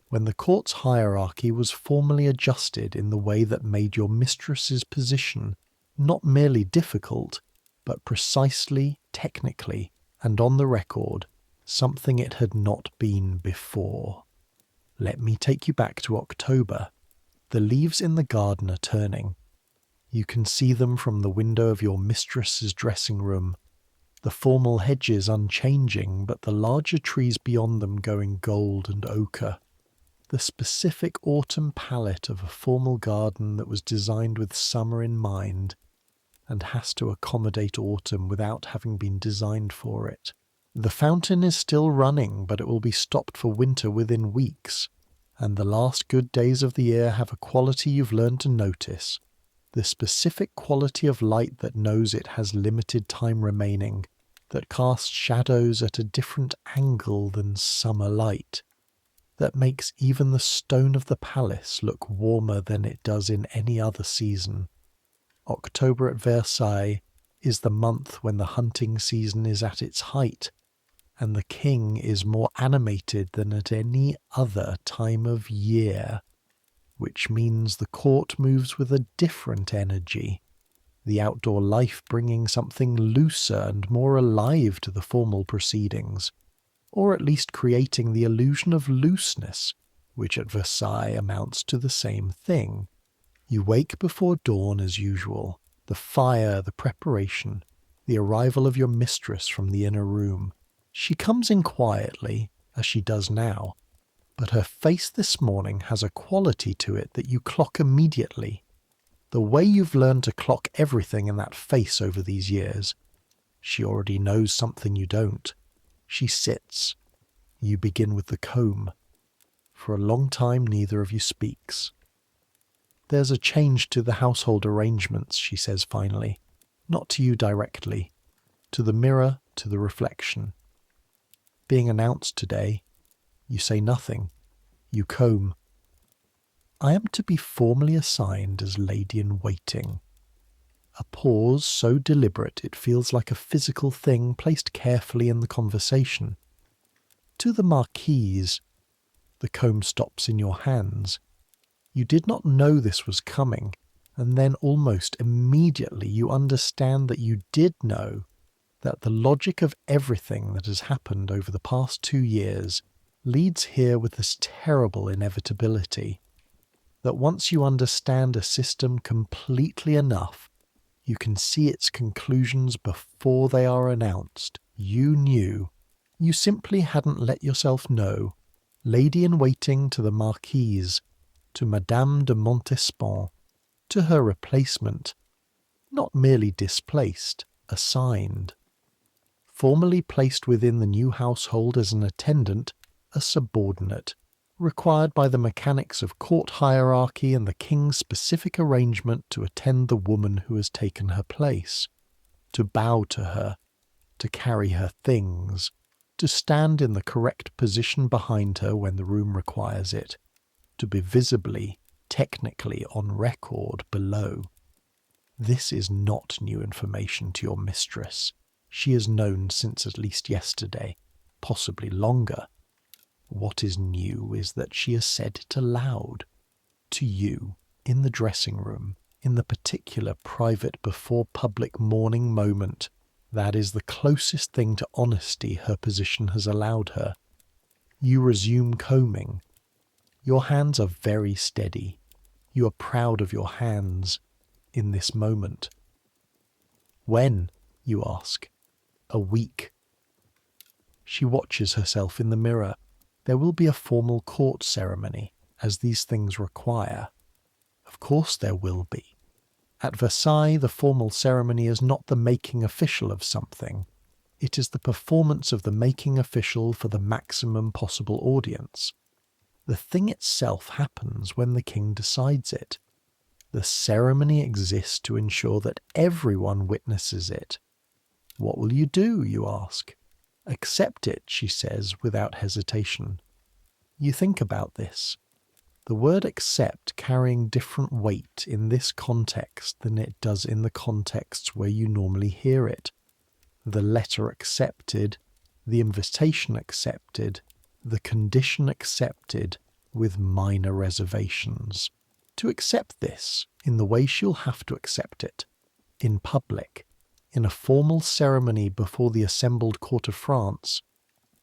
when the court's hierarchy was formally adjusted in the way that made your mistress's position not merely difficult, but precisely, technically, and on the record, something it had not been before. Let me take you back to October. The leaves in the garden are turning. You can see them from the window of your mistress's dressing room. The formal hedges unchanging, but the larger trees beyond them going gold and ochre. The specific autumn palette of a formal garden that was designed with summer in mind, and has to accommodate autumn without having been designed for it. The fountain is still running, but it will be stopped for winter within weeks, and the last good days of the year have a quality you've learned to notice, the specific quality of light that knows it has limited time remaining, that casts shadows at a different angle than summer light, that makes even the stone of the palace look warmer than it does in any other season. October at Versailles is the month when the hunting season is at its height, and the king is more animated than at any other time of year, which means the court moves with a different energy, the outdoor life bringing something looser and more alive to the formal proceedings, or at least creating the illusion of looseness, which at Versailles amounts to the same thing. You wake before dawn as usual, the fire, the preparation, the arrival of your mistress from the inner room. She comes in quietly, as she does now, but her face this morning has a quality to it that you clock immediately. The way you've learned to clock everything in that face over these years. She already knows something you don't. She sits. You begin with the comb. For a long time neither of you speaks. There's a change to the household arrangements, she says finally. Not to you directly. To the mirror, to the reflection. Being announced today, you say nothing. You comb. I am to be formally assigned as lady-in-waiting. A pause so deliberate it feels like a physical thing placed carefully in the conversation. To the marquise, the comb stops in your hands. You did not know this was coming, and then almost immediately you understand that you did know, that the logic of everything that has happened over the past 2 years leads here with this terrible inevitability, that once you understand a system completely enough, you can see its conclusions before they are announced. You knew. You simply hadn't let yourself know. Lady-in-waiting to the marquise, to Madame de Montespan, to her replacement, not merely displaced, assigned. Formally placed within the new household as an attendant, a subordinate, required by the mechanics of court hierarchy and the king's specific arrangement to attend the woman who has taken her place, to bow to her, to carry her things, to stand in the correct position behind her when the room requires it, to be visibly, technically on record below. This is not new information to your mistress. She is known since at least yesterday, possibly longer. What is new is that she has said it aloud, to you, in the dressing room, in the particular private before public morning moment. That is the closest thing to honesty her position has allowed her. You resume combing. Your hands are very steady. You are proud of your hands in this moment. When? You ask. A week. She watches herself in the mirror. There will be a formal court ceremony, as these things require. Of course there will be. At Versailles, the formal ceremony is not the making official of something. It is the performance of the making official for the maximum possible audience. The thing itself happens when the king decides it. The ceremony exists to ensure that everyone witnesses it. What will you do, you ask? Accept it, she says without hesitation. You think about this. The word accept carrying different weight in this context than it does in the contexts where you normally hear it. The letter accepted, the invitation accepted, the condition accepted, with minor reservations. To accept this in the way she'll have to accept it, in public, in a formal ceremony before the assembled court of France,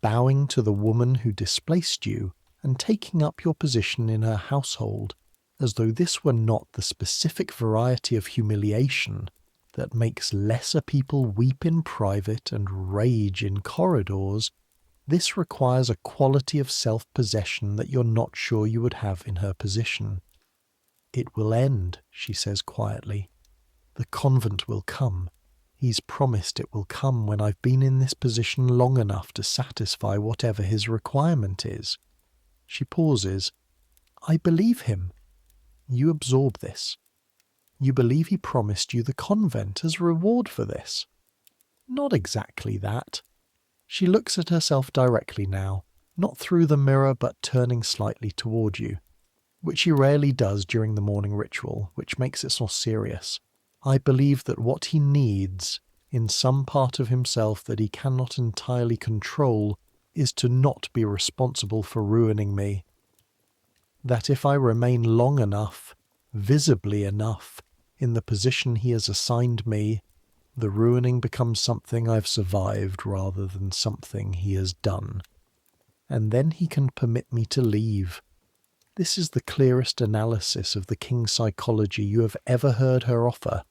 bowing to the woman who displaced you and taking up your position in her household, as though this were not the specific variety of humiliation that makes lesser people weep in private and rage in corridors. This requires a quality of self-possession that you're not sure you would have in her position. It will end, she says quietly. The convent will come. He's promised it will come when I've been in this position long enough to satisfy whatever his requirement is. She pauses. I believe him. You absorb this. You believe he promised you the convent as a reward for this. Not exactly that. She looks at herself directly now, not through the mirror but turning slightly toward you, which she rarely does during the morning ritual, which makes it so serious. I believe that what he needs, in some part of himself that he cannot entirely control, is to not be responsible for ruining me. That if I remain long enough, visibly enough, in the position he has assigned me, the ruining becomes something I've survived rather than something he has done. And then he can permit me to leave. This is the clearest analysis of the king's psychology you have ever heard her offer,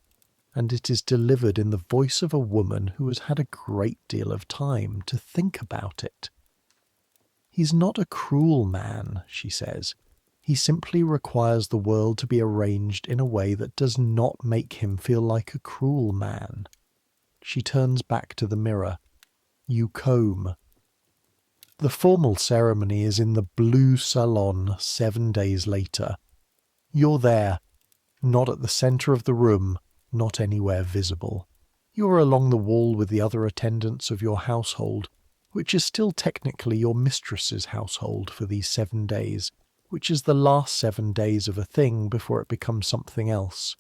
and it is delivered in the voice of a woman who has had a great deal of time to think about it. He's not a cruel man, she says. He simply requires the world to be arranged in a way that does not make him feel like a cruel man. She turns back to the mirror. You comb. The formal ceremony is in the blue salon 7 days later. You're there, not at the centre of the room, not anywhere visible. You're along the wall with the other attendants of your household, which is still technically your mistress's household for these 7 days, which is the last 7 days of a thing before it becomes something else.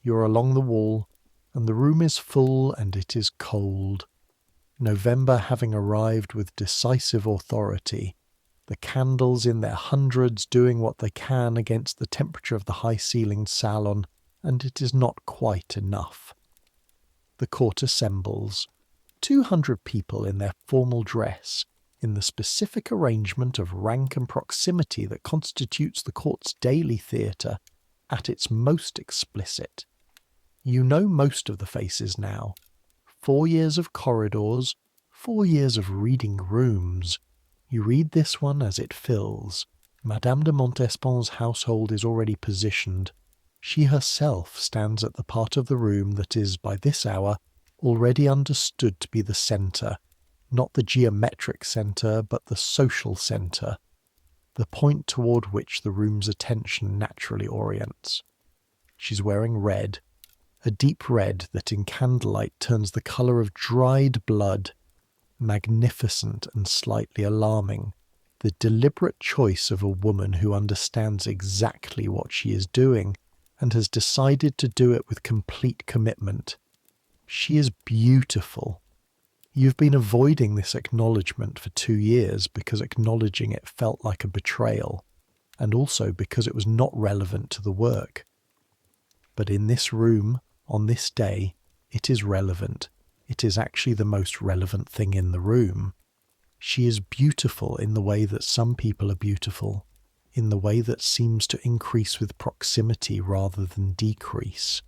You're along the wall, and the room is full and it is cold. November having arrived with decisive authority, the candles in their hundreds doing what they can against the temperature of the high-ceilinged salon, and it is not quite enough. The court assembles, 200 people in their formal dress, in the specific arrangement of rank and proximity that constitutes the court's daily theatre, at its most explicit. You know most of the faces now. 4 years of corridors, 4 years of reading rooms. You read this one as it fills. Madame de Montespan's household is already positioned. She herself stands at the part of the room that is, by this hour, already understood to be the centre, not the geometric centre, but the social centre, the point toward which the room's attention naturally orients. She's wearing red, a deep red that in candlelight turns the colour of dried blood, magnificent and slightly alarming, the deliberate choice of a woman who understands exactly what she is doing and has decided to do it with complete commitment. She is beautiful. You've been avoiding this acknowledgement for 2 years because acknowledging it felt like a betrayal, and also because it was not relevant to the work. But in this room, on this day, it is relevant. It is actually the most relevant thing in the room. She is beautiful in the way that some people are beautiful, in the way that seems to increase with proximity rather than decrease,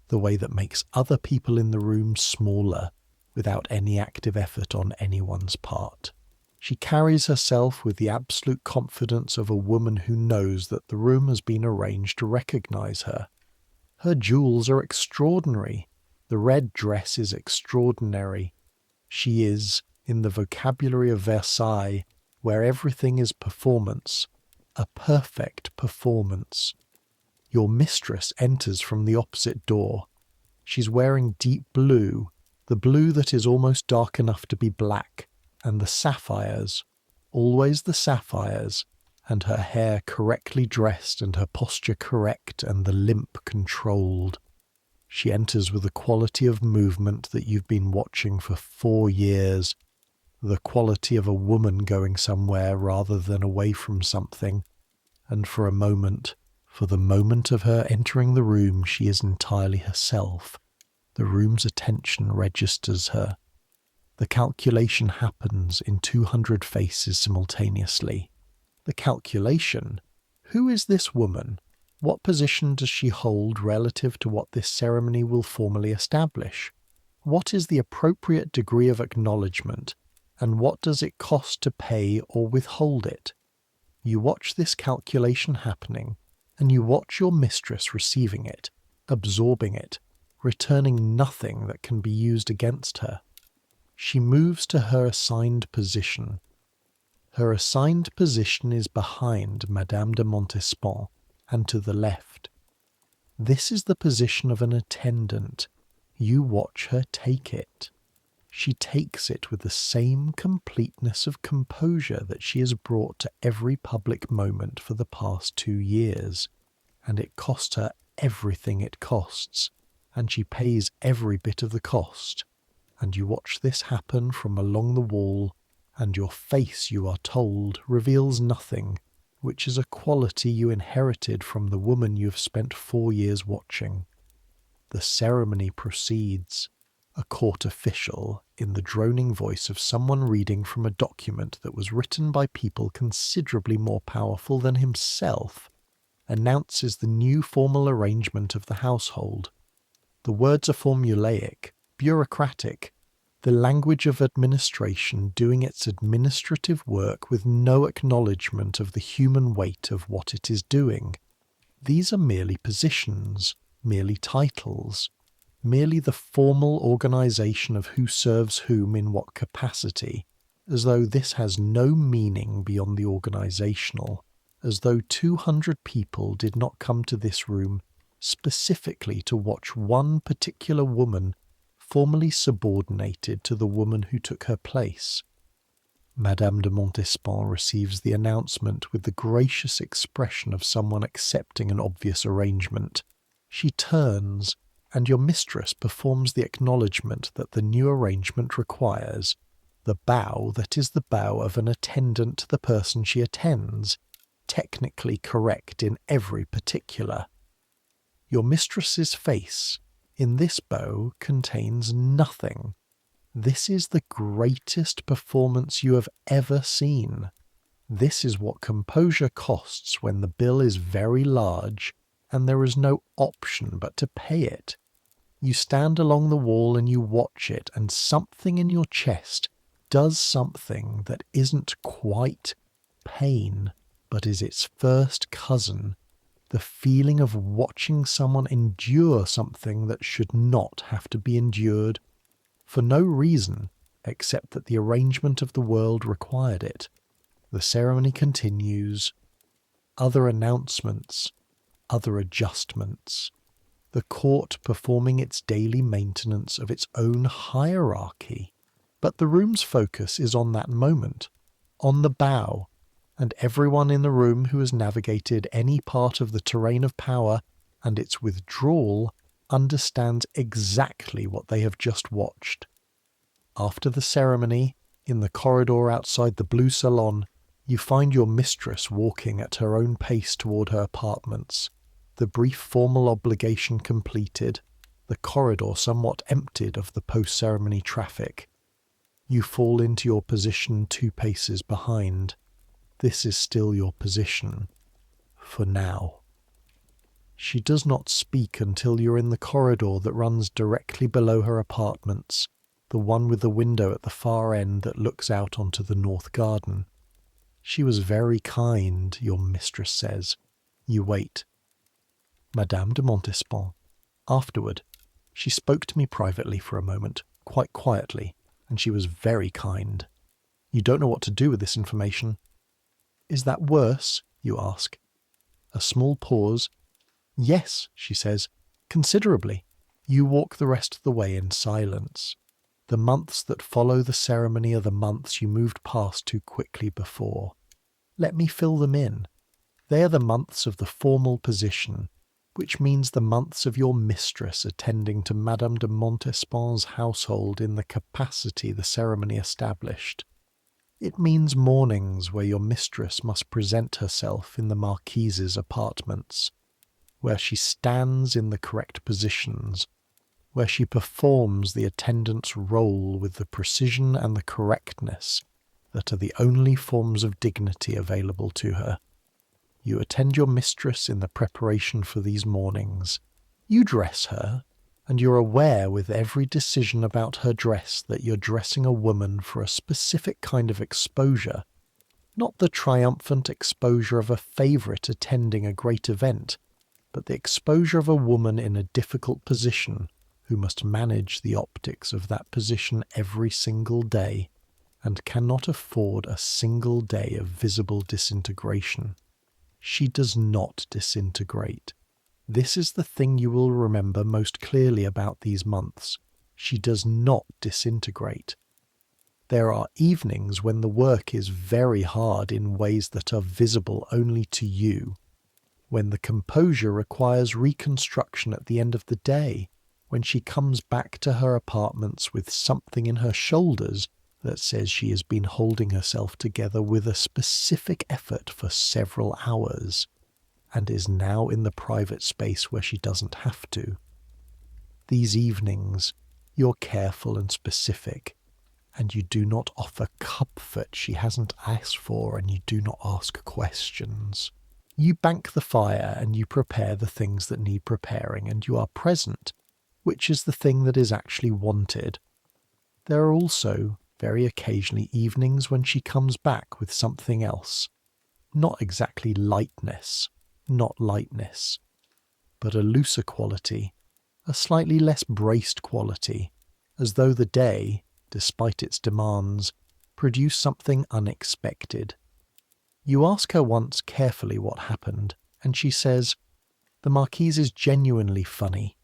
the way that makes other people in the room smaller without any active effort on anyone's part. She carries herself with the absolute confidence of a woman who knows that the room has been arranged to recognize her. Her jewels are extraordinary. The red dress is extraordinary. She is, in the vocabulary of Versailles, where everything is performance, a perfect performance. Your mistress enters from the opposite door. She's wearing deep blue, the blue that is almost dark enough to be black, and the sapphires, always the sapphires, and her hair correctly dressed and her posture correct and the limp controlled. She enters with a quality of movement that you've been watching for 4 years, the quality of a woman going somewhere rather than away from something, and for the moment of her entering the room, she is entirely herself. The room's attention registers her. The calculation happens in 200 faces simultaneously. The calculation? Who is this woman? What position does she hold relative to what this ceremony will formally establish? What is the appropriate degree of acknowledgement, and what does it cost to pay or withhold it? You watch this calculation happening, and you watch your mistress receiving it, absorbing it, returning nothing that can be used against her. She moves to her assigned position. Her assigned position is behind Madame de Montespan and to the left. This is the position of an attendant. You watch her take it. She takes it with the same completeness of composure that she has brought to every public moment for the past 2 years, and it cost her everything it costs, and she pays every bit of the cost, and you watch this happen from along the wall, and your face, you are told, reveals nothing, which is a quality you inherited from the woman you have spent 4 years watching. The ceremony proceeds. A court official, in the droning voice of someone reading from a document that was written by people considerably more powerful than himself, announces the new formal arrangement of the household. The words are formulaic, bureaucratic, the language of administration doing its administrative work with no acknowledgement of the human weight of what it is doing. These are merely positions, merely titles, merely the formal organisation of who serves whom in what capacity, as though this has no meaning beyond the organisational, as though 200 people did not come to this room specifically to watch one particular woman formally subordinated to the woman who took her place. Madame de Montespan receives the announcement with the gracious expression of someone accepting an obvious arrangement. She turns, and your mistress performs the acknowledgement that the new arrangement requires, the bow that is the bow of an attendant to the person she attends, technically correct in every particular. Your mistress's face, in this bow, contains nothing. This is the greatest performance you have ever seen. This is what composure costs when the bill is very large, and there is no option but to pay it. You stand along the wall and you watch it, and something in your chest does something that isn't quite pain, but is its first cousin, the feeling of watching someone endure something that should not have to be endured, for no reason except that the arrangement of the world required it. The ceremony continues. Other announcements, other adjustments. The court performing its daily maintenance of its own hierarchy. But the room's focus is on that moment, on the bow, and everyone in the room who has navigated any part of the terrain of power and its withdrawal understands exactly what they have just watched. After the ceremony, in the corridor outside the blue salon, you find your mistress walking at her own pace toward her apartments, the brief formal obligation completed, the corridor somewhat emptied of the post-ceremony traffic. You fall into your position 2 paces behind. This is still your position. For now. She does not speak until you're in the corridor that runs directly below her apartments, the one with the window at the far end that looks out onto the north garden. She was very kind, your mistress says. You wait. Madame de Montespan. Afterward, she spoke to me privately for a moment, quite quietly. and she was very kind. You don't know what to do with this information. Is that worse? You ask. A small pause. Yes, she says, considerably. You walk the rest of the way in silence. The months that follow the ceremony are the months you moved past too quickly before. Let me fill them in. They are the months of the formal position, which means the months of your mistress attending to Madame de Montespan's household in the capacity the ceremony established. It means mornings where your mistress must present herself in the marquise's apartments, where she stands in the correct positions, where she performs the attendant's role with the precision and the correctness that are the only forms of dignity available to her. You attend your mistress in the preparation for these mornings. You dress her, and you're aware with every decision about her dress that you're dressing a woman for a specific kind of exposure, not the triumphant exposure of a favourite attending a great event, but the exposure of a woman in a difficult position who must manage the optics of that position every single day and cannot afford a single day of visible disintegration. She does not disintegrate. This is the thing you will remember most clearly about these months. She does not disintegrate. There are evenings when the work is very hard in ways that are visible only to you, when the composure requires reconstruction at the end of the day, when she comes back to her apartments with something in her shoulders that says she has been holding herself together with a specific effort for several hours, and is now in the private space where she doesn't have to. These evenings, you're careful and specific, and you do not offer comfort she hasn't asked for, and you do not ask questions. You bank the fire and you prepare the things that need preparing, and you are present, which is the thing that is actually wanted. There are also, very occasionally, evenings when she comes back with something else. Not exactly lightness, but a looser quality, a slightly less braced quality, as though the day, despite its demands, produced something unexpected. You ask her once carefully what happened, and she says, "The Marquise is genuinely funny.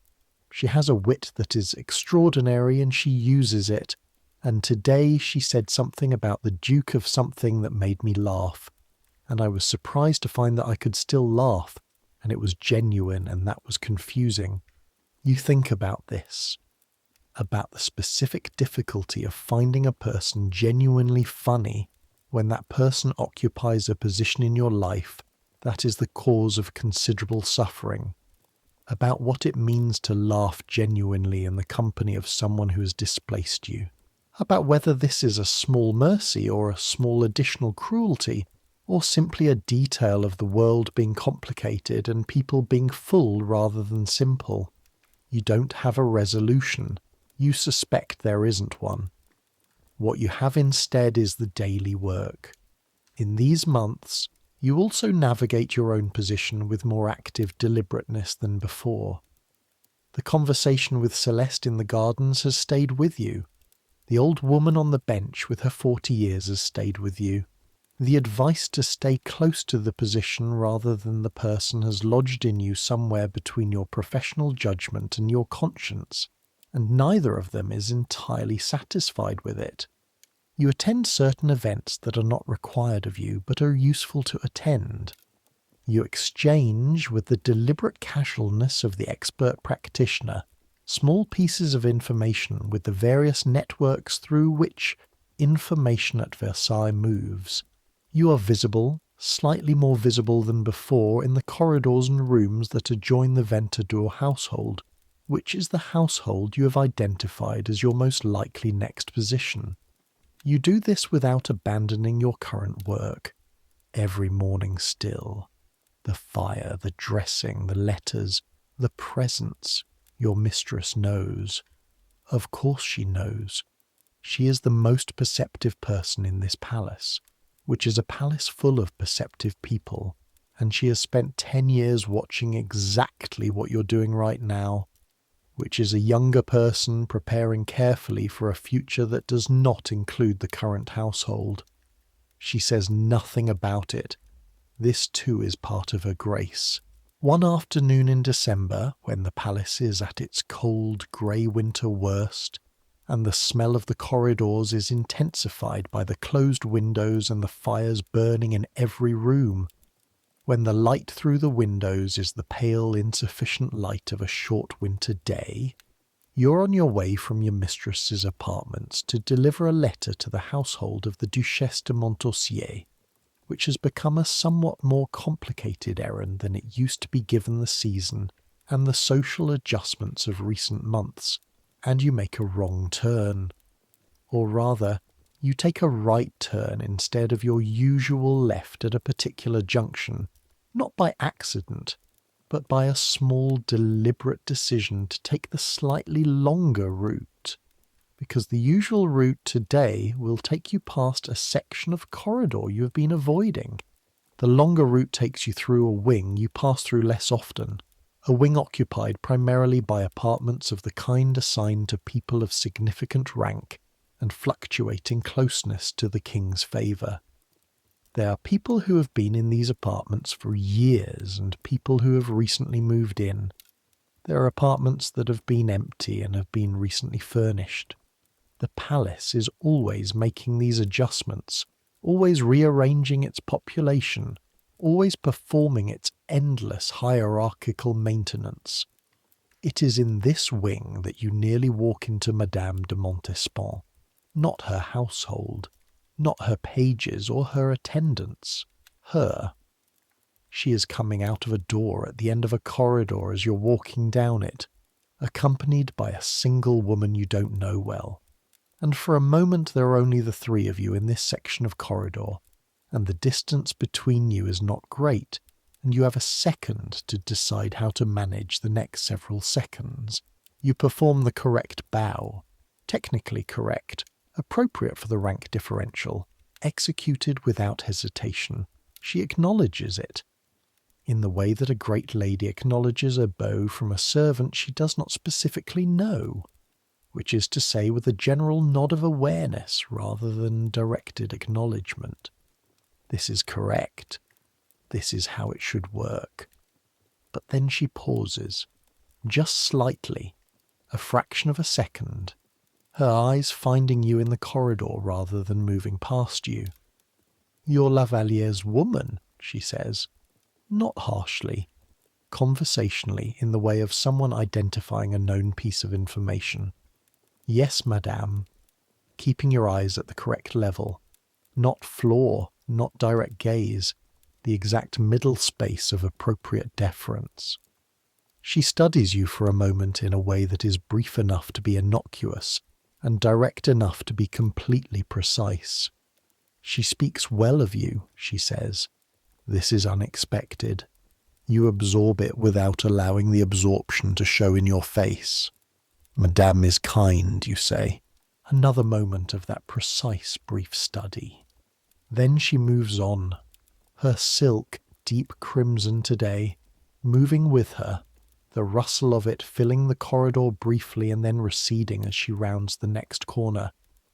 She has a wit that is extraordinary and she uses it, and today she said something about the Duke of something that made me laugh, and I was surprised to find that I could still laugh, and it was genuine, and that was confusing." You think about this, about the specific difficulty of finding a person genuinely funny when that person occupies a position in your life that is the cause of considerable suffering, about what it means to laugh genuinely in the company of someone who has displaced you, about whether this is a small mercy or a small additional cruelty, or simply a detail of the world being complicated and people being full rather than simple. You don't have a resolution. You suspect there isn't one. What you have instead is the daily work. In these months, you also navigate your own position with more active deliberateness than before. The conversation with Celeste in the gardens has stayed with you. The old woman on the bench with her 40 years has stayed with you. The advice to stay close to the position rather than the person has lodged in you somewhere between your professional judgment and your conscience, and neither of them is entirely satisfied with it. You attend certain events that are not required of you but are useful to attend. You exchange, with the deliberate casualness of the expert practitioner, small pieces of information with the various networks through which information at Versailles moves. You are visible, slightly more visible than before, in the corridors and rooms that adjoin the Ventadour household, which is the household you have identified as your most likely next position. You do this without abandoning your current work. Every morning still. The fire, the dressing, the letters, the presents. Your mistress knows. Of course she knows. She is the most perceptive person in this palace, which is a palace full of perceptive people, and she has spent 10 years watching exactly what you're doing right now. which is a younger person preparing carefully for a future that does not include the current household. She says nothing about it. This too is part of her grace. One afternoon in December, when the palace is at its cold, grey winter worst, and the smell of the corridors is intensified by the closed windows and the fires burning in every room, when the light through the windows is the pale, insufficient light of a short winter day, you're on your way from your mistress's apartments to deliver a letter to the household of the Duchesse de Montpensier, which has become a somewhat more complicated errand than it used to be given the season and the social adjustments of recent months, and you make a wrong turn. Or rather, you take a right turn instead of your usual left at a particular junction, not by accident, but by a small deliberate decision to take the slightly longer route, because the usual route today will take you past a section of corridor you have been avoiding. The longer route takes you through a wing you pass through less often, a wing occupied primarily by apartments of the kind assigned to people of significant rank and fluctuating closeness to the king's favour. There are people who have been in these apartments for years and people who have recently moved in. There are apartments that have been empty and have been recently furnished. The palace is always making these adjustments, always rearranging its population, always performing its endless hierarchical maintenance. It is in this wing that you nearly walk into Madame de Montespan, not her household, not her pages or her attendants, her. She is coming out of a door at the end of a corridor as you're walking down it, accompanied by a single woman you don't know well. And for a moment there are only the three of you in this section of corridor, and the distance between you is not great, and you have a second to decide how to manage the next several seconds. You perform the correct bow, technically correct, appropriate for the rank differential, executed without hesitation. She acknowledges it. In the way that a great lady acknowledges a bow from a servant she does not specifically know, which is to say with a general nod of awareness rather than directed acknowledgement. This is correct. This is how it should work. But then she pauses, just slightly, a fraction of a second, her eyes finding you in the corridor rather than moving past you. "You're La Valliere's woman," she says, not harshly, conversationally in the way of someone identifying a known piece of information. "Yes, madame," keeping your eyes at the correct level, not floor, not direct gaze, the exact middle space of appropriate deference. She studies you for a moment in a way that is brief enough to be innocuous and direct enough to be completely precise. She speaks well of you, she says. This is unexpected. You absorb it without allowing the absorption to show in your face. "Madame is kind," you say. Another moment of that precise brief study. Then she moves on, her silk deep crimson today, moving with her, the rustle of it filling the corridor briefly and then receding as she rounds the next corner,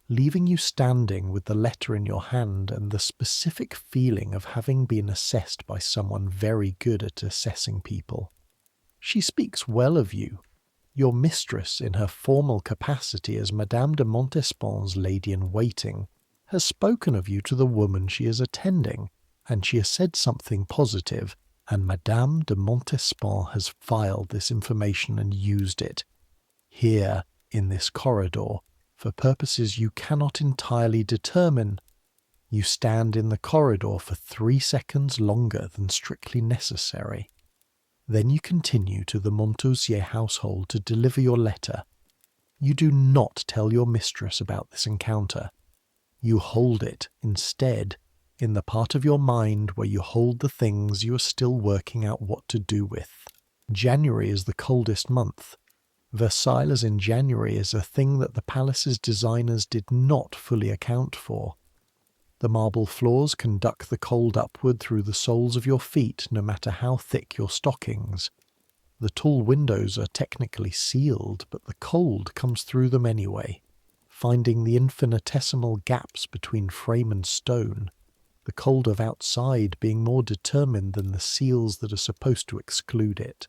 leaving you standing with the letter in your hand and the specific feeling of having been assessed by someone very good at assessing people. She speaks well of you. Your mistress, in her formal capacity as Madame de Montespan's lady-in-waiting, has spoken of you to the woman she is attending, and she has said something positive, and Madame de Montespan has filed this information and used it, here, in this corridor, for purposes you cannot entirely determine. You stand in the corridor for 3 seconds longer than strictly necessary. Then you continue to the Montpensier household to deliver your letter. You do not tell your mistress about this encounter. You hold it, instead, in the part of your mind where you hold the things you are still working out what to do with. January is the coldest month. Versailles as in January is a thing that the palace's designers did not fully account for. The marble floors conduct the cold upward through the soles of your feet, no matter how thick your stockings. The tall windows are technically sealed, but the cold comes through them anyway, finding the infinitesimal gaps between frame and stone, the cold of outside being more determined than the seals that are supposed to exclude it.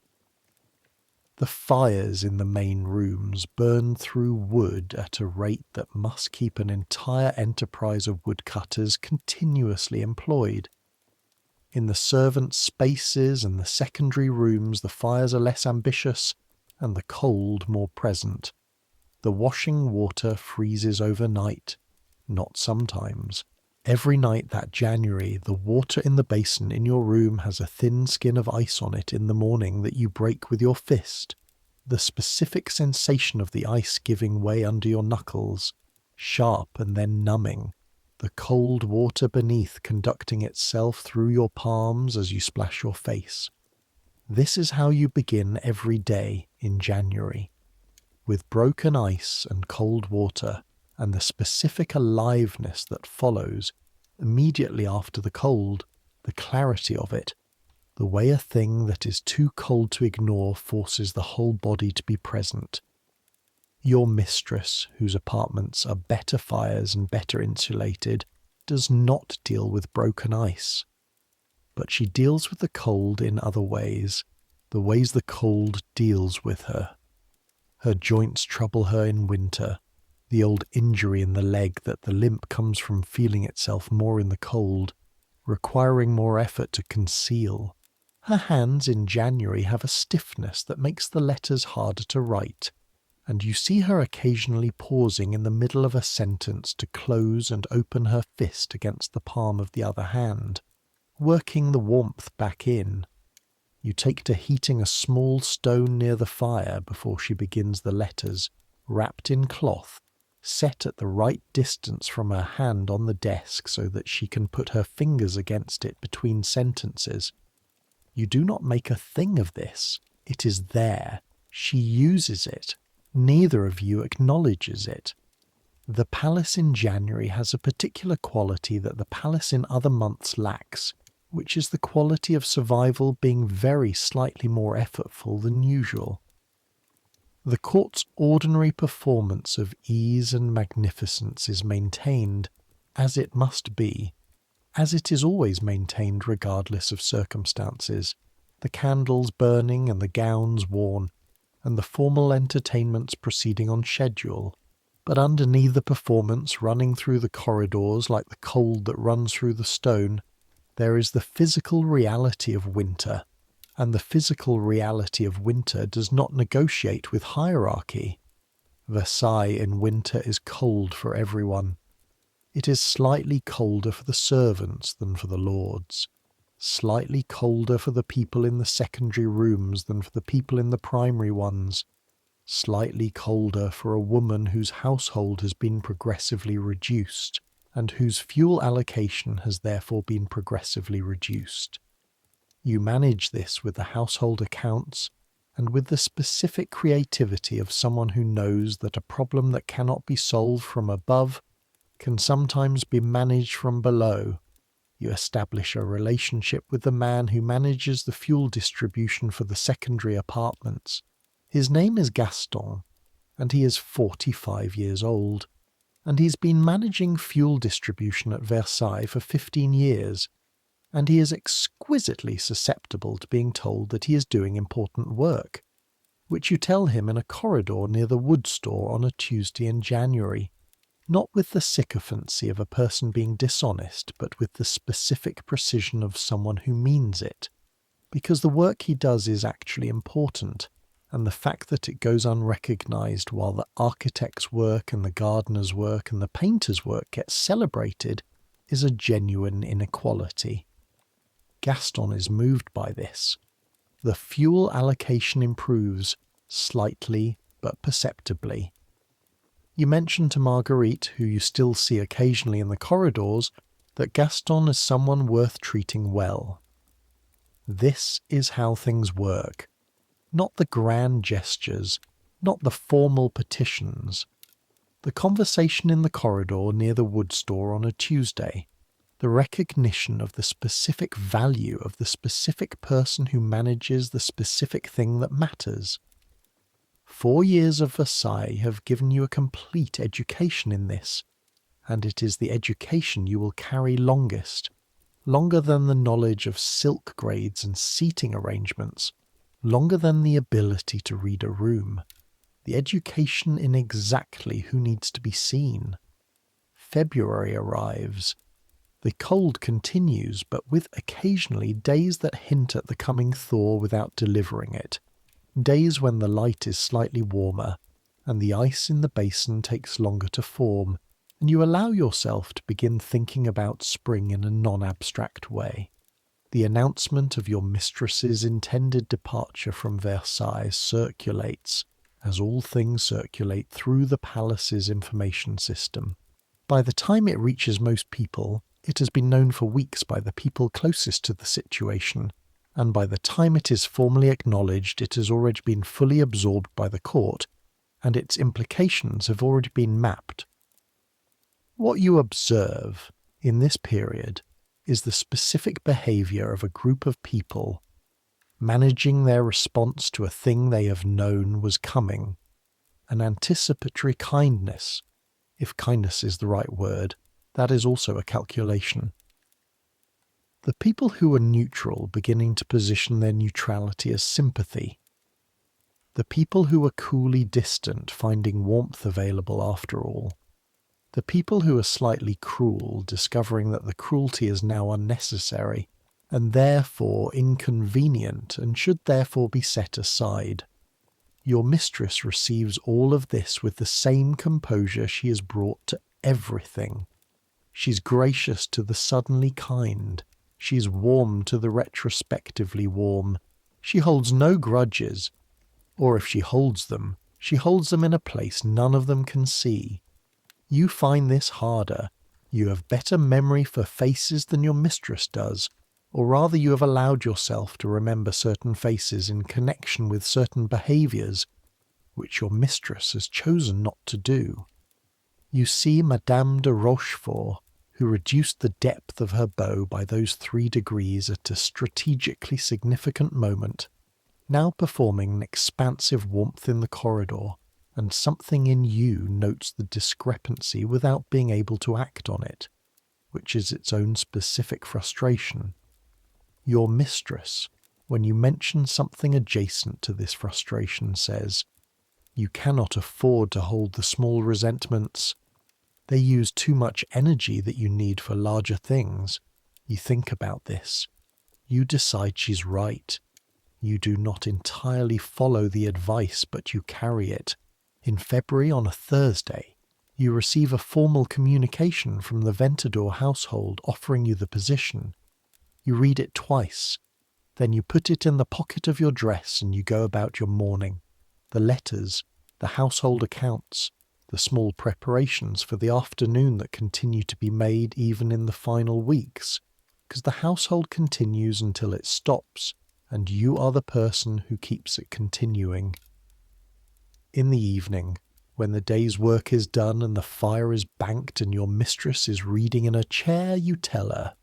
The fires in the main rooms burn through wood at a rate that must keep an entire enterprise of woodcutters continuously employed. In the servants' spaces and the secondary rooms the fires are less ambitious and the cold more present. The washing water freezes overnight, not sometimes. Every night that January, the water in the basin in your room has a thin skin of ice on it in the morning that you break with your fist. The specific sensation of the ice giving way under your knuckles, sharp and then numbing, the cold water beneath conducting itself through your palms as you splash your face. This is how you begin every day in January, with broken ice and cold water, and the specific aliveness that follows immediately after the cold, the clarity of it, the way a thing that is too cold to ignore forces the whole body to be present. Your mistress, whose apartments are better fires and better insulated, does not deal with broken ice. But she deals with the cold in other ways, the ways the cold deals with her. Her joints trouble her in winter, the old injury in the leg that the limp comes from feeling itself more in the cold, requiring more effort to conceal. Her hands in January have a stiffness that makes the letters harder to write, and you see her occasionally pausing in the middle of a sentence to close and open her fist against the palm of the other hand, working the warmth back in. You take to heating a small stone near the fire before she begins the letters, wrapped in cloth, set at the right distance from her hand on the desk so that she can put her fingers against it between sentences. You do not make a thing of this. It is there. She uses it. Neither of you acknowledges it. The palace in January has a particular quality that the palace in other months lacks, which is the quality of survival being very slightly more effortful than usual. The court's ordinary performance of ease and magnificence is maintained, as it must be, as it is always maintained regardless of circumstances, the candles burning and the gowns worn, and the formal entertainments proceeding on schedule, but underneath the performance running through the corridors like the cold that runs through the stone, there is the physical reality of winter, and the physical reality of winter does not negotiate with hierarchy. Versailles in winter is cold for everyone. It is slightly colder for the servants than for the lords, slightly colder for the people in the secondary rooms than for the people in the primary ones, slightly colder for a woman whose household has been progressively reduced, and whose fuel allocation has therefore been progressively reduced. You manage this with the household accounts and with the specific creativity of someone who knows that a problem that cannot be solved from above can sometimes be managed from below. You establish a relationship with the man who manages the fuel distribution for the secondary apartments. His name is Gaston, and he is 45 years old, and he's been managing fuel distribution at Versailles for 15 years, and he is exquisitely susceptible to being told that he is doing important work, which you tell him in a corridor near the wood store on a Tuesday in January, not with the sycophancy of a person being dishonest, but with the specific precision of someone who means it, because the work he does is actually important, and the fact that it goes unrecognised while the architect's work and the gardener's work and the painter's work gets celebrated is a genuine inequality. Gaston is moved by this. The fuel allocation improves, slightly but perceptibly. You mention to Marguerite, who you still see occasionally in the corridors, that Gaston is someone worth treating well. This is how things work. Not the grand gestures, not the formal petitions. The conversation in the corridor near the wood store on a Tuesday. the recognition of the specific value of the specific person who manages the specific thing that matters. 4 years of Versailles have given you a complete education in this, and it is the education you will carry longest, longer than the knowledge of silk grades and seating arrangements, longer than the ability to read a room, the education in exactly who needs to be seen. February arrives. The cold continues, but with occasionally days that hint at the coming thaw without delivering it. Days when the light is slightly warmer, and the ice in the basin takes longer to form, and you allow yourself to begin thinking about spring in a non-abstract way. The announcement of your mistress's intended departure from Versailles circulates, as all things circulate through the palace's information system. By the time it reaches most people, it has been known for weeks by the people closest to the situation, and by the time it is formally acknowledged, it has already been fully absorbed by the court, and its implications have already been mapped. What you observe in this period is the specific behaviour of a group of people managing their response to a thing they have known was coming, an anticipatory kindness. If kindness is the right word, that is also a calculation. The people who are neutral beginning to position their neutrality as sympathy. The people who are coolly distant finding warmth available after all. The people who are slightly cruel discovering that the cruelty is now unnecessary and therefore inconvenient and should therefore be set aside. Your mistress receives all of this with the same composure she has brought to everything. She's gracious to the suddenly kind. She's warm to the retrospectively warm. She holds no grudges, or if she holds them in a place none of them can see. You find this harder. You have better memory for faces than your mistress does, or rather you have allowed yourself to remember certain faces in connection with certain behaviours, which your mistress has chosen not to do. You see Madame de Rochefort, who reduced the depth of her bow by those 3 degrees at a strategically significant moment, now performing an expansive warmth in the corridor, and something in you notes the discrepancy without being able to act on it, which is its own specific frustration. Your mistress, when you mention something adjacent to this frustration, says, "You cannot afford to hold the small resentments. They use too much energy that you need for larger things. You think about this. You decide she's right. You do not entirely follow the advice, but you carry it. In February on a Thursday, you receive a formal communication from the Ventador household offering you the position. You read it twice. Then you put it in the pocket of your dress and you go about your morning. The letters, the household accounts, the small preparations for the afternoon that continue to be made even in the final weeks, because the household continues until it stops, and you are the person who keeps it continuing. In the evening, when the day's work is done and the fire is banked and your mistress is reading in a chair, you tell her.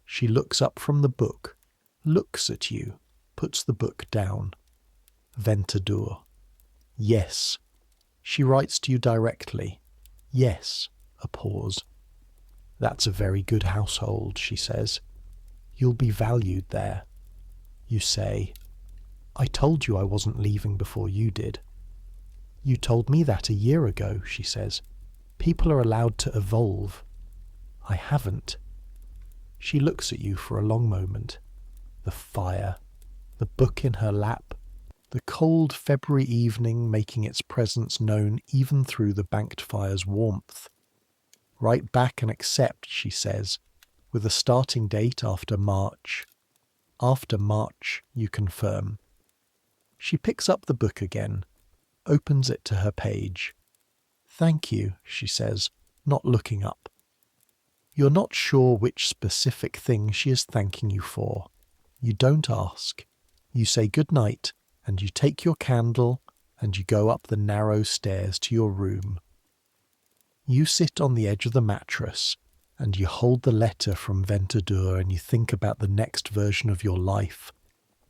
She looks up from the book, looks at you, puts the book down. Ventador. Yes. She writes to you directly. Yes. A pause. That's a very good household, she says. You'll be valued there. You say, I told you I wasn't leaving before you did. You told me that a year ago, she says. People are allowed to evolve. I haven't. She looks at you for a long moment. The fire, the book in her lap, the cold February evening making its presence known even through the banked fire's warmth. Write back and accept, she says, with a starting date after March. After March, you confirm. She picks up the book again, opens it to her page. Thank you, she says, not looking up. You're not sure which specific thing she is thanking you for. You don't ask. You say good night, and you take your candle, and you go up the narrow stairs to your room. You sit on the edge of the mattress, and you hold the letter from Ventadour and you think about the next version of your life,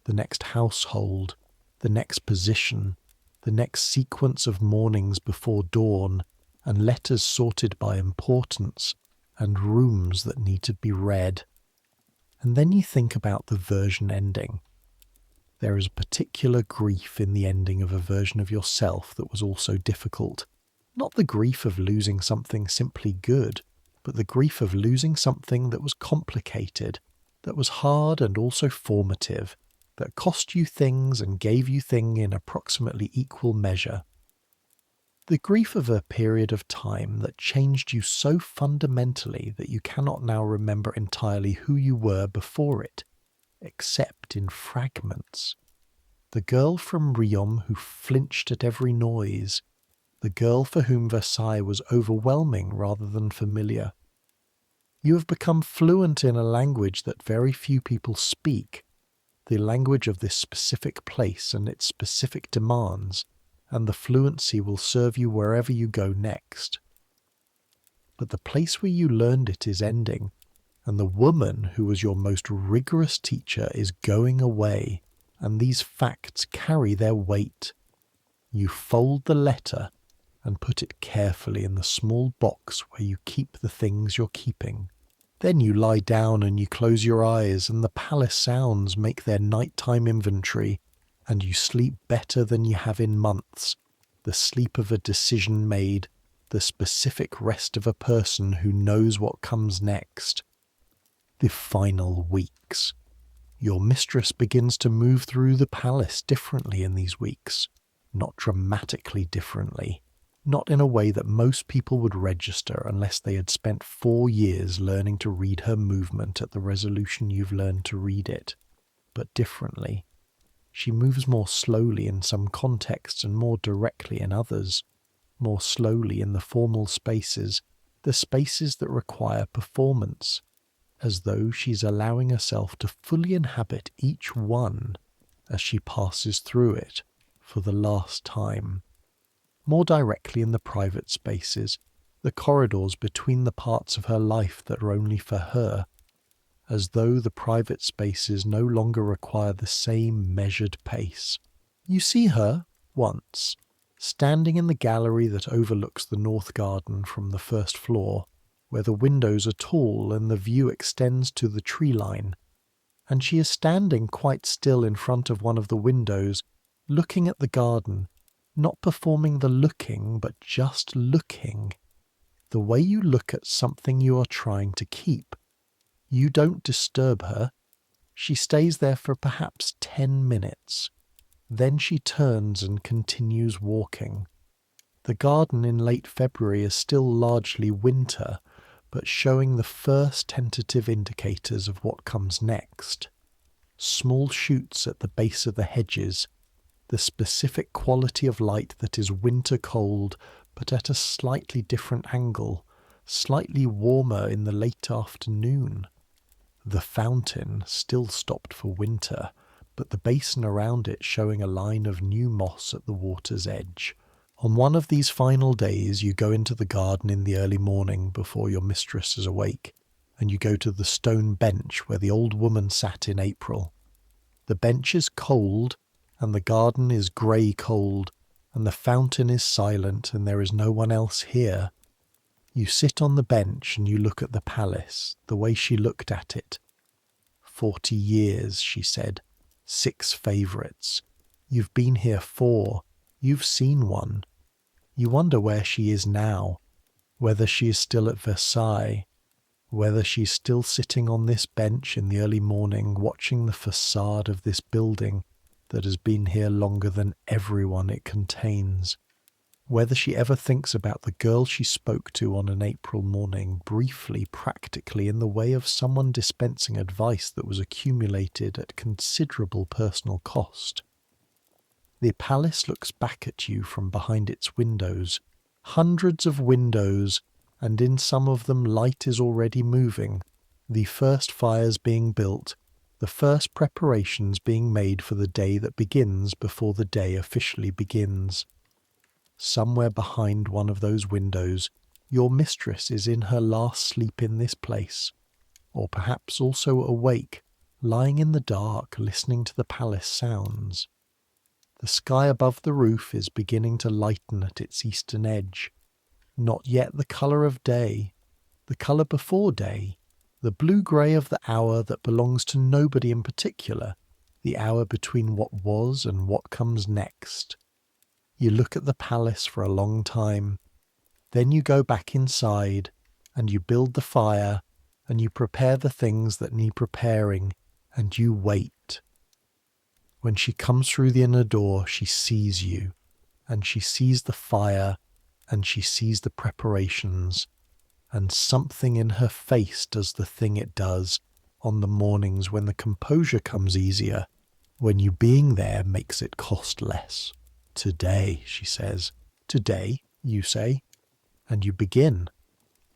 the next household, the next position, the next sequence of mornings before dawn, and letters sorted by importance, and rooms that need to be read. And then you think about the version ending. There is a particular grief in the ending of a version of yourself that was also difficult. Not the grief of losing something simply good, but the grief of losing something that was complicated, that was hard and also formative, that cost you things and gave you things in approximately equal measure. The grief of a period of time that changed you so fundamentally that you cannot now remember entirely who you were before it, except in fragments. The girl from Riom who flinched at every noise, the girl for whom Versailles was overwhelming rather than familiar. You have become fluent in a language that very few people speak, the language of this specific place and its specific demands, and the fluency will serve you wherever you go next. But the place where you learned it is ending, and the woman who was your most rigorous teacher is going away, and these facts carry their weight. You fold the letter and put it carefully in the small box where you keep the things you're keeping. Then you lie down and you close your eyes, and the palace sounds make their nighttime inventory, and you sleep better than you have in months, the sleep of a decision made, the specific rest of a person who knows what comes next. The final weeks. Your mistress begins to move through the palace differently in these weeks, not dramatically differently. Not in a way that most people would register unless they had spent 4 years learning to read her movement at the resolution you've learned to read it, but differently. She moves more slowly in some contexts and more directly in others, more slowly in the formal spaces, the spaces that require performance, as though she's allowing herself to fully inhabit each one as she passes through it for the last time. More directly in the private spaces, the corridors between the parts of her life that are only for her, as though the private spaces no longer require the same measured pace. You see her, once, standing in the gallery that overlooks the north garden from the first floor, where the windows are tall and the view extends to the tree line, and she is standing quite still in front of one of the windows, looking at the garden, not performing the looking, but just looking. The way you look at something you are trying to keep. You don't disturb her. She stays there for perhaps 10 minutes. Then she turns and continues walking. The garden in late February is still largely winter, but showing the first tentative indicators of what comes next. Small shoots at the base of the hedges, the specific quality of light that is winter cold, but at a slightly different angle, slightly warmer in the late afternoon. The fountain still stopped for winter, but the basin around it showing a line of new moss at the water's edge. On one of these final days you go into the garden in the early morning before your mistress is awake, and you go to the stone bench where the old woman sat in April. The bench is cold, and the garden is grey cold, and the fountain is silent, and there is no one else here. You sit on the bench and you look at the palace, the way she looked at it. 40 years, she said. 6 favourites. You've been here 4. You've seen one. You wonder where she is now, whether she is still at Versailles, whether she's still sitting on this bench in the early morning watching the facade of this building that has been here longer than everyone it contains, whether she ever thinks about the girl she spoke to on an April morning, briefly, practically, in the way of someone dispensing advice that was accumulated at considerable personal cost. The palace looks back at you from behind its windows, hundreds of windows, and in some of them light is already moving, the first fires being built, the first preparations being made for the day that begins before the day officially begins. Somewhere behind one of those windows, Your mistress is in her last sleep in this place, or perhaps also awake, lying in the dark, listening to the palace sounds. The sky above the roof is beginning to lighten at its eastern edge. Not yet the colour of day, the colour before day, the blue-grey of the hour that belongs to nobody in particular, the hour between what was and what comes next. You look at the palace for a long time. Then you go back inside, and you build the fire, and you prepare the things that need preparing, and you wait. When she comes through the inner door, she sees you, and she sees the fire, and she sees the preparations, and something in her face does the thing it does on the mornings when the composure comes easier, when you being there makes it cost less. Today, she says. Today, you say, and you begin.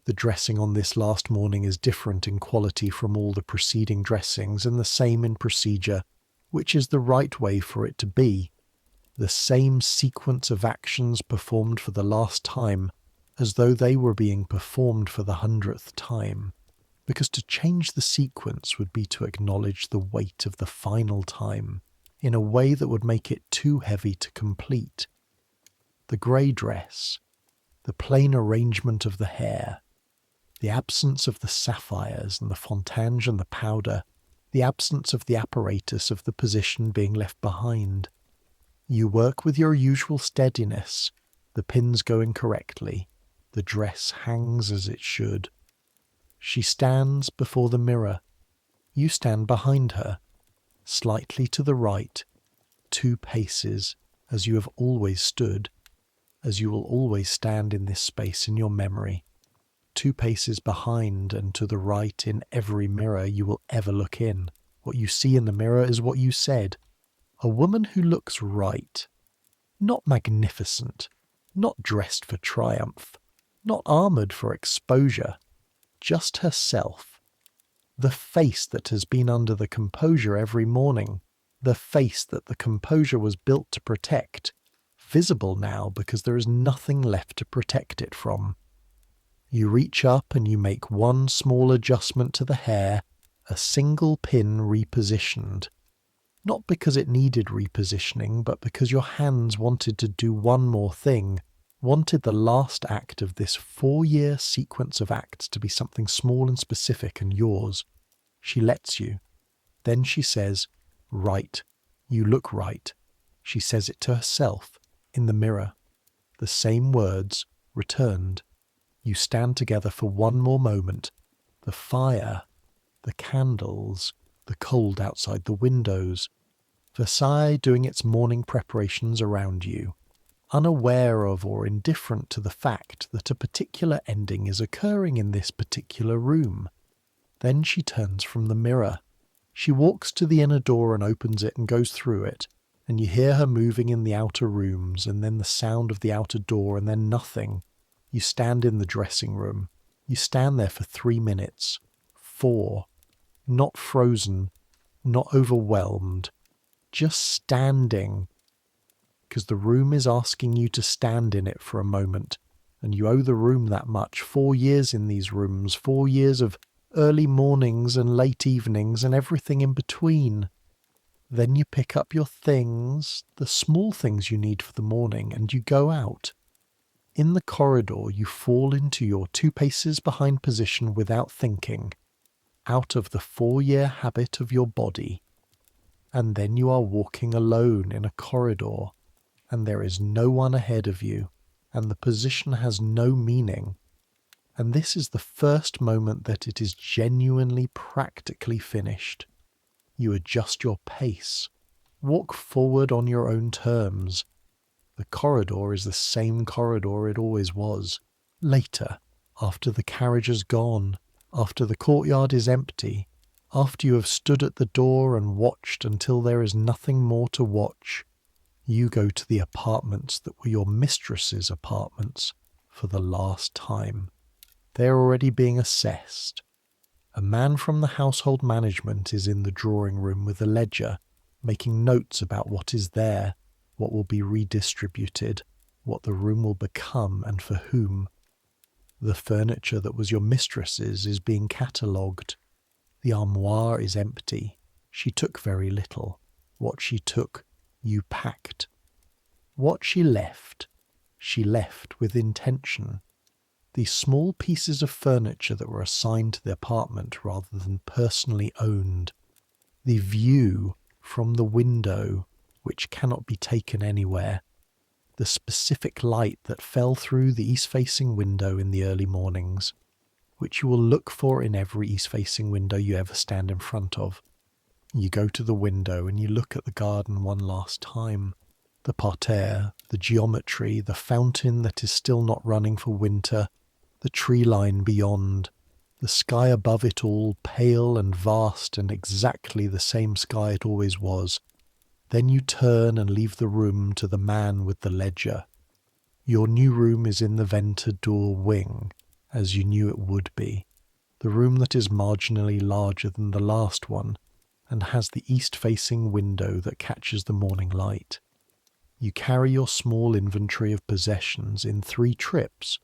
The dressing on this last morning is different in quality from all the preceding dressings, and the same in procedure, which is the right way for it to be. The same sequence of actions performed for the last time, as though they were being performed for the 100th time, because to change the sequence would be to acknowledge the weight of the final time, in a way that would make it too heavy to complete. The grey dress, the plain arrangement of the hair, the absence of the sapphires and the fontange and the powder, the absence of the apparatus of the position being left behind. You work with your usual steadiness, the pins going correctly, the dress hangs as it should. She stands before the mirror. You stand behind her, slightly to the right, 2 paces, as you have always stood, as you will always stand in this space in your memory, 2 paces behind and to the right in every mirror you will ever look in. What you see in the mirror is what you said. A woman who looks right, not magnificent, not dressed for triumph, not armoured for exposure, just herself. The face that has been under the composure every morning, the face that the composure was built to protect, visible now because there is nothing left to protect it from. You reach up and you make one small adjustment to the hair, a single pin repositioned. Not because it needed repositioning, but because your hands wanted to do one more thing, wanted the last act of this 4-year sequence of acts to be something small and specific and yours. She lets you. Then she says, right. You look right. She says it to herself, in the mirror. The same words, returned. You stand together for one more moment. The fire, the candles, the cold outside the windows. Versailles doing its morning preparations around you, unaware of or indifferent to the fact that a particular ending is occurring in this particular room. Then she turns from the mirror. She walks to the inner door and opens it and goes through it, and you hear her moving in the outer rooms, and then the sound of the outer door, and then nothing. You stand in the dressing room. You stand there for 3 minutes. 4. Not frozen, not overwhelmed, just standing, because the room is asking you to stand in it for a moment, and you owe the room that much. 4 years in these rooms, 4 years of early mornings and late evenings and everything in between. Then you pick up your things, the small things you need for the morning, and you go out. In the corridor you fall into your 2 paces behind position without thinking, out of the 4-year habit of your body. And then you are walking alone in a corridor, and there is no one ahead of you, and the position has no meaning. And this is the first moment that it is genuinely practically finished. You adjust your pace. Walk forward on your own terms. The corridor is the same corridor it always was. Later, after the carriage has gone, after the courtyard is empty, after you have stood at the door and watched until there is nothing more to watch, you go to the apartments that were your mistress's apartments for the last time. They are already being assessed. A man from the household management is in the drawing room with a ledger, making notes about what is there, what will be redistributed, what the room will become and for whom. The furniture that was your mistress's is being catalogued. The armoire is empty. She took very little. What she took, you packed. What she left with intention. These small pieces of furniture that were assigned to the apartment rather than personally owned. The view from the window, which cannot be taken anywhere. The specific light that fell through the east-facing window in the early mornings, which you will look for in every east-facing window you ever stand in front of. You go to the window and you look at the garden one last time. The parterre, the geometry, the fountain that is still not running for winter, the tree line beyond, the sky above it all, pale and vast and exactly the same sky it always was. Then you turn and leave the room to the man with the ledger. Your new room is in the Ventadour wing, as you knew it would be, the room that is marginally larger than the last one, and has the east-facing window that catches the morning light. You carry your small inventory of possessions in 3 trips,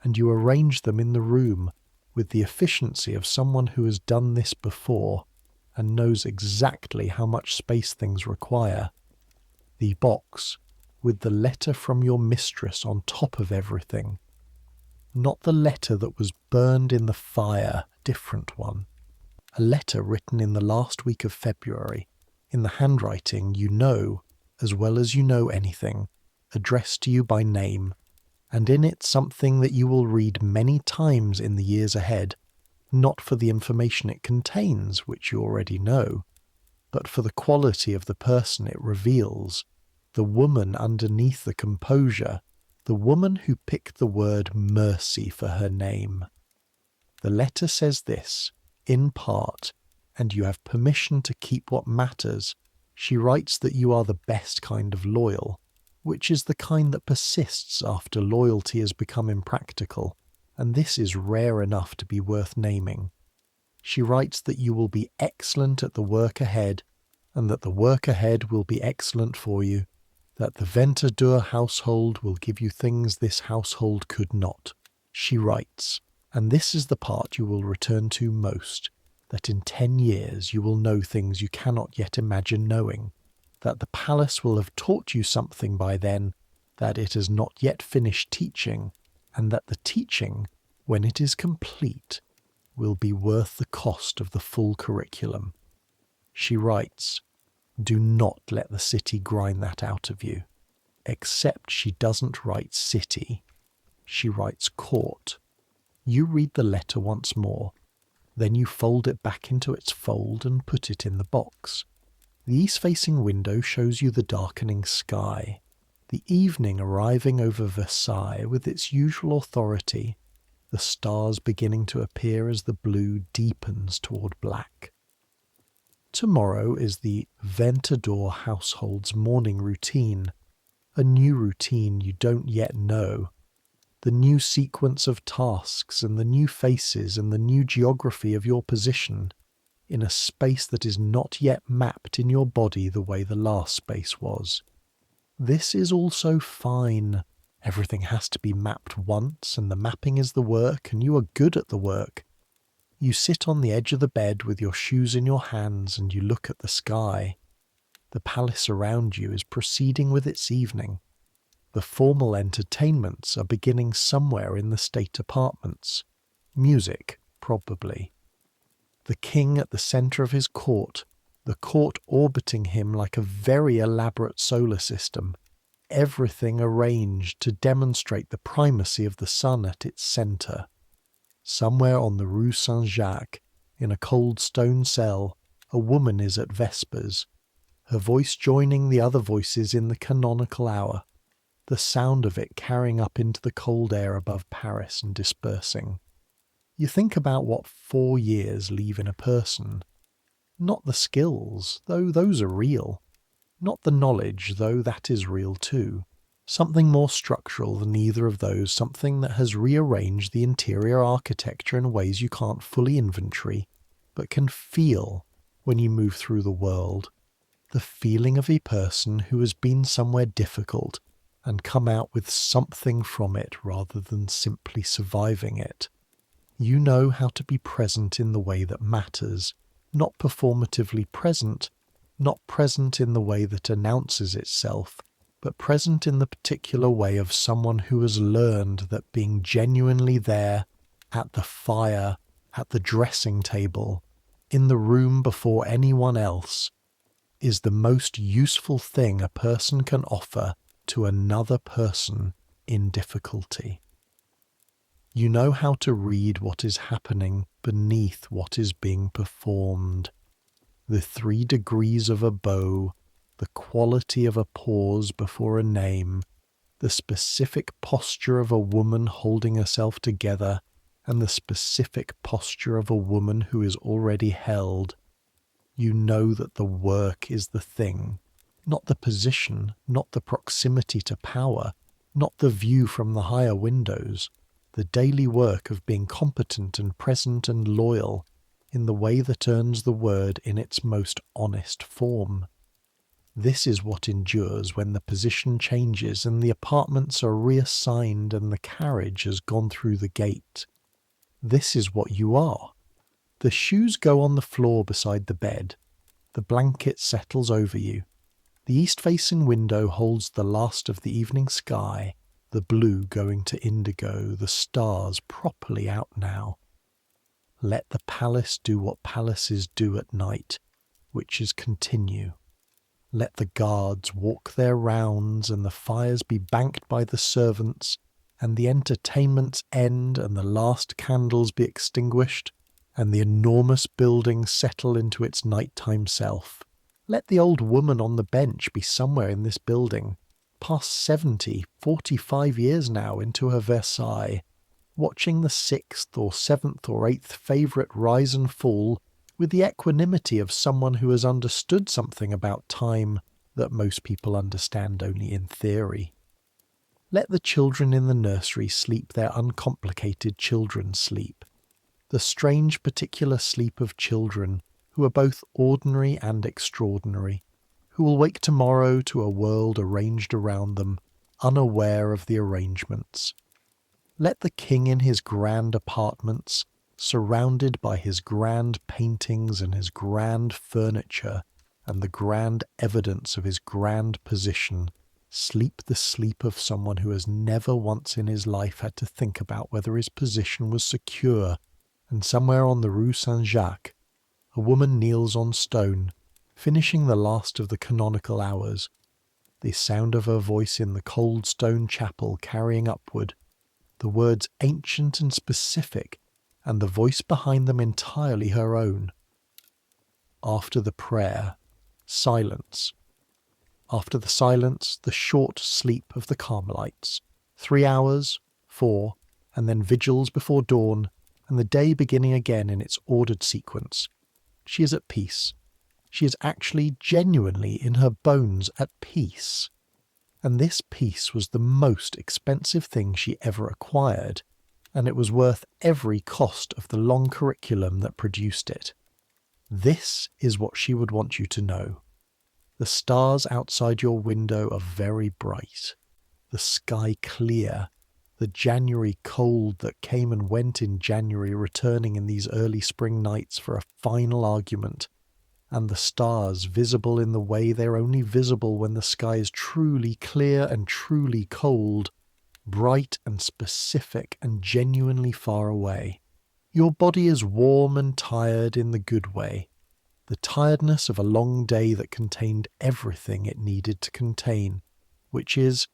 and you arrange them in the room with the efficiency of someone who has done this before and knows exactly how much space things require. The box with the letter from your mistress on top of everything. Not the letter that was burned in the fire, a different one. A letter written in the last week of February, in the handwriting you know, as well as you know anything, addressed to you by name, and in it something that you will read many times in the years ahead, not for the information it contains, which you already know, but for the quality of the person it reveals, the woman underneath the composure, the woman who picked the word mercy for her name. The letter says this, in part, and you have permission to keep what matters. She writes that you are the best kind of loyal, which is the kind that persists after loyalty has become impractical, and this is rare enough to be worth naming. She writes that you will be excellent at the work ahead, and that the work ahead will be excellent for you, that the Ventadour household will give you things this household could not. She writes, and this is the part you will return to most, that in 10 years you will know things you cannot yet imagine knowing, that the palace will have taught you something by then, that it has not yet finished teaching, and that the teaching, when it is complete, will be worth the cost of the full curriculum. She writes, do not let the city grind that out of you. Except she doesn't write city. She writes court. You read the letter once more. Then you fold it back into its fold and put it in the box. The east-facing window shows you the darkening sky, the evening arriving over Versailles with its usual authority, the stars beginning to appear as the blue deepens toward black. Tomorrow is the Ventadour household's morning routine, a new routine you don't yet know, the new sequence of tasks and the new faces and the new geography of your position in a space that is not yet mapped in your body the way the last space was. This is also fine. Everything has to be mapped once, and the mapping is the work, and you are good at the work. You sit on the edge of the bed with your shoes in your hands and you look at the sky. The palace around you is proceeding with its evening. The formal entertainments are beginning somewhere in the state apartments. Music, probably. The king at the centre of his court, the court orbiting him like a very elaborate solar system, everything arranged to demonstrate the primacy of the sun at its centre. Somewhere on the Rue Saint-Jacques, in a cold stone cell, a woman is at vespers, her voice joining the other voices in the canonical hour, the sound of it carrying up into the cold air above Paris and dispersing. You think about what 4 years leave in a person. Not the skills, though those are real. Not the knowledge, though that is real too. Something more structural than either of those, something that has rearranged the interior architecture in ways you can't fully inventory, but can feel when you move through the world. The feeling of a person who has been somewhere difficult, and come out with something from it rather than simply surviving it. You know how to be present in the way that matters, not performatively present, not present in the way that announces itself, but present in the particular way of someone who has learned that being genuinely there, at the fire, at the dressing table, in the room before anyone else, is the most useful thing a person can offer to another person in difficulty. You know how to read what is happening beneath what is being performed. The 3 degrees of a bow, the quality of a pause before a name, the specific posture of a woman holding herself together, and the specific posture of a woman who is already held. You know that the work is the thing, not the position, not the proximity to power, not the view from the higher windows, the daily work of being competent and present and loyal in the way that earns the word in its most honest form. This is what endures when the position changes and the apartments are reassigned and the carriage has gone through the gate. This is what you are. The shoes go on the floor beside the bed. The blanket settles over you. The east-facing window holds the last of the evening sky, the blue going to indigo, the stars properly out now. Let the palace do what palaces do at night, which is continue. Let the guards walk their rounds and the fires be banked by the servants, and the entertainments end and the last candles be extinguished, and the enormous building settle into its nighttime self. Let the old woman on the bench be somewhere in this building, past 70, 45 years now into her Versailles, watching the 6th or 7th or 8th favourite rise and fall with the equanimity of someone who has understood something about time that most people understand only in theory. Let the children in the nursery sleep their uncomplicated children's sleep, the strange particular sleep of children who are both ordinary and extraordinary, who will wake tomorrow to a world arranged around them, unaware of the arrangements. Let the king in his grand apartments, surrounded by his grand paintings and his grand furniture and the grand evidence of his grand position, sleep the sleep of someone who has never once in his life had to think about whether his position was secure, and somewhere on the Rue Saint-Jacques, a woman kneels on stone, finishing the last of the canonical hours, the sound of her voice in the cold stone chapel carrying upward, the words ancient and specific, and the voice behind them entirely her own. After the prayer, silence. After the silence, the short sleep of the Carmelites. 3 hours, 4, and then vigils before dawn, and the day beginning again in its ordered sequence. She is at peace. She is actually genuinely in her bones at peace. And this peace was the most expensive thing she ever acquired, and it was worth every cost of the long curriculum that produced it. This is what she would want you to know. The stars outside your window are very bright, the sky clear, the January cold that came and went in January returning in these early spring nights for a final argument, and the stars visible in the way they're only visible when the sky is truly clear and truly cold, bright and specific and genuinely far away. Your body is warm and tired in the good way, the tiredness of a long day that contained everything it needed to contain, which is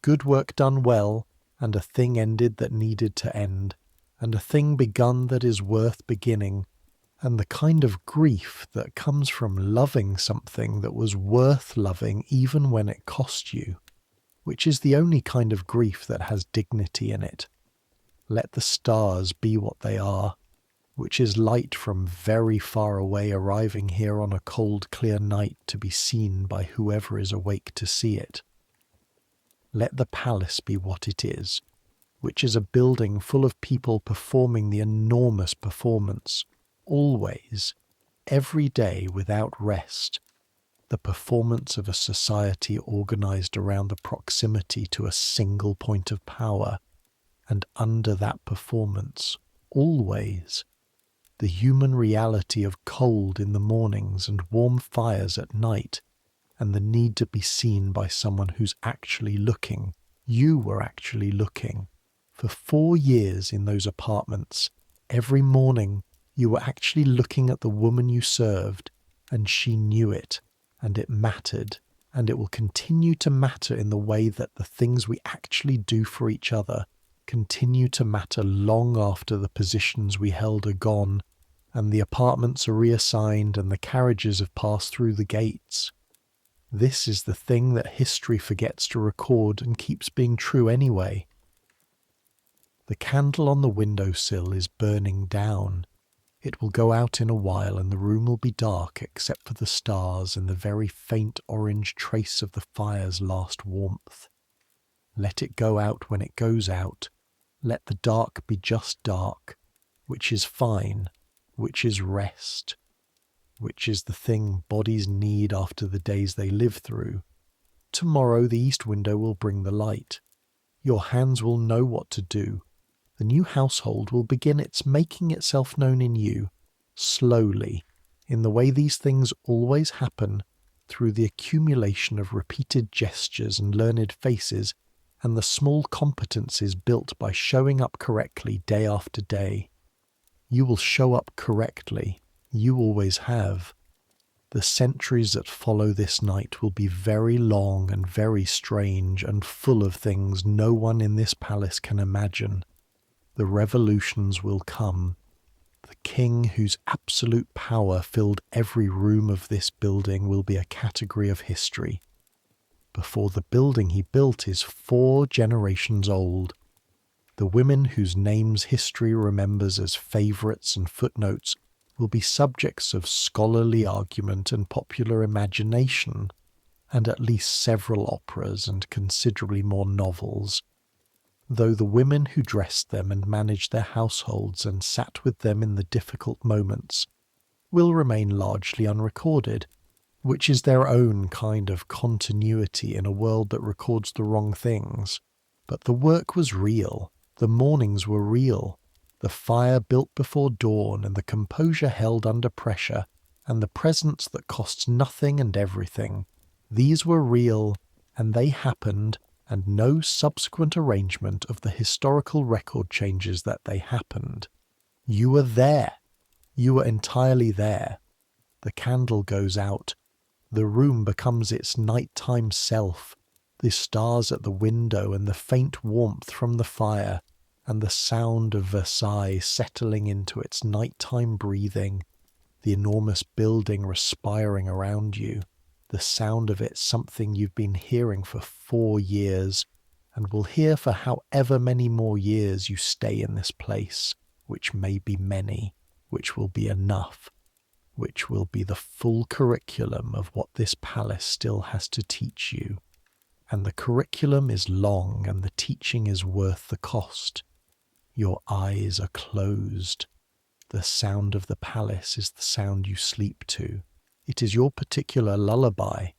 good work done well, and a thing ended that needed to end, and a thing begun that is worth beginning, and the kind of grief that comes from loving something that was worth loving even when it cost you, which is the only kind of grief that has dignity in it. Let the stars be what they are, which is light from very far away arriving here on a cold, clear night to be seen by whoever is awake to see it. Let the palace be what it is, which is a building full of people performing the enormous performance, always, every day without rest, the performance of a society organized around the proximity to a single point of power, and under that performance, always, the human reality of cold in the mornings and warm fires at night, and the need to be seen by someone who's actually looking. You were actually looking. For 4 years in those apartments, every morning you were actually looking at the woman you served, and she knew it, and it mattered, and it will continue to matter in the way that the things we actually do for each other continue to matter long after the positions we held are gone, and the apartments are reassigned and the carriages have passed through the gates. This is the thing that history forgets to record and keeps being true anyway. The candle on the windowsill is burning down. It will go out in a while and the room will be dark except for the stars and the very faint orange trace of the fire's last warmth. Let it go out when it goes out. Let the dark be just dark, which is fine, which is rest, which is the thing bodies need after the days they live through. Tomorrow the east window will bring the light. Your hands will know what to do. The new household will begin its making itself known in you, slowly, in the way these things always happen, through the accumulation of repeated gestures and learned faces, and the small competencies built by showing up correctly day after day. You will show up correctly. You always have. The centuries that follow this night will be very long and very strange and full of things no one in this palace can imagine. The revolutions will come. The king whose absolute power filled every room of this building will be a category of history. Before the building he built is 4 generations old. The women whose names history remembers as favourites and footnotes will be subjects of scholarly argument and popular imagination, and at least several operas and considerably more novels, though the women who dressed them and managed their households and sat with them in the difficult moments will remain largely unrecorded, which is their own kind of continuity in a world that records the wrong things. But the work was real, the mornings were real, the fire built before dawn and the composure held under pressure, and the presence that costs nothing and everything. These were real, and they happened, and no subsequent arrangement of the historical record changes that they happened. You were there. You were entirely there. The candle goes out. The room becomes its nighttime self. The stars at the window and the faint warmth from the fire, and the sound of Versailles settling into its nighttime breathing, the enormous building respiring around you, the sound of it something you've been hearing for 4 years, and will hear for however many more years you stay in this place, which may be many, which will be enough, which will be the full curriculum of what this palace still has to teach you. And the curriculum is long, and the teaching is worth the cost. Your eyes are closed. The sound of the palace is the sound you sleep to. It is your particular lullaby.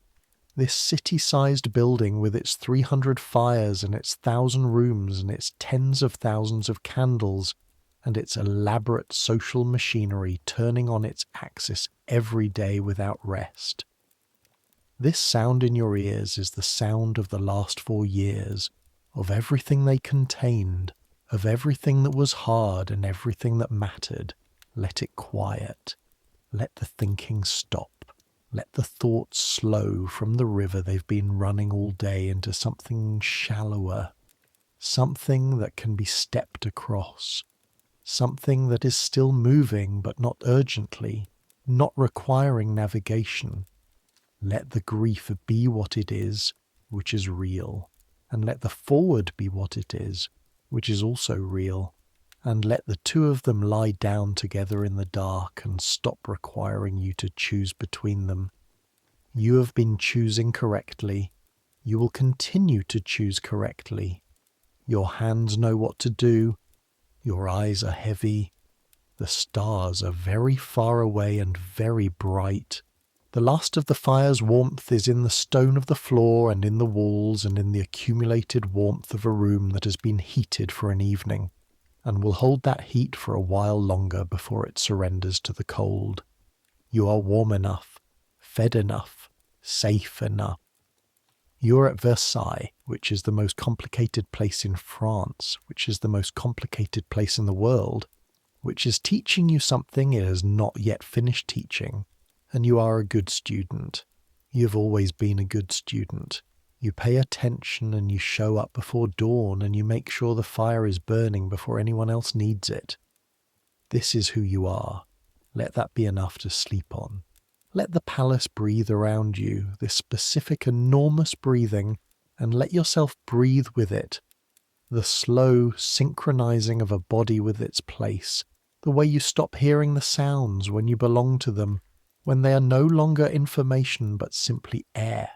This city-sized building with its 300 fires and its 1,000 rooms and its tens of thousands of candles and its elaborate social machinery turning on its axis every day without rest. This sound in your ears is the sound of the last 4 years, of everything they contained, of everything that was hard and everything that mattered. Let it quiet. Let the thinking stop. Let the thoughts slow from the river they've been running all day into something shallower, something that can be stepped across, something that is still moving but not urgently, not requiring navigation. Let the grief be what it is, which is real, and let the forward be what it is, which is also real, and let the two of them lie down together in the dark and stop requiring you to choose between them. You have been choosing correctly. You will continue to choose correctly. Your hands know what to do. Your eyes are heavy. The stars are very far away and very bright. The last of the fire's warmth is in the stone of the floor and in the walls and in the accumulated warmth of a room that has been heated for an evening, and will hold that heat for a while longer before it surrenders to the cold. You are warm enough, fed enough, safe enough. You are at Versailles, which is the most complicated place in France, which is the most complicated place in the world, which is teaching you something it has not yet finished teaching. And you are a good student. You've always been a good student. You pay attention and you show up before dawn and you make sure the fire is burning before anyone else needs it. This is who you are. Let that be enough to sleep on. Let the palace breathe around you, this specific enormous breathing, and let yourself breathe with it. The slow synchronizing of a body with its place, the way you stop hearing the sounds when you belong to them, when they are no longer information but simply air,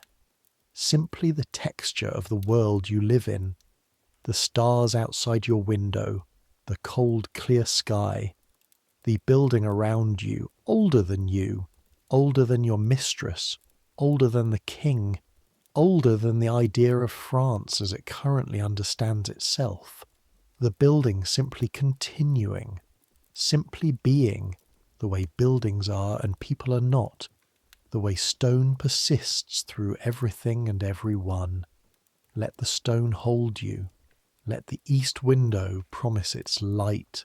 simply the texture of the world you live in, the stars outside your window, the cold clear sky, the building around you, older than you, older than your mistress, older than the king, older than the idea of France as it currently understands itself, the building simply continuing, simply being, the way buildings are and people are not, the way stone persists through everything and everyone. Let the stone hold you. Let the east window promise its light.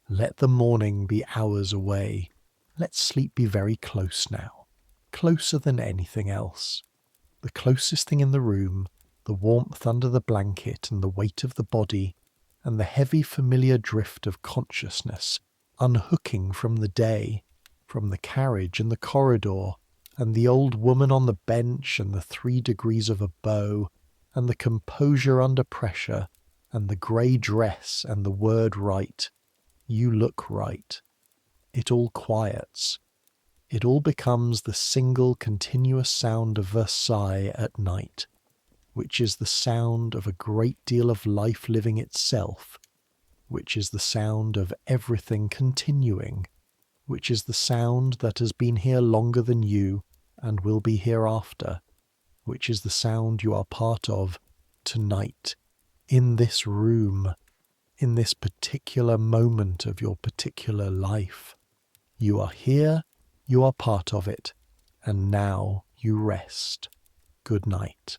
Let the morning be hours away. Let sleep be very close now, closer than anything else. The closest thing in the room, the warmth under the blanket and the weight of the body, and the heavy familiar drift of consciousness unhooking from the day, from the carriage and the corridor, and the old woman on the bench and the 3 degrees of a bow, and the composure under pressure, and the grey dress and the word right. You look right. It all quiets. It all becomes the single continuous sound of Versailles at night, which is the sound of a great deal of life living itself, which is the sound of everything continuing, which is the sound that has been here longer than you and will be hereafter, which is the sound you are part of tonight, in this room, in this particular moment of your particular life. You are here, you are part of it, and now you rest. Good night.